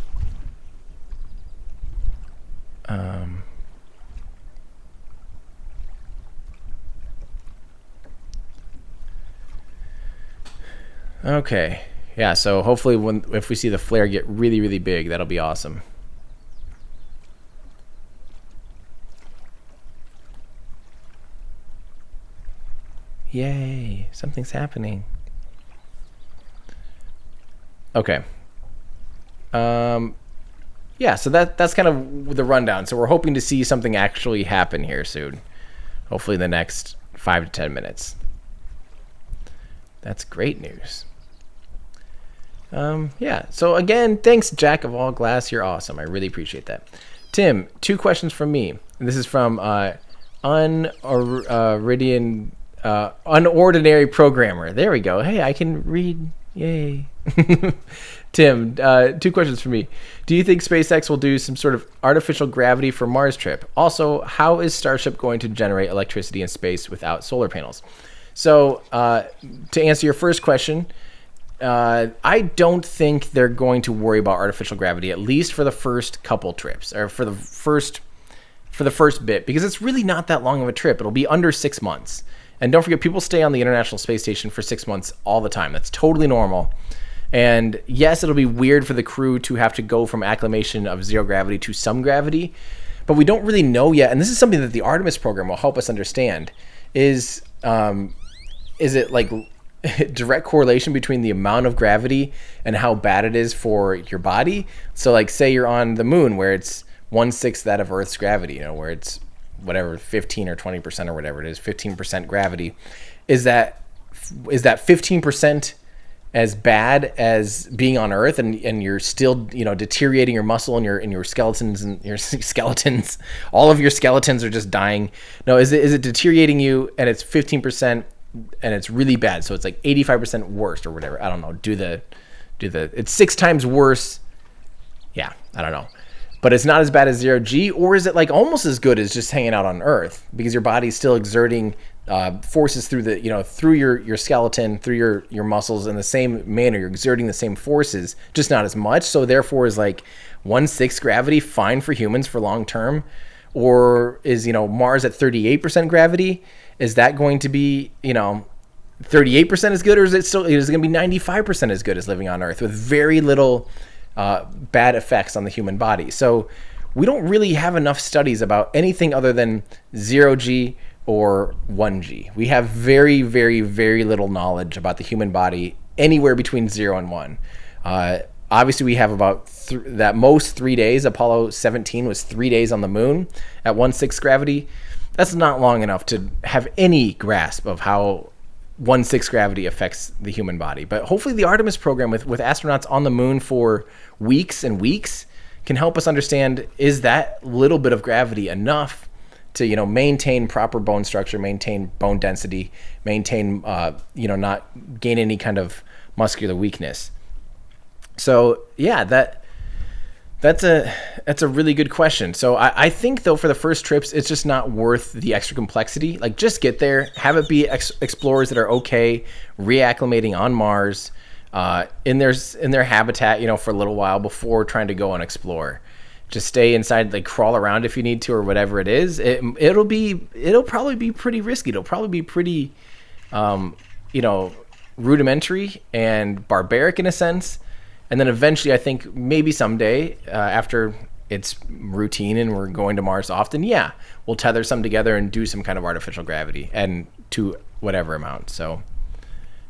Okay. Yeah, so hopefully if we see the flare get really, really big, that'll be awesome. Yay, something's happening. Okay. Yeah, so that's kind of the rundown. So we're hoping to see something actually happen here soon. Hopefully in the next 5 to 10 minutes. That's great news. Yeah, so again, thanks, Jack of All Glass. You're awesome. I really appreciate that. Tim, 2 questions from me. And this is from Unordinary Programmer. There we go. Hey, I can read. Yay. Tim, 2 questions for me. Do you think SpaceX will do some sort of artificial gravity for Mars trip? Also, how is Starship going to generate electricity in space without solar panels? So, to answer your first question, I don't think they're going to worry about artificial gravity, at least for the first couple trips, or for the first bit, because it's really not that long of a trip. It'll be under 6 months. And don't forget, people stay on the International Space Station for 6 months all the time. That's totally normal. And yes, it'll be weird for the crew to have to go from acclimation of zero gravity to some gravity, but we don't really know yet. And this is something that the Artemis program will help us understand. Is it like direct correlation between the amount of gravity and how bad it is for your body? So like say you're on the moon where it's 1/6 that of Earth's gravity, where it's whatever 15 or 20% or whatever it is, 15% gravity. Is that 15% as bad as being on Earth, and you're still deteriorating your muscle and your skeletons all of your skeletons are just dying? No, is it deteriorating you and it's 15% and it's really bad, so it's like 85% worse or whatever? I don't know. Do the it's 6 times worse. Yeah, I don't know. But it's not as bad as 0G, or is it like almost as good as just hanging out on Earth, because your body's still exerting forces through through your skeleton, through your muscles in the same manner. You're exerting the same forces, just not as much. So therefore, is like 1/6 gravity fine for humans for long term, or is Mars at 38% gravity? Is that going to be 38% as good, or is it going to be 95% as good as living on Earth with very little bad effects on the human body? So we don't really have enough studies about anything other than 0G or 1G. We have very, very, very little knowledge about the human body anywhere between 0 and 1. Obviously, we have about that most 3 days. Apollo 17 was 3 days on the moon at 1/6 gravity. That's not long enough to have any grasp of how 1/6 gravity affects the human body. But hopefully the Artemis program with astronauts on the moon for weeks and weeks can help us understand, is that little bit of gravity enough to maintain proper bone structure, maintain bone density, maintain not gain any kind of muscular weakness. So yeah, that's a really good question. So I think though, for the first trips, it's just not worth the extra complexity. Like, just get there, have it be explorers that are okay reacclimating on Mars, in their habitat, for a little while before trying to go and explore. Just stay inside, like crawl around if you need to, or whatever it is. It'll probably be pretty risky. It'll probably be pretty, rudimentary and barbaric in a sense. And then eventually, I think maybe someday, after it's routine and we're going to Mars often, yeah, we'll tether some together and do some kind of artificial gravity, and to whatever amount. So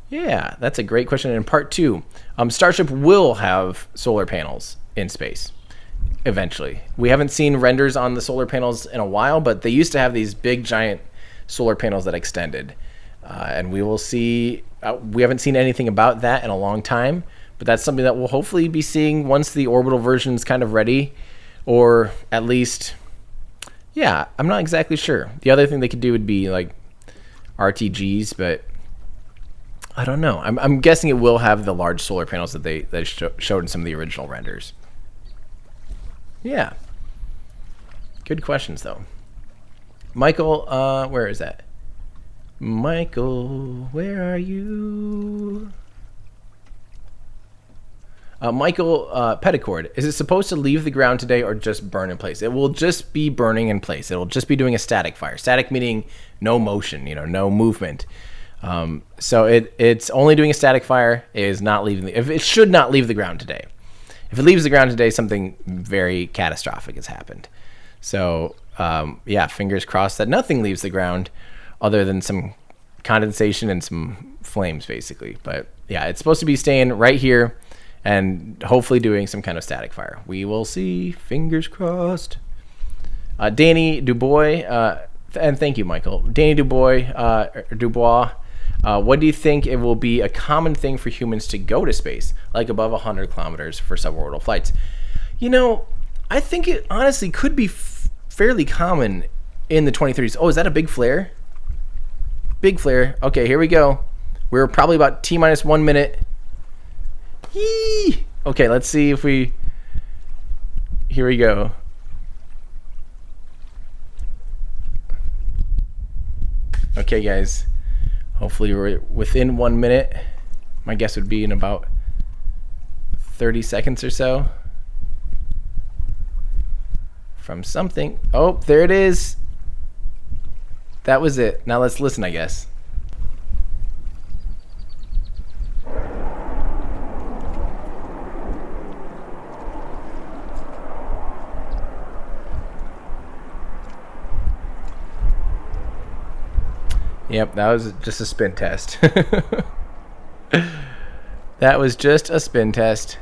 yeah, that's a great question. In part 2, Starship will have solar panels in space eventually. We haven't seen renders on the solar panels in a while, but they used to have these big giant solar panels that extended. And we will see, we haven't seen anything about that in a long time. But that's something that we'll hopefully be seeing once the orbital version is kind of ready, or at least, yeah, I'm not exactly sure. The other thing they could do would be like RTGs, but I don't know. I'm guessing it will have the large solar panels that they showed in some of the original renders. Yeah. Good questions, though. Michael, where is that? Michael, where are you? Michael Petticord, is it supposed to leave the ground today or just burn in place? It will just be burning in place. It will just be doing a static fire. Static meaning no motion, no movement. So it's only doing a static fire. It is not leaving. It should not leave the ground today. If it leaves the ground today, something very catastrophic has happened. So yeah, fingers crossed that nothing leaves the ground other than some condensation and some flames, basically. But yeah, it's supposed to be staying right here and hopefully doing some kind of static fire. We will see. Fingers crossed. Danny Dubois, and thank you, Michael. Danny Dubois, what do you think it will be a common thing for humans to go to space, like above 100 kilometers for suborbital flights? I think it honestly could be fairly common in the 2030s. Oh, is that a big flare? Big flare. Okay, here we go. We're probably about T-minus 1 minute. Yee! Okay, let's see if we... Here we go. Okay, guys. Hopefully we're within 1 minute. My guess would be in about 30 seconds or so. From something. Oh, there it is. That was it. Now let's listen, I guess. Yep, that was just a spin test. That was just a spin test.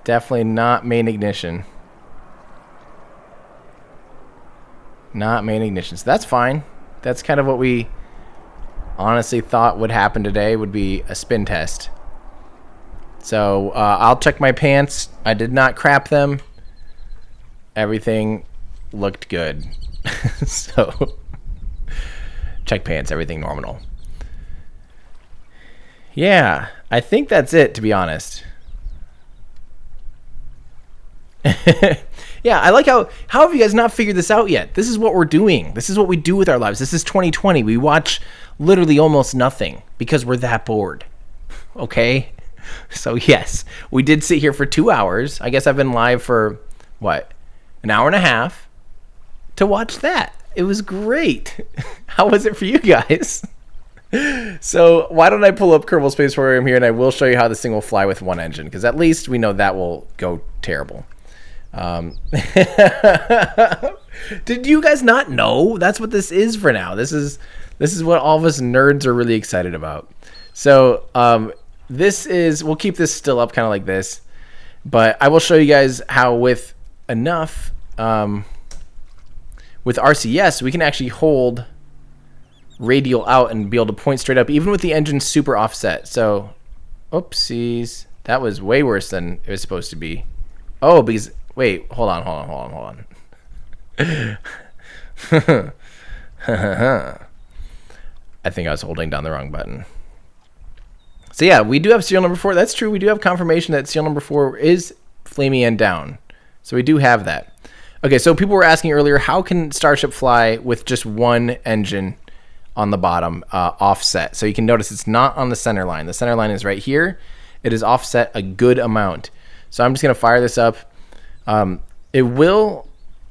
Definitely not main ignition. Not main ignition. So that's fine. That's kind of what we honestly thought would happen today, would be a spin test. So I'll check my pants. I did not crap them. Everything looked good. So check pants, everything normal. Yeah, I think that's it, to be honest. Yeah, I like how have you guys not figured this out yet? This is what we're doing. This is what we do with our lives. This is 2020. We watch literally almost nothing because we're that bored. Okay? So yes, we did sit here for 2 hours. I guess I've been live for, what, an hour and a half to watch that. It was great. How was it for you guys? So why don't I pull up Kerbal Space Program here, and I will show you how this thing will fly with one engine, because at least we know that will go terrible. Did you guys not know? That's what this is for now. This is what all of us nerds are really excited about. So this is, we'll keep this still up kind of like this, but I will show you guys how with enough with RCS we can actually hold radial out and be able to point straight up even with the engine super offset. So oopsies, that was way worse than it was supposed to be. Oh, because wait, hold on. I think I was holding down the wrong button. So yeah, we do have serial number 4. That's true. We do have confirmation that serial number 4 is flaming end down. So we do have that. Okay, so people were asking earlier, how can Starship fly with just one engine on the bottom offset? So you can notice it's not on the center line. The center line is right here. It is offset a good amount. So I'm just going to fire this up. It will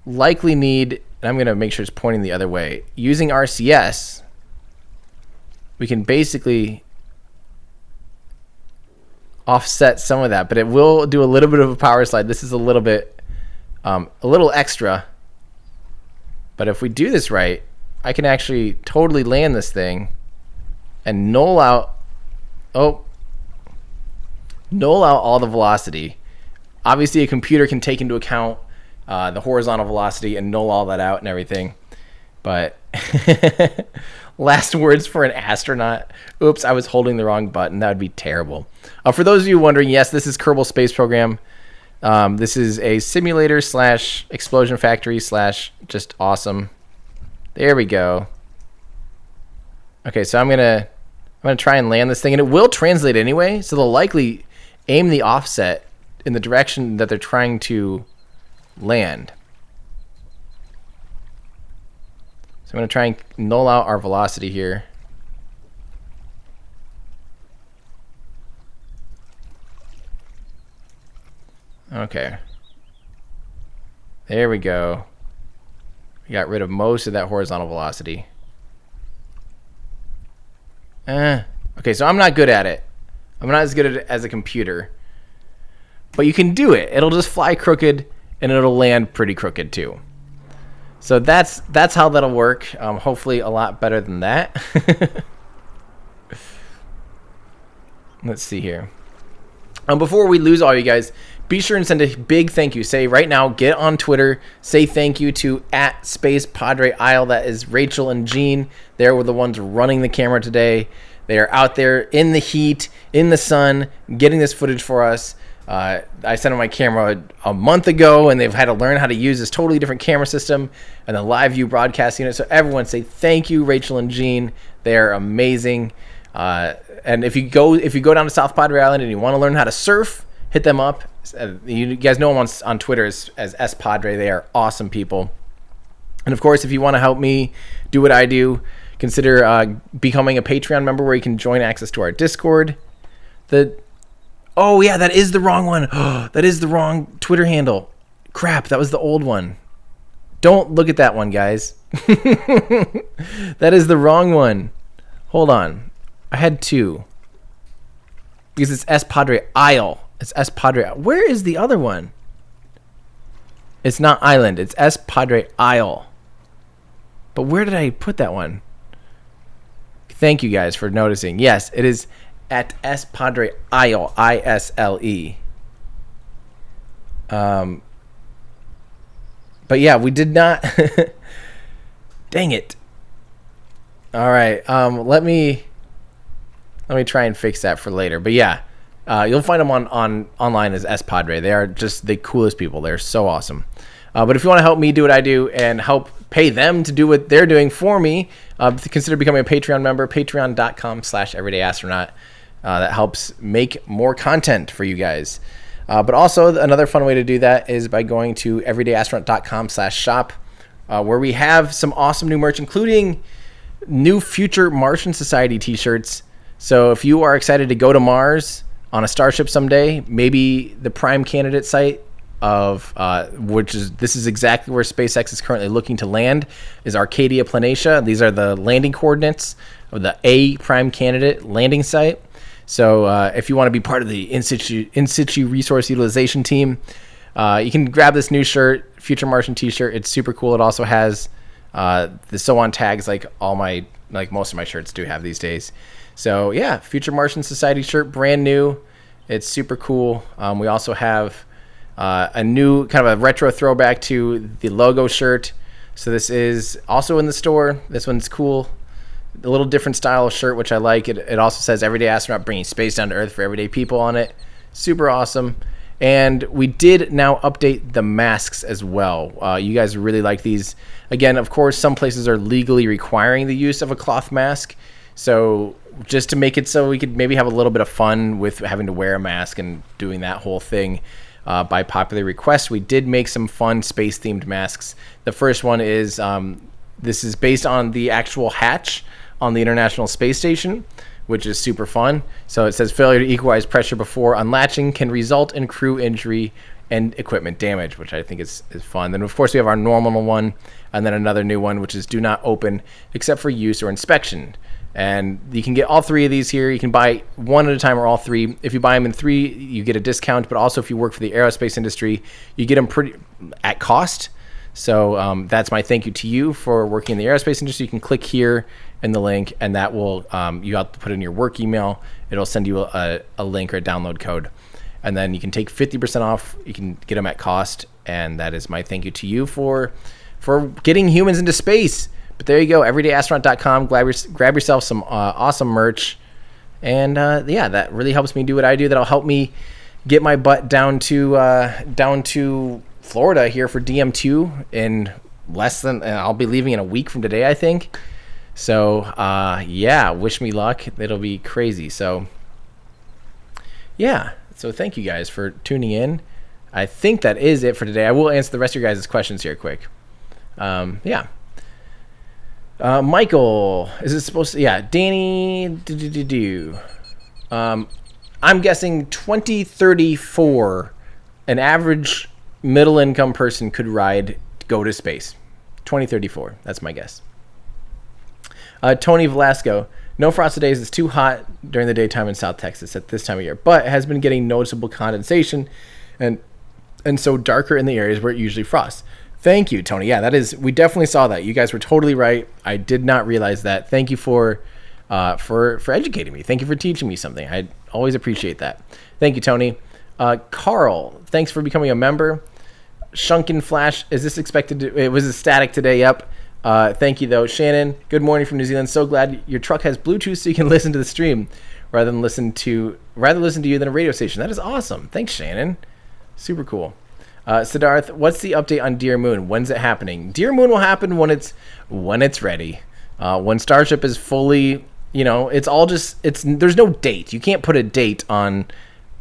likely need, and I'm going to make sure it's pointing the other way. Using RCS, we can basically offset some of that, but it will do a little bit of a power slide. This is a little bit, a little extra. But if we do this right, I can actually totally land this thing and null out all the velocity. Obviously, a computer can take into account the horizontal velocity and null all that out and everything. But last words for an astronaut. Oops, I was holding the wrong button. That would be terrible. For those of you wondering, yes, this is Kerbal Space Program. This is a simulator / explosion factory / just awesome. There we go. Okay, so I'm gonna try and land this thing, and it will translate anyway. So they'll likely aim the offset in the direction that they're trying to land. So I'm going to try and null out our velocity here. Okay. There we go. We got rid of most of that horizontal velocity. Okay, so I'm not good at it. I'm not as good at it as a computer. But you can do it. It'll just fly crooked, and it'll land pretty crooked too. So that's how that'll work. Hopefully a lot better than that. Let's see here. Before we lose all you guys, be sure and send a big thank you. Say right now, get on Twitter, say thank you to @SpacePadreIsle. That is Rachel and Jean. They were the ones running the camera today. They are out there in the heat, in the sun, getting this footage for us. I sent them my camera a month ago, and they've had to learn how to use this totally different camera system and the live view broadcasting it. So everyone say thank you, Rachel and Jean. They are amazing. And if you go down to South Padre Island and you want to learn how to surf, hit them up. You guys know them on Twitter as Spadre. They are awesome people. And of course, if you want to help me do what I do, consider becoming a Patreon member where you can join access to our Discord. Oh yeah, that is the wrong one. That is the wrong Twitter handle. Crap, that was the old one. Don't look at that one, guys. That is the wrong one. Hold on. I had two. Because it's SpadreIsle. It's Spadre. Where is the other one? It's not island. It's SpadreIsle. But where did I put that one? Thank you guys for noticing. Yes, it is at Spadre Isle, ISLE. But yeah, we did not. Dang it. All right. Let me try and fix that for later. But yeah, you'll find them on online as Spadre. They are just the coolest people. They're so awesome. But if you want to help me do what I do and help pay them to do what they're doing for me, consider becoming a Patreon member, patreon.com/everydayastronaut. That helps make more content for you guys. But also another fun way to do that is by going to everydayastronaut.com/shop, where we have some awesome new merch, including new Future Martian Society t-shirts. So if you are excited to go to Mars on a Starship someday, maybe the prime candidate site of this is exactly where SpaceX is currently looking to land, is Arcadia Planitia. These are the landing coordinates of the A prime candidate landing site. So if you want to be part of the in situ resource utilization team, you can grab this new shirt, Future Martian t-shirt. It's super cool. It also has the so on tags like most of my shirts do have these days. So yeah, Future Martian Society shirt, brand new. It's super cool. We also have a new kind of a retro throwback to the logo shirt. So this is also in the store. This one's cool. A little different style of shirt, which I like. It also says Everyday Astronaut, bringing space down to Earth for everyday people on it. Super awesome. And we did now update the masks as well. You guys really like these. Again, of course, some places are legally requiring the use of a cloth mask. So just to make it so we could maybe have a little bit of fun with having to wear a mask and doing that whole thing, by popular request, we did make some fun space-themed masks. The first one is, this is based on the actual hatch on the International Space Station, which is super fun. So it says failure to equalize pressure before unlatching can result in crew injury and equipment damage, which I think is fun. Then, of course, we have our normal one, and then another new one, which is do not open except for use or inspection. And you can get all three of these here. You can buy one at a time or all three. If you buy them in three, you get a discount. But also, if you work for the aerospace industry, you get them pretty at cost. So that's my thank you to you for working in the aerospace industry. You can click here in the link, and that will you have to put in your work email. It'll send you a link or a download code, and then you can take 50% off. You can get them at cost, and that is my thank you to you for getting humans into space. But there you go, everydayastronaut.com. Grab yourself some awesome merch. And yeah, that really helps me do what I do. That'll help me get my butt down to Florida here for DM2 in less than, I'll be leaving in a week from today, I think. So yeah, wish me luck. It'll be crazy. So yeah, so thank you guys for tuning in. I think that is it for today. I will answer the rest of your guys' questions here quick. Yeah. Michael, is it supposed to? Yeah, Danny. I'm guessing 2034. An average middle-income person could go to space. 2034. That's my guess. Tony Velasco. No frosty days. It's too hot during the daytime in South Texas at this time of year, but it has been getting noticeable condensation, and so darker in the areas where it usually frosts. Thank you, Tony. Yeah, we definitely saw that. You guys were totally right. I did not realize that. Thank you for educating me. Thank you for teaching me something. I always appreciate that. Thank you, Tony. Carl, thanks for becoming a member. Shunkin Flash, is this expected to? It was a static today. Yep. Thank you, though. Shannon, good morning from New Zealand. So glad your truck has Bluetooth so you can listen to the stream rather listen to you than a radio station. That is awesome. Thanks, Shannon. Super cool. Siddharth, what's the update on Dear Moon? When's it happening? Dear Moon will happen when it's ready. When Starship is fully, it's all there's no date. You can't put a date on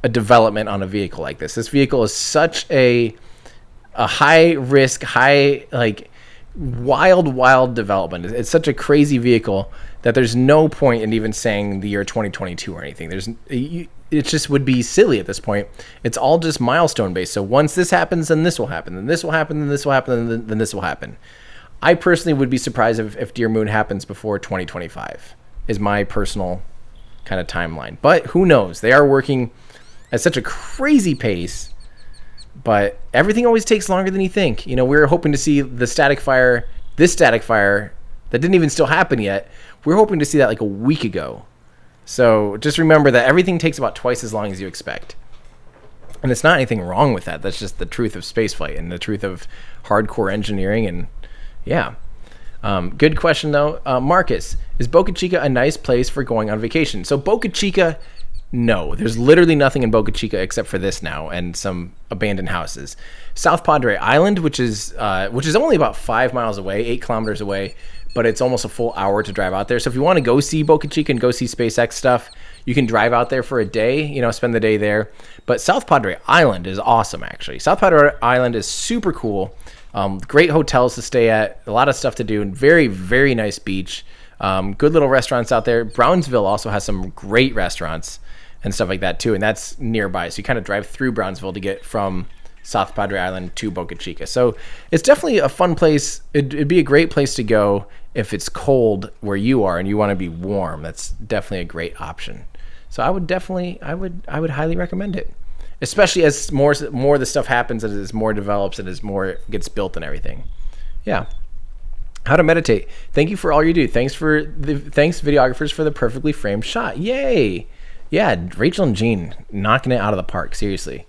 a development on a vehicle like this. This vehicle is such a high risk, wild development. It's such a crazy vehicle that there's no point in even saying the year 2022 or anything. It just would be silly at this point. It's all just milestone based. So once this happens, then this will happen, then this will happen, then this will happen, then this will happen. I personally would be surprised if Dear Moon happens before 2025 is my personal kind of timeline. But who knows? They are working at such a crazy pace, but everything always takes longer than you think. We were hoping to see this static fire That didn't even still happen yet. We're hoping to see that like a week ago. So just remember that everything takes about twice as long as you expect. And it's not anything wrong with that. That's just the truth of spaceflight and the truth of hardcore engineering. And yeah. Good question, though. Marcus, is Boca Chica a nice place for going on vacation? So Boca Chica, no. There's literally nothing in Boca Chica except for this now and some abandoned houses. South Padre Island, which is only about 5 miles away, 8 kilometers away, but it's almost a full hour to drive out there. So if you want to go see Boca Chica and go see SpaceX stuff, you can drive out there for a day, spend the day there. But South Padre Island is awesome, actually. South Padre Island is super cool. Great hotels to stay at, a lot of stuff to do, and very, very nice beach. Good little restaurants out there. Brownsville also has some great restaurants and stuff like that too, and that's nearby. So you kind of drive through Brownsville to get from South Padre Island to Boca Chica. So it's definitely a fun place. It'd be a great place to go if it's cold where you are and you want to be warm. That's definitely a great option. So I would highly recommend it. Especially as more of the stuff happens, as more develops, and as more gets built and everything. Yeah. How to meditate. Thank you for all you do. Thanks videographers for the perfectly framed shot. Yay. Yeah, Rachel and Jean knocking it out of the park. Seriously.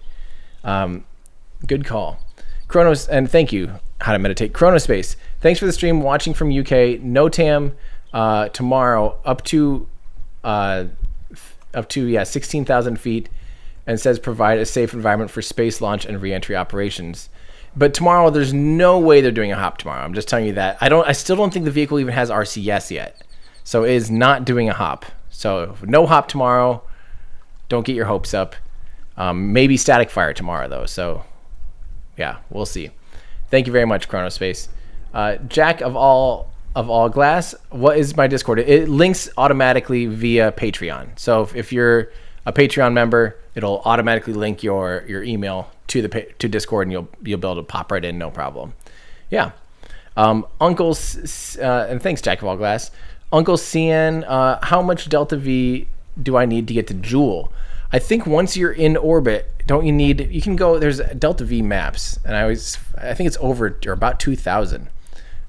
Good call. Chronos, and thank you. How to meditate. Chronospace. Thanks for the stream. Watching from UK. NOTAM tomorrow up to 16,000 feet. And says provide a safe environment for space launch and reentry operations. But tomorrow, there's no way they're doing a hop tomorrow. I'm just telling you that. I still don't think the vehicle even has RCS yet. So it is not doing a hop. So no hop tomorrow. Don't get your hopes up. Maybe static fire tomorrow, though. So yeah, we'll see. Thank you very much, Chronospace. Jack of all glass, what is my Discord? It links automatically via Patreon. So if you're a Patreon member, it'll automatically link your email to Discord, and you'll be able to pop right in, no problem. Yeah. And thanks, Jack of all glass. Uncle CN, how much Delta V do I need to get to Joule? I think once you're in orbit, you can go, there's Delta V maps, and I think it's over or about 2,000.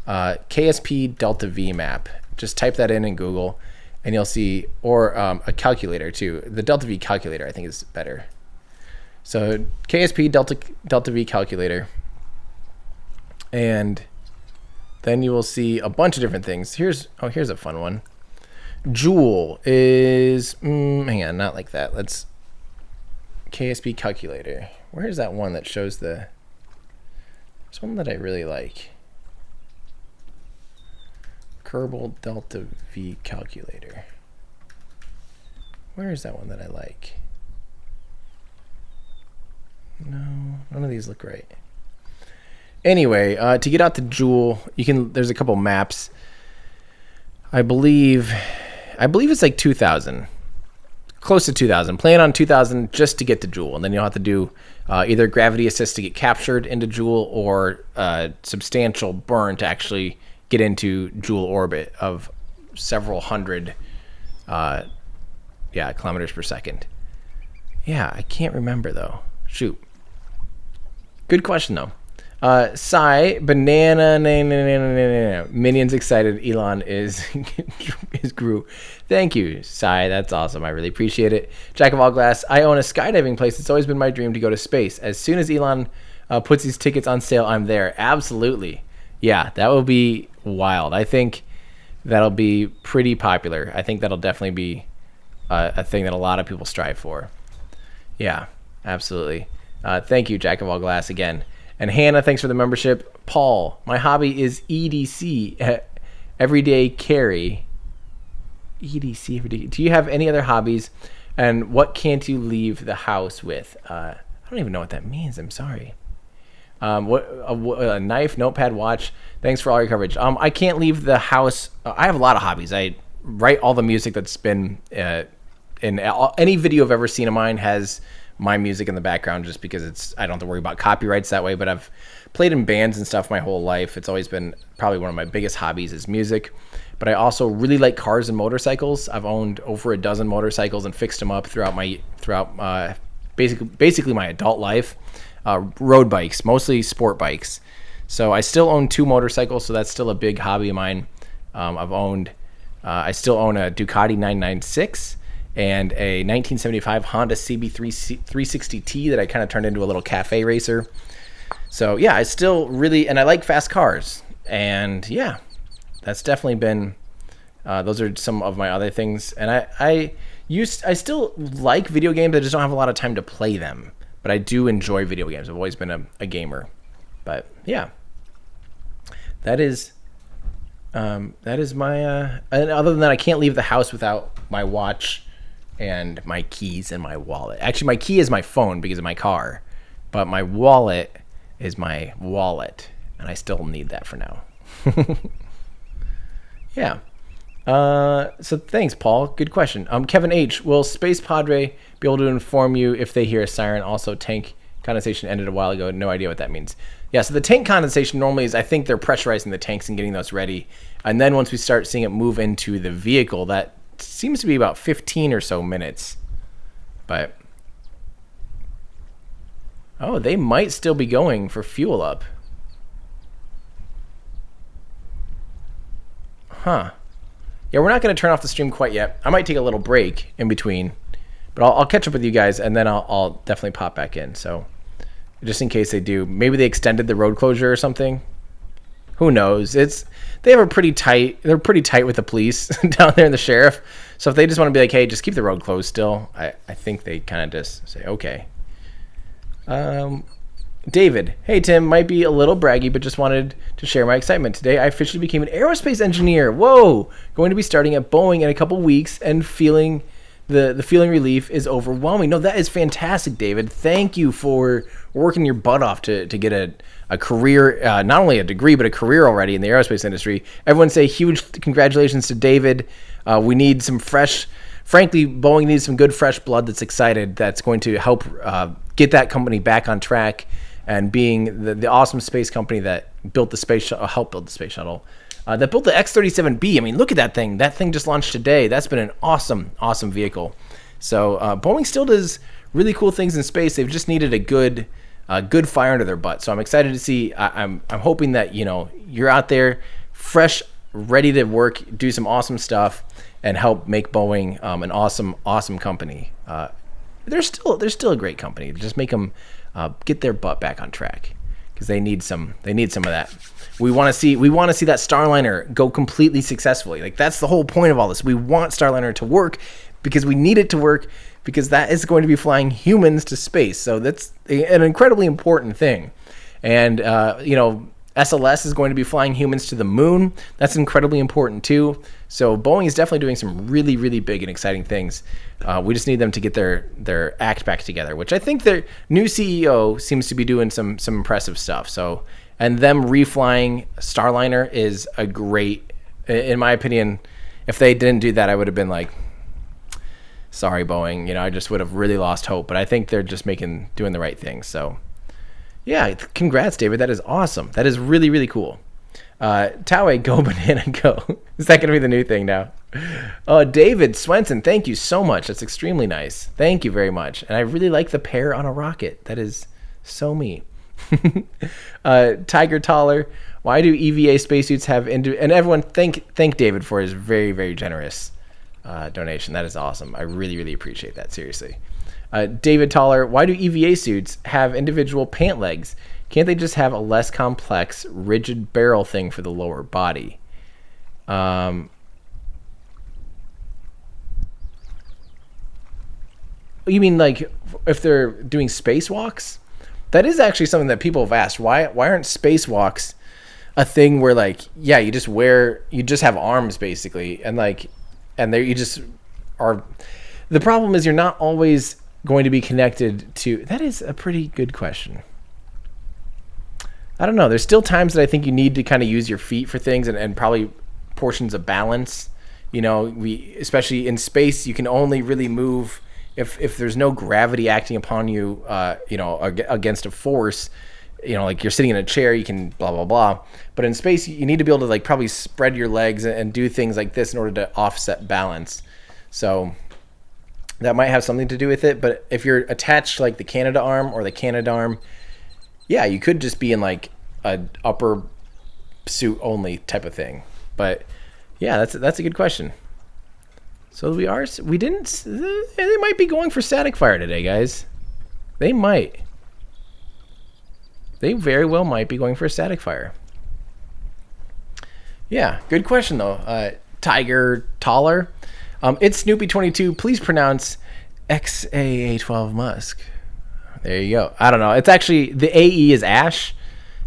KSP Delta V map. Just type that in Google, and you'll see, or a calculator too. The Delta V calculator, I think, is better. So KSP Delta V calculator, and then you will see a bunch of different things. Here's a fun one. Joule is hang on, not like that. Let's KSP calculator. Where is that one that shows the? There's one that I really like. Kerbal Delta V calculator. Where is that one that I like? No, none of these look right. Anyway, to get out to Joule, there's a couple maps. I believe it's like 2,000. Close to 2,000. Plan on 2,000 just to get to Joule, and then you'll have to do either gravity assist to get captured into Joule, or substantial burn to actually get into Joule orbit of several hundred kilometers per second. Yeah, I can't remember though. Shoot. Good question though. Sai banana minions excited. Elon is Gru. Thank you, Sai. That's awesome. I really appreciate it. Jack of all glass. I own a skydiving place. It's always been my dream to go to space. As soon as Elon puts these tickets on sale, I'm there. Absolutely. Yeah, that will be wild. I think that'll be pretty popular. I think that'll definitely be a thing that a lot of people strive for. Yeah, absolutely. Thank you, Jack of all glass, again. And Hannah, thanks for the membership. Paul, my hobby is EDC, everyday carry. EDC, everyday. Do you have any other hobbies? And what can't you leave the house with? I don't even know what that means. I'm sorry. A knife, notepad, watch. Thanks for all your coverage. I can't leave the house. I have a lot of hobbies. I write all the music that's been in any video I've ever seen of mine has my music in the background, just because I don't have to worry about copyrights that way. But I've played in bands and stuff my whole life. It's always been probably one of my biggest hobbies is music. But I also really like cars and motorcycles. I've owned over a dozen motorcycles and fixed them up throughout basically my adult life. Road bikes, mostly sport bikes. So I still own 2 motorcycles, so that's still a big hobby of mine. I've owned, I still own a Ducati 996 and a 1975 Honda CB360T that I kind of turned into a little cafe racer. So yeah, I still really, and I like fast cars. And yeah, that's definitely been, those are some of my other things. And I still like video games. I just don't have a lot of time to play them. But I do enjoy video games. I've always been a gamer. But yeah, that is my, and other than that, I can't leave the house without my watch and my keys and my wallet. Actually, my key is my phone because of my car, but my wallet is my wallet, and I still need that for now. Yeah. So thanks, Paul. Good question. Kevin H. Will Space Padre be able to inform you if they hear a siren? Also, tank condensation ended a while ago. No idea what that means. Yeah, so the tank condensation normally is, I think they're pressurizing the tanks and getting those ready. And then once we start seeing it move into the vehicle, that seems to be about 15 or so minutes. But, oh, they might still be going for fuel up. Huh. Yeah, we're not going to turn off the stream quite yet. I might take a little break in between. But I'll catch up with you guys, and then I'll definitely pop back in. So, just in case they do. Maybe they extended the road closure or something. Who knows? They're pretty tight with the police down there and the sheriff. So if they just want to be like, hey, just keep the road closed still, I think they kind of just say, okay. David, hey Tim, might be a little braggy, but just wanted to share my excitement. Today I officially became an aerospace engineer. Whoa! Going to be starting at Boeing in a couple weeks, and feeling the feeling relief is overwhelming. No, that is fantastic, David. Thank you for working your butt off to get a career, not only a degree, but a career already in the aerospace industry. Everyone say huge congratulations to David. We need some frankly, Boeing needs some good fresh blood that's excited, that's going to help get that company back on track, and being the awesome space company that built the space shuttle, helped build the space shuttle, that built the X-37B. I mean, look at that thing. That thing just launched today. That's been an awesome, awesome vehicle. So Boeing still does really cool things in space. They've just needed a good fire under their butt. So I'm excited to see. I'm hoping that you're out there, fresh, ready to work, do some awesome stuff, and help make Boeing an awesome company. They're still a great company. Just make them get their butt back on track, because they need some of that. We want to see that Starliner go completely successfully. Like, that's the whole point of all this. We want Starliner to work because we need it to work, because that is going to be flying humans to space. So that's an incredibly important thing. And SLS is going to be flying humans to the moon. That's incredibly important too. So Boeing is definitely doing some really, really big and exciting things. We just need them to get their act back together, which I think their new CEO seems to be doing some impressive stuff. So, and them reflying Starliner is a great, in my opinion. If they didn't do that, I would have been like, sorry, Boeing. I just would have really lost hope. But I think they're just doing the right thing. So, yeah, congrats, David. That is awesome. That is really, really cool. Taue, go banana, go. Is that going to be the new thing now? David Swenson, thank you so much. That's extremely nice. Thank you very much. And I really like the pear on a rocket. That is so me. Tiger Taller, why do EVA spacesuits have... and everyone, thank David for his very, very generous donation. That is awesome. I really, really appreciate that, seriously. David Taller, why do EVA suits have individual pant legs? Can't they just have a less complex, rigid barrel thing for the lower body? You mean like if they're doing spacewalks? That is actually something that people have asked. Why aren't spacewalks a thing where, like, yeah, you just have arms basically, and there you just are. The problem is you're not always going to be connected to. That is a pretty good question. I don't know. There's still times that I think you need to kind of use your feet for things, and probably portions of balance. Especially in space, you can only really move if there's no gravity acting upon you, against a force. Like you're sitting in a chair, you can blah, blah, blah. But in space, you need to be able to probably spread your legs and do things like this in order to offset balance. So that might have something to do with it. But if you're attached to the Canadarm or the Canadarm, yeah, you could just be in a upper suit only type of thing. But Yeah, that's a good question. So we didn't. They might be going for static fire today, guys. They might. They very well might be going for a static fire. Yeah, good question though. Tiger Taller. It's Snoopy22. Please pronounce XAA12 Musk. There you go. I don't know. It's actually the AE is Ash,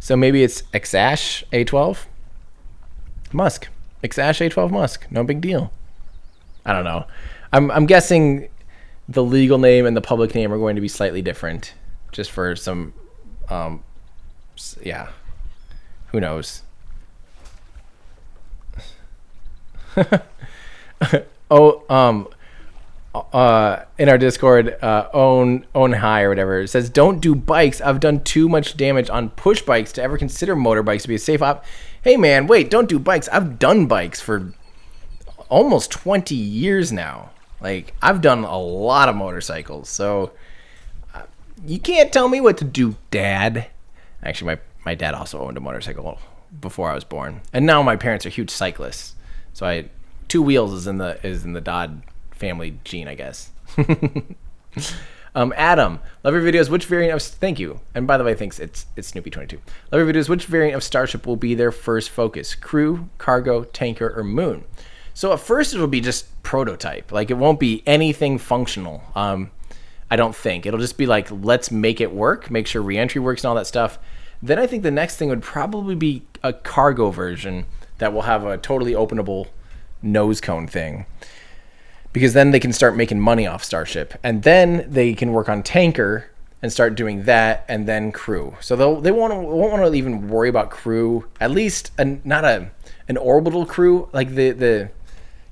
so maybe it's Xash A12 Musk. Xash A12 Musk. No big deal. I don't know. I'm guessing the legal name and the public name are going to be slightly different, just for some. Yeah. Who knows? In our Discord, own high or whatever, it says, don't do bikes. I've done too much damage on push bikes to ever consider motorbikes to be a safe op. Hey man, wait, don't do bikes. I've done bikes for almost 20 years now. Like, I've done a lot of motorcycles, so you can't tell me what to do, Dad. Actually, my dad also owned a motorcycle before I was born, and now my parents are huge cyclists. So two wheels is in the Dodd family gene, I guess. Adam, love your videos. Which variant of thank you. And by the way, thanks. It's Snoopy22. Love your videos. Which variant of Starship will be their first focus? Crew, cargo, tanker, or moon? So at first it'll be just prototype. Like, it won't be anything functional. I don't think. It'll just be like, let's make it work, make sure reentry works and all that stuff. Then I think the next thing would probably be a cargo version that will have a totally openable nose cone thing. Because then they can start making money off Starship. And then they can work on tanker and start doing that, and then crew. So they won't want to even worry about crew, at least not an orbital crew. Like the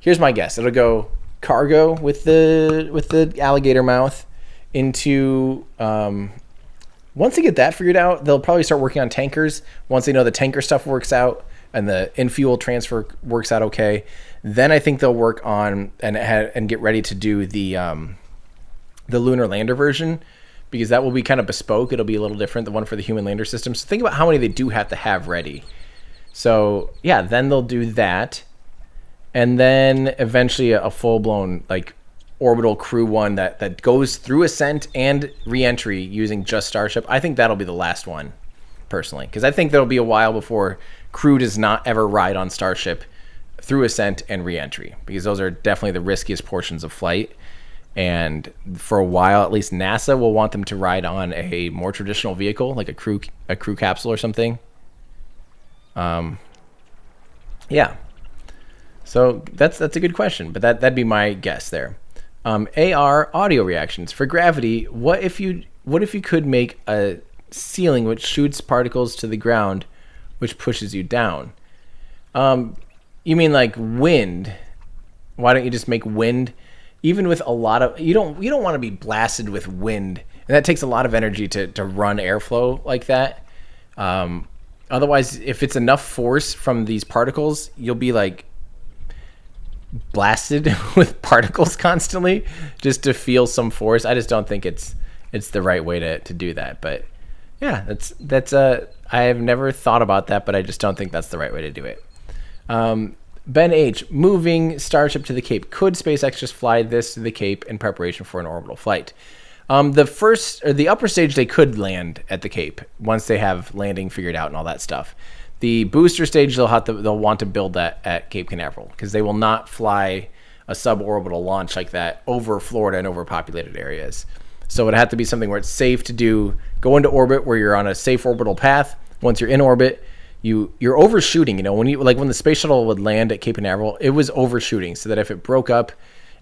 here's my guess. It'll go cargo with the alligator mouth into once they get that figured out, they'll probably start working on tankers. Once they know the tanker stuff works out and the in-fuel transfer works out okay, then I think they'll work on and get ready to do the lunar lander version, because that will be kind of bespoke. It'll be a little different, the one for the human lander system. So think about how many they do have to have ready. So yeah, then they'll do that, and then eventually a full-blown like orbital crew one that goes through ascent and re-entry using just Starship. I think that'll be the last one, personally, because I think there'll be a while before crew does not ever ride on Starship through ascent and re-entry, because those are definitely the riskiest portions of flight. And for a while, at least NASA will want them to ride on a more traditional vehicle, like a crew capsule or something. Yeah. So that's a good question, but that'd be my guess there. AR audio reactions for gravity. What if you could make a ceiling which shoots particles to the ground, which pushes you down? You mean like wind? Why don't you just make wind? Even with a lot of you don't want to be blasted with wind, and that takes a lot of energy to run airflow like that. Otherwise, if it's enough force from these particles, you'll be like blasted with particles constantly just to feel some force. I just don't think it's the right way to do that. But yeah, that's I have never thought about that, but I just don't think that's the right way to do it. Ben H, moving Starship to the Cape. Could SpaceX just fly this to the Cape in preparation for an orbital flight? The upper stage, they could land at the Cape once they have landing figured out and all that stuff. The booster stage, they'll want to build that at Cape Canaveral, because they will not fly a suborbital launch like that over Florida and overpopulated areas. So it would have to be something where it's safe to go into orbit, where you're on a safe orbital path. Once you're in orbit, you're overshooting. When the space shuttle would land at Cape Canaveral, it was overshooting, so that if it broke up,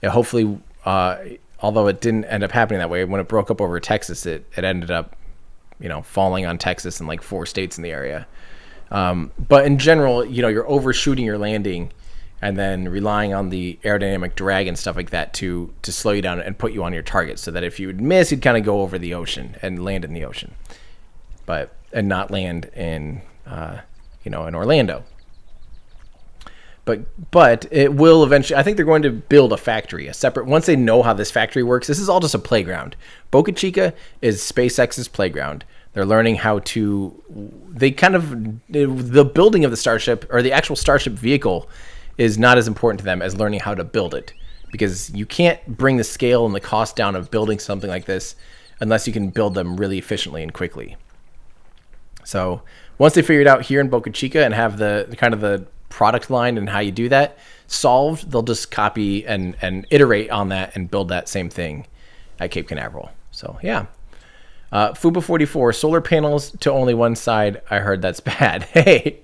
it hopefully, although it didn't end up happening that way, when it broke up over Texas, it ended up, falling on Texas and like 4 states in the area. But in general, you're overshooting your landing and then relying on the aerodynamic drag and stuff like that to slow you down and put you on your target, so that if you would miss, you'd kind of go over the ocean and land in the ocean, and not land in in Orlando. But it will eventually. I think they're going to build a factory, once they know how this factory works. This is all just a playground. Boca Chica is SpaceX's playground. They're learning how to. The building of the Starship, or the actual Starship vehicle, is not as important to them as learning how to build it, because you can't bring the scale and the cost down of building something like this unless you can build them really efficiently and quickly. So once they figure it out here in Boca Chica and have the kind of the product line and how you do that solved, they'll just copy and iterate on that and build that same thing at Cape Canaveral. So yeah. Fuba44, solar panels to only one side. I heard that's bad. Hey,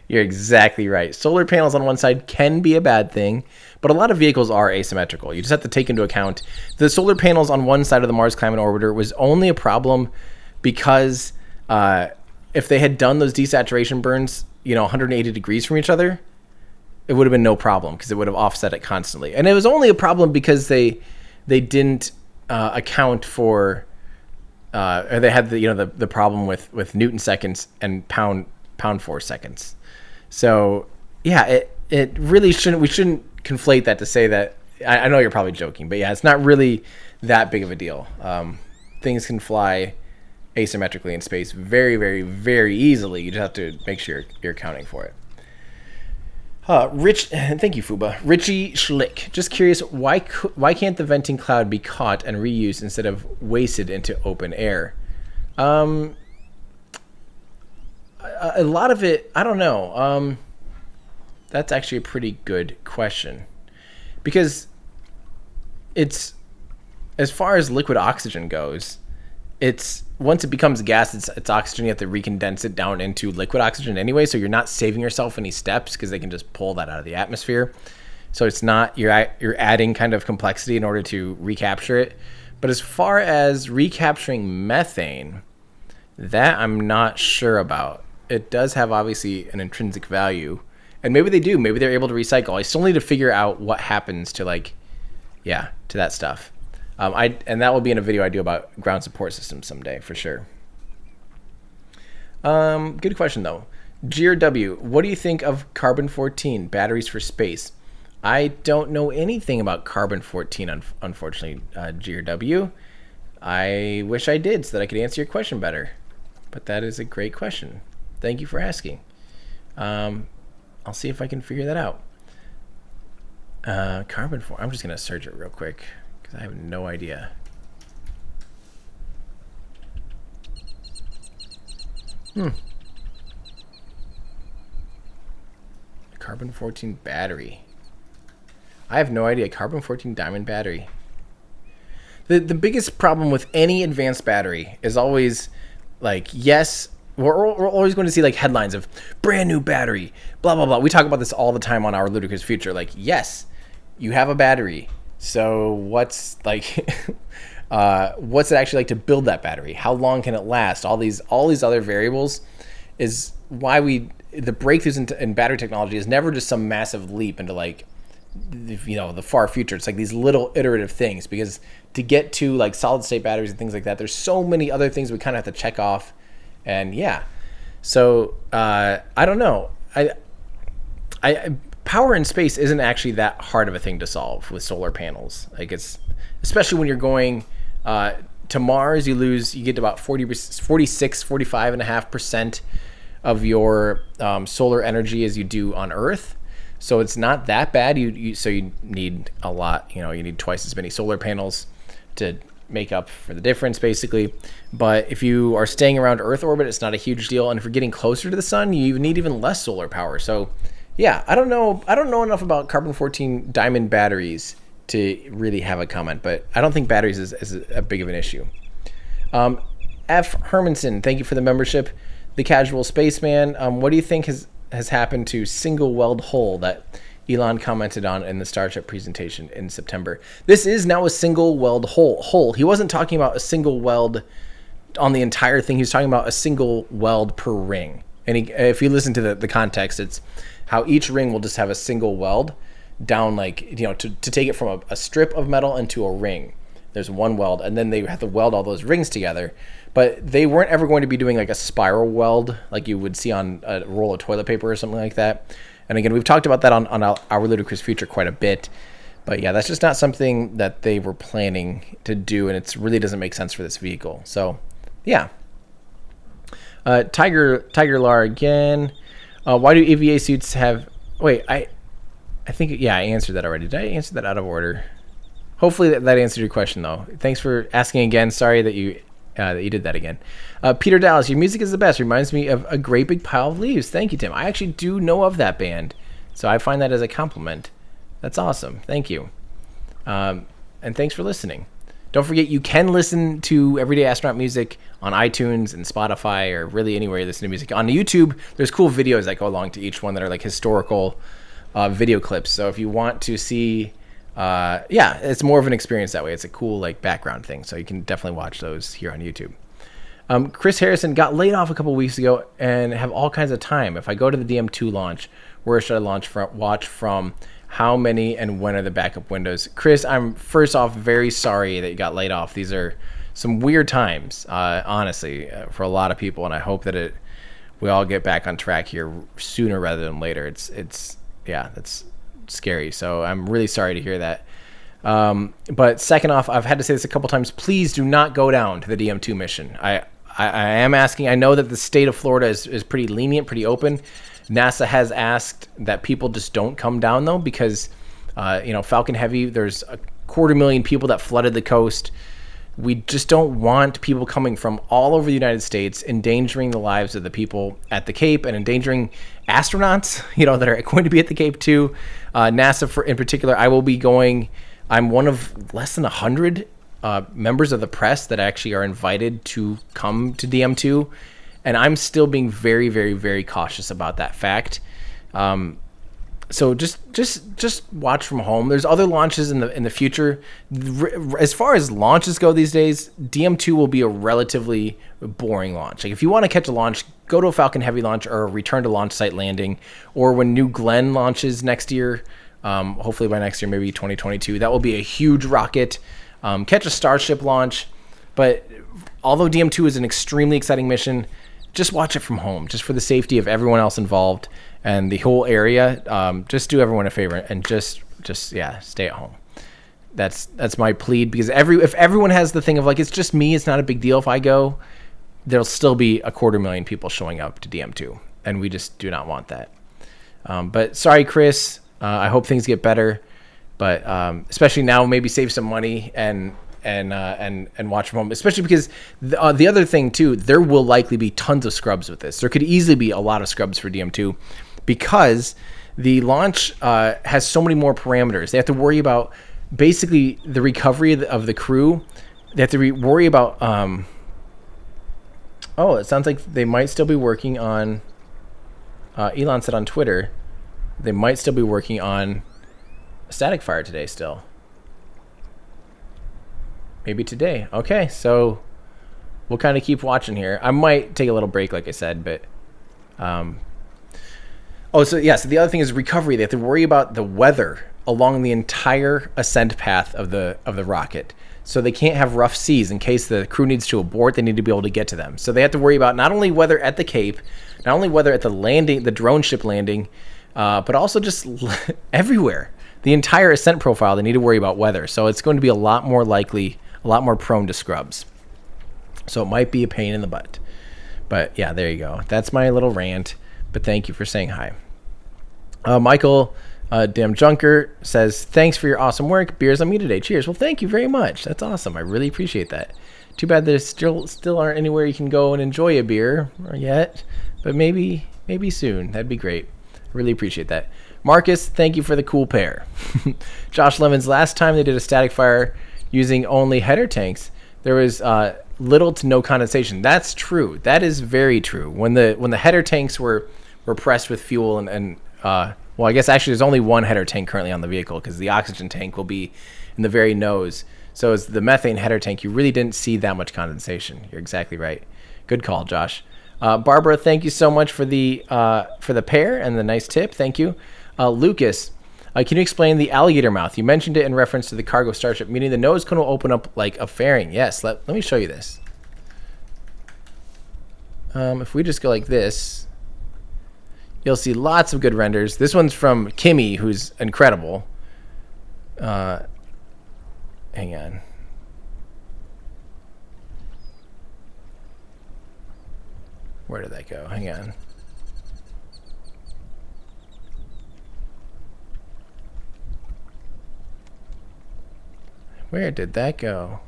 you're exactly right. Solar panels on one side can be a bad thing, but a lot of vehicles are asymmetrical. You just have to take into account the solar panels on one side of the Mars Climate Orbiter was only a problem because if they had done those desaturation burns, 180 degrees from each other, it would have been no problem because it would have offset it constantly. And it was only a problem because they didn't account for, or they had the problem with Newton seconds and pound force seconds. So yeah, it really shouldn't. We shouldn't conflate that to say that. I know you're probably joking, but yeah, it's not really that big of a deal. Things can fly asymmetrically in space very, very, very easily. You just have to make sure you're accounting for it. Thank you, Fuba. Richie Schlick. Just curious, why can't the venting cloud be caught and reused instead of wasted into open air? A lot of it, I don't know. That's actually a pretty good question, because it's, as far as liquid oxygen goes, it's once it becomes gas, it's oxygen. You have to recondense it down into liquid oxygen anyway, so you're not saving yourself any steps because they can just pull that out of the atmosphere. So it's not, you're adding kind of complexity in order to recapture it. But as far as recapturing methane, that I'm not sure about. It does have obviously an intrinsic value, and maybe they do. Maybe they're able to recycle. I still need to figure out what happens to to that stuff. And that will be in a video I do about ground support systems someday for sure. Good question though. GRW, what do you think of carbon-14 batteries for space? I don't know anything about carbon-14, unfortunately, GRW. I wish I did so that I could answer your question better. But that is a great question. Thank you for asking. I'll see if I can figure that out. Carbon-4, I'm just going to search it real quick, I have no idea. Carbon-14 battery. I have no idea. Carbon-14 diamond battery. The biggest problem with any advanced battery is always yes, we're always going to see headlines of brand new battery, blah, blah, blah. We talk about this all the time on Our Ludicrous Future. Yes, you have a battery. So what's what's it actually like to build that battery? How long can it last? All these other variables is why the breakthroughs in battery technology is never just some massive leap into the far future. It's these little iterative things, because to get to solid state batteries and things like that, there's so many other things we kind of have to check off. And yeah, so I don't know. Power in space isn't actually that hard of a thing to solve with solar panels. It's, especially when you're going to Mars, you get about 45.5% of your solar energy as you do on Earth. So it's not that bad. So you need a lot. You need twice as many solar panels to make up for the difference, basically. But if you are staying around Earth orbit, it's not a huge deal. And if you're getting closer to the sun, you need even less solar power. So yeah, I don't know enough about carbon-14 diamond batteries to really have a comment, but I don't think batteries is a big of an issue. F. Hermanson, thank you for the membership. The Casual Spaceman, what do you think has happened to single weld hole that Elon commented on in the Starship presentation in September? This is now a single weld hole. He wasn't talking about a single weld on the entire thing. He was talking about a single weld per ring. And if you listen to the context, it's how each ring will just have a single weld down, to take it from a strip of metal into a ring. There's one weld, and then they have to weld all those rings together. But they weren't ever going to be doing a spiral weld like you would see on a roll of toilet paper or something like that. And again, we've talked about that on Our Ludicrous Future quite a bit. But yeah, that's just not something that they were planning to do, and it really doesn't make sense for this vehicle. So yeah. Tiger Lar again. Why do EVA suits have... Wait, I think, yeah, I answered that already. Did I answer that out of order? Hopefully that answered your question, though. Thanks for asking again. Sorry that you did that again. Peter Dallas, your music is the best. Reminds me of A Great Big Pile of Leaves. Thank you, Tim. I actually do know of that band, so I find that as a compliment. That's awesome. Thank you. And thanks for listening. Don't forget, you can listen to Everyday Astronaut music on iTunes and Spotify, or really anywhere you listen to music. On YouTube, there's cool videos that go along to each one that are like historical video clips. So if you want to see, it's more of an experience that way. It's a cool like background thing. So you can definitely watch those here on YouTube. Chris Harrison got laid off a couple weeks ago and have all kinds of time. If I go to the DM2 launch, where should I watch from? How many and when are the backup windows? Chris, I'm first off very sorry that you got laid off. These are some weird times, honestly, for a lot of people, and I hope that we all get back on track here sooner rather than later. That's scary. So I'm really sorry to hear that. But second off, I've had to say this a couple times. Please do not go down to the DM2 mission. I am asking. I know that the state of Florida is pretty lenient, pretty open. NASA has asked that people just don't come down, though, because, Falcon Heavy, there's 250,000 people that flooded the coast. We just don't want people coming from all over the United States endangering the lives of the people at the Cape and endangering astronauts, that are going to be at the Cape, too. NASA, in particular, I will be going. I'm one of less than 100 members of the press that actually are invited to come to DM2. And I'm still being very, very, very cautious about that fact. So just watch from home. There's other launches in the future. As far as launches go these days, DM2 will be a relatively boring launch. Like if you want to catch a launch, go to a Falcon Heavy launch or a return to launch site landing, or when New Glenn launches next year. Hopefully by next year, maybe 2022. That will be a huge rocket. Catch a Starship launch. But although DM2 is an extremely exciting mission, just watch it from home, just for the safety of everyone else involved and the whole area. Just do everyone a favor and just stay at home. That's my plea, because if everyone has the thing of like, it's just me, it's not a big deal if I go, there'll still be 250,000 people showing up to DM2, and we just do not want that. But sorry, Chris. I hope things get better, but especially now, maybe save some money and watch from home, especially because the other thing too, there will likely be tons of scrubs with this. There could easily be a lot of scrubs for DM2 because the launch has so many more parameters. They have to worry about basically the recovery of the crew. They have to worry about it sounds like they might still be working on Elon said on Twitter they might still be working on static fire today still. Maybe today. Okay, so we'll kind of keep watching here. I might take a little break, like I said, but so the other thing is recovery. They have to worry about the weather along the entire ascent path of the rocket. So they can't have rough seas in case the crew needs to abort. They need to be able to get to them. So they have to worry about not only weather at the Cape, not only weather at the landing, the drone ship landing, but also just everywhere. The entire ascent profile, they need to worry about weather. So it's going to be a lot more likely, a lot more prone to scrubs. So it might be a pain in the butt. But yeah, there you go. That's my little rant. But thank you for saying hi. Michael Junker says, thanks for your awesome work. Beers on me today. Cheers. Well, thank you very much. That's awesome. I really appreciate that. Too bad there still aren't anywhere you can go and enjoy a beer yet. But maybe soon. That'd be great. I really appreciate that. Marcus, thank you for the cool pair. Josh Lemons, last time they did a static fire using only header tanks, there was little to no condensation. That's true. That is very true. When the header tanks were pressed with fuel and I guess actually there's only one header tank currently on the vehicle because the oxygen tank will be in the very nose. So as the methane header tank, you really didn't see that much condensation. You're exactly right. Good call, Josh. Barbara, thank you so much for the pair and the nice tip. Thank you. Lucas, can you explain the alligator mouth? You mentioned it in reference to the cargo Starship, meaning the nose cone will open up like a fairing. Yes, let me show you this. If we just go like this, you'll see lots of good renders. This one's from Kimmy, who's incredible. Hang on. Where did that go? Hang on. Where did that go?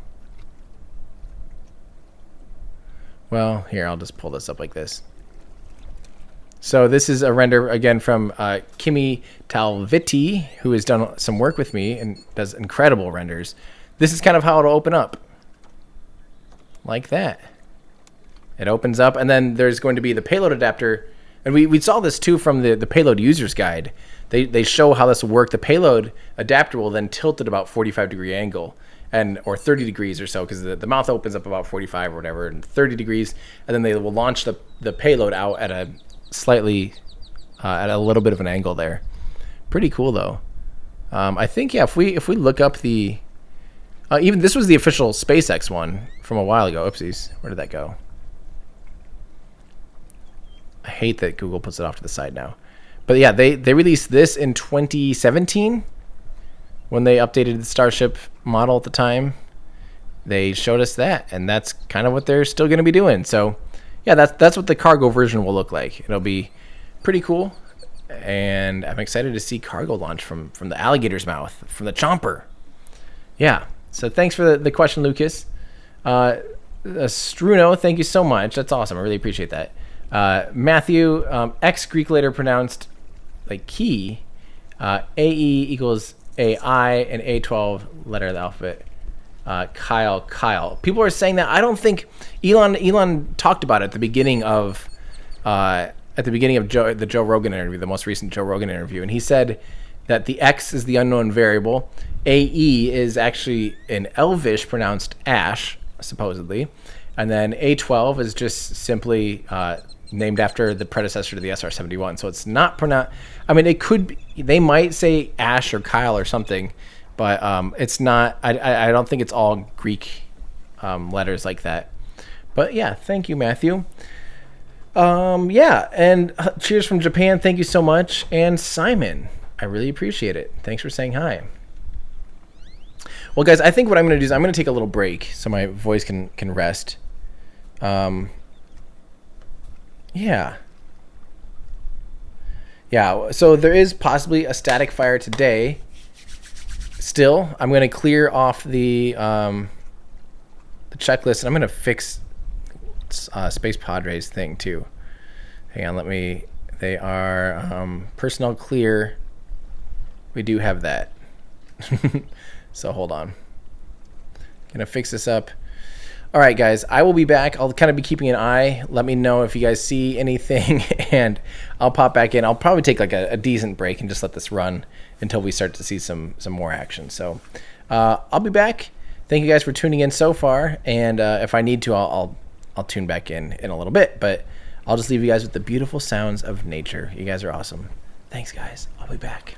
Well, here, I'll just pull this up like this. So this is a render, again, from Kimi Talviti, who has done some work with me and does incredible renders. This is kind of how it'll open up. Like that. It opens up, and then there's going to be the payload adapter. And we saw this, too, from the payload user's guide. They show how this will work. The payload adapter will then tilt at about 45-degree angle, or 30 degrees or so, because the mouth opens up about 45 or whatever, and 30 degrees, and then they will launch the payload out at a slightly, at a little bit of an angle there. Pretty cool, though. I think, yeah, if we look up the... even this was the official SpaceX one from a while ago. Oopsies. Where did that go? I hate that Google puts it off to the side now. But yeah, they released this in 2017 when they updated the Starship model at the time. They showed us that, and that's kind of what they're still going to be doing. So yeah, that's what the cargo version will look like. It'll be pretty cool, and I'm excited to see cargo launch from the alligator's mouth, from the chomper. Yeah, so thanks for the question, Lucas. Struno, thank you so much. That's awesome. I really appreciate that. Matthew, X Greek letter pronounced like key, AE equals AI, and A12 letter of the alphabet. Kyle. People are saying that. I don't think Elon talked about it at the beginning of the Joe Rogan interview, the most recent Joe Rogan interview, and he said that the X is the unknown variable. AE is actually in Elvish pronounced Ash, supposedly, and then A12 is just simply named after the predecessor to the SR-71. So it's not pronounced. I mean, it could be, they might say Ash or Kyle or something, but it's not. I don't think it's all Greek letters like that. But yeah, thank you, Matthew. Yeah, and cheers from Japan. Thank you so much. And Simon, I really appreciate it. Thanks for saying hi. Well, guys, I think what I'm going to do is I'm going to take a little break so my voice can rest. Yeah. So there is possibly a static fire today. Still, I'm going to clear off the checklist, and I'm going to fix Space Padre's thing too. Hang on, they are personnel clear. We do have that. So hold on. Gonna fix this up. All right, guys, I will be back. I'll kind of be keeping an eye. Let me know if you guys see anything, and I'll pop back in. I'll probably take like a decent break and just let this run until we start to see some more action. So I'll be back. Thank you guys for tuning in so far, and if I need to, I'll tune back in a little bit, but I'll just leave you guys with the beautiful sounds of nature. You guys are awesome. Thanks, guys. I'll be back.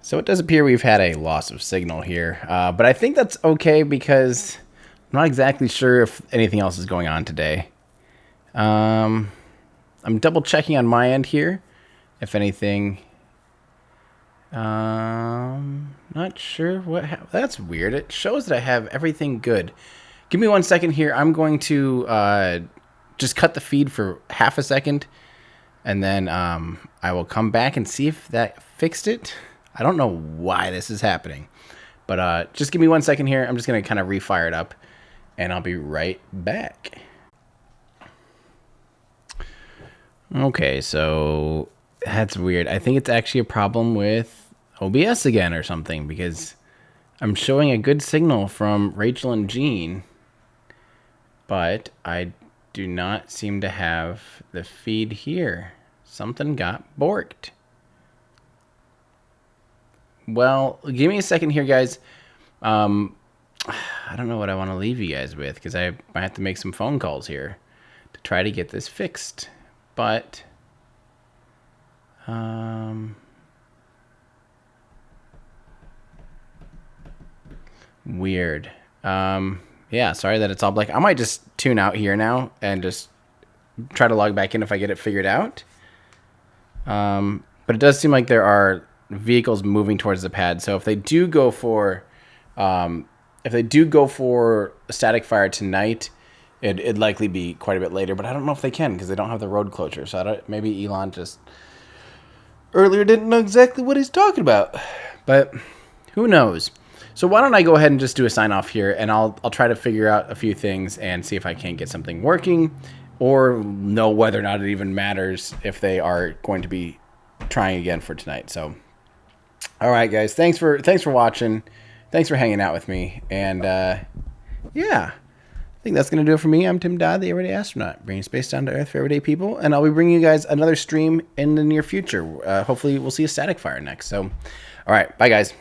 So it does appear we've had a loss of signal here, but I think that's okay because I'm not exactly sure if anything else is going on today. I'm double checking on my end here, if anything. Not sure what. That's weird. It shows that I have everything good. Give me 1 second here. I'm going to just cut the feed for half a second, and then I will come back and see if that fixed it. I don't know why this is happening, but just give me 1 second here. I'm just going to kind of refire it up, and I'll be right back. Okay, so that's weird. I think it's actually a problem with OBS again or something, because I'm showing a good signal from Rachel and Jean, but I do not seem to have the feed here. Something got borked. Well, give me a second here, guys. I don't know what I want to leave you guys with, because I might have to make some phone calls here to try to get this fixed. But weird. Yeah, sorry that it's all black. I might just tune out here now and just try to log back in if I get it figured out. But it does seem like there are vehicles moving towards the pad. So if they do go for a static fire tonight, it'd likely be quite a bit later. But I don't know if they can, because they don't have the road closure. So maybe Elon just earlier didn't know exactly what he's talking about. But who knows? So why don't I go ahead and just do a sign off here, and I'll try to figure out a few things and see if I can't get something working, or know whether or not it even matters if they are going to be trying again for tonight. So, all right, guys, thanks for watching, thanks for hanging out with me, and yeah, I think that's gonna do it for me. I'm Tim Dodd, the Everyday Astronaut, bringing space down to Earth for everyday people, and I'll be bringing you guys another stream in the near future. Hopefully, we'll see a static fire next. So, all right, bye, guys.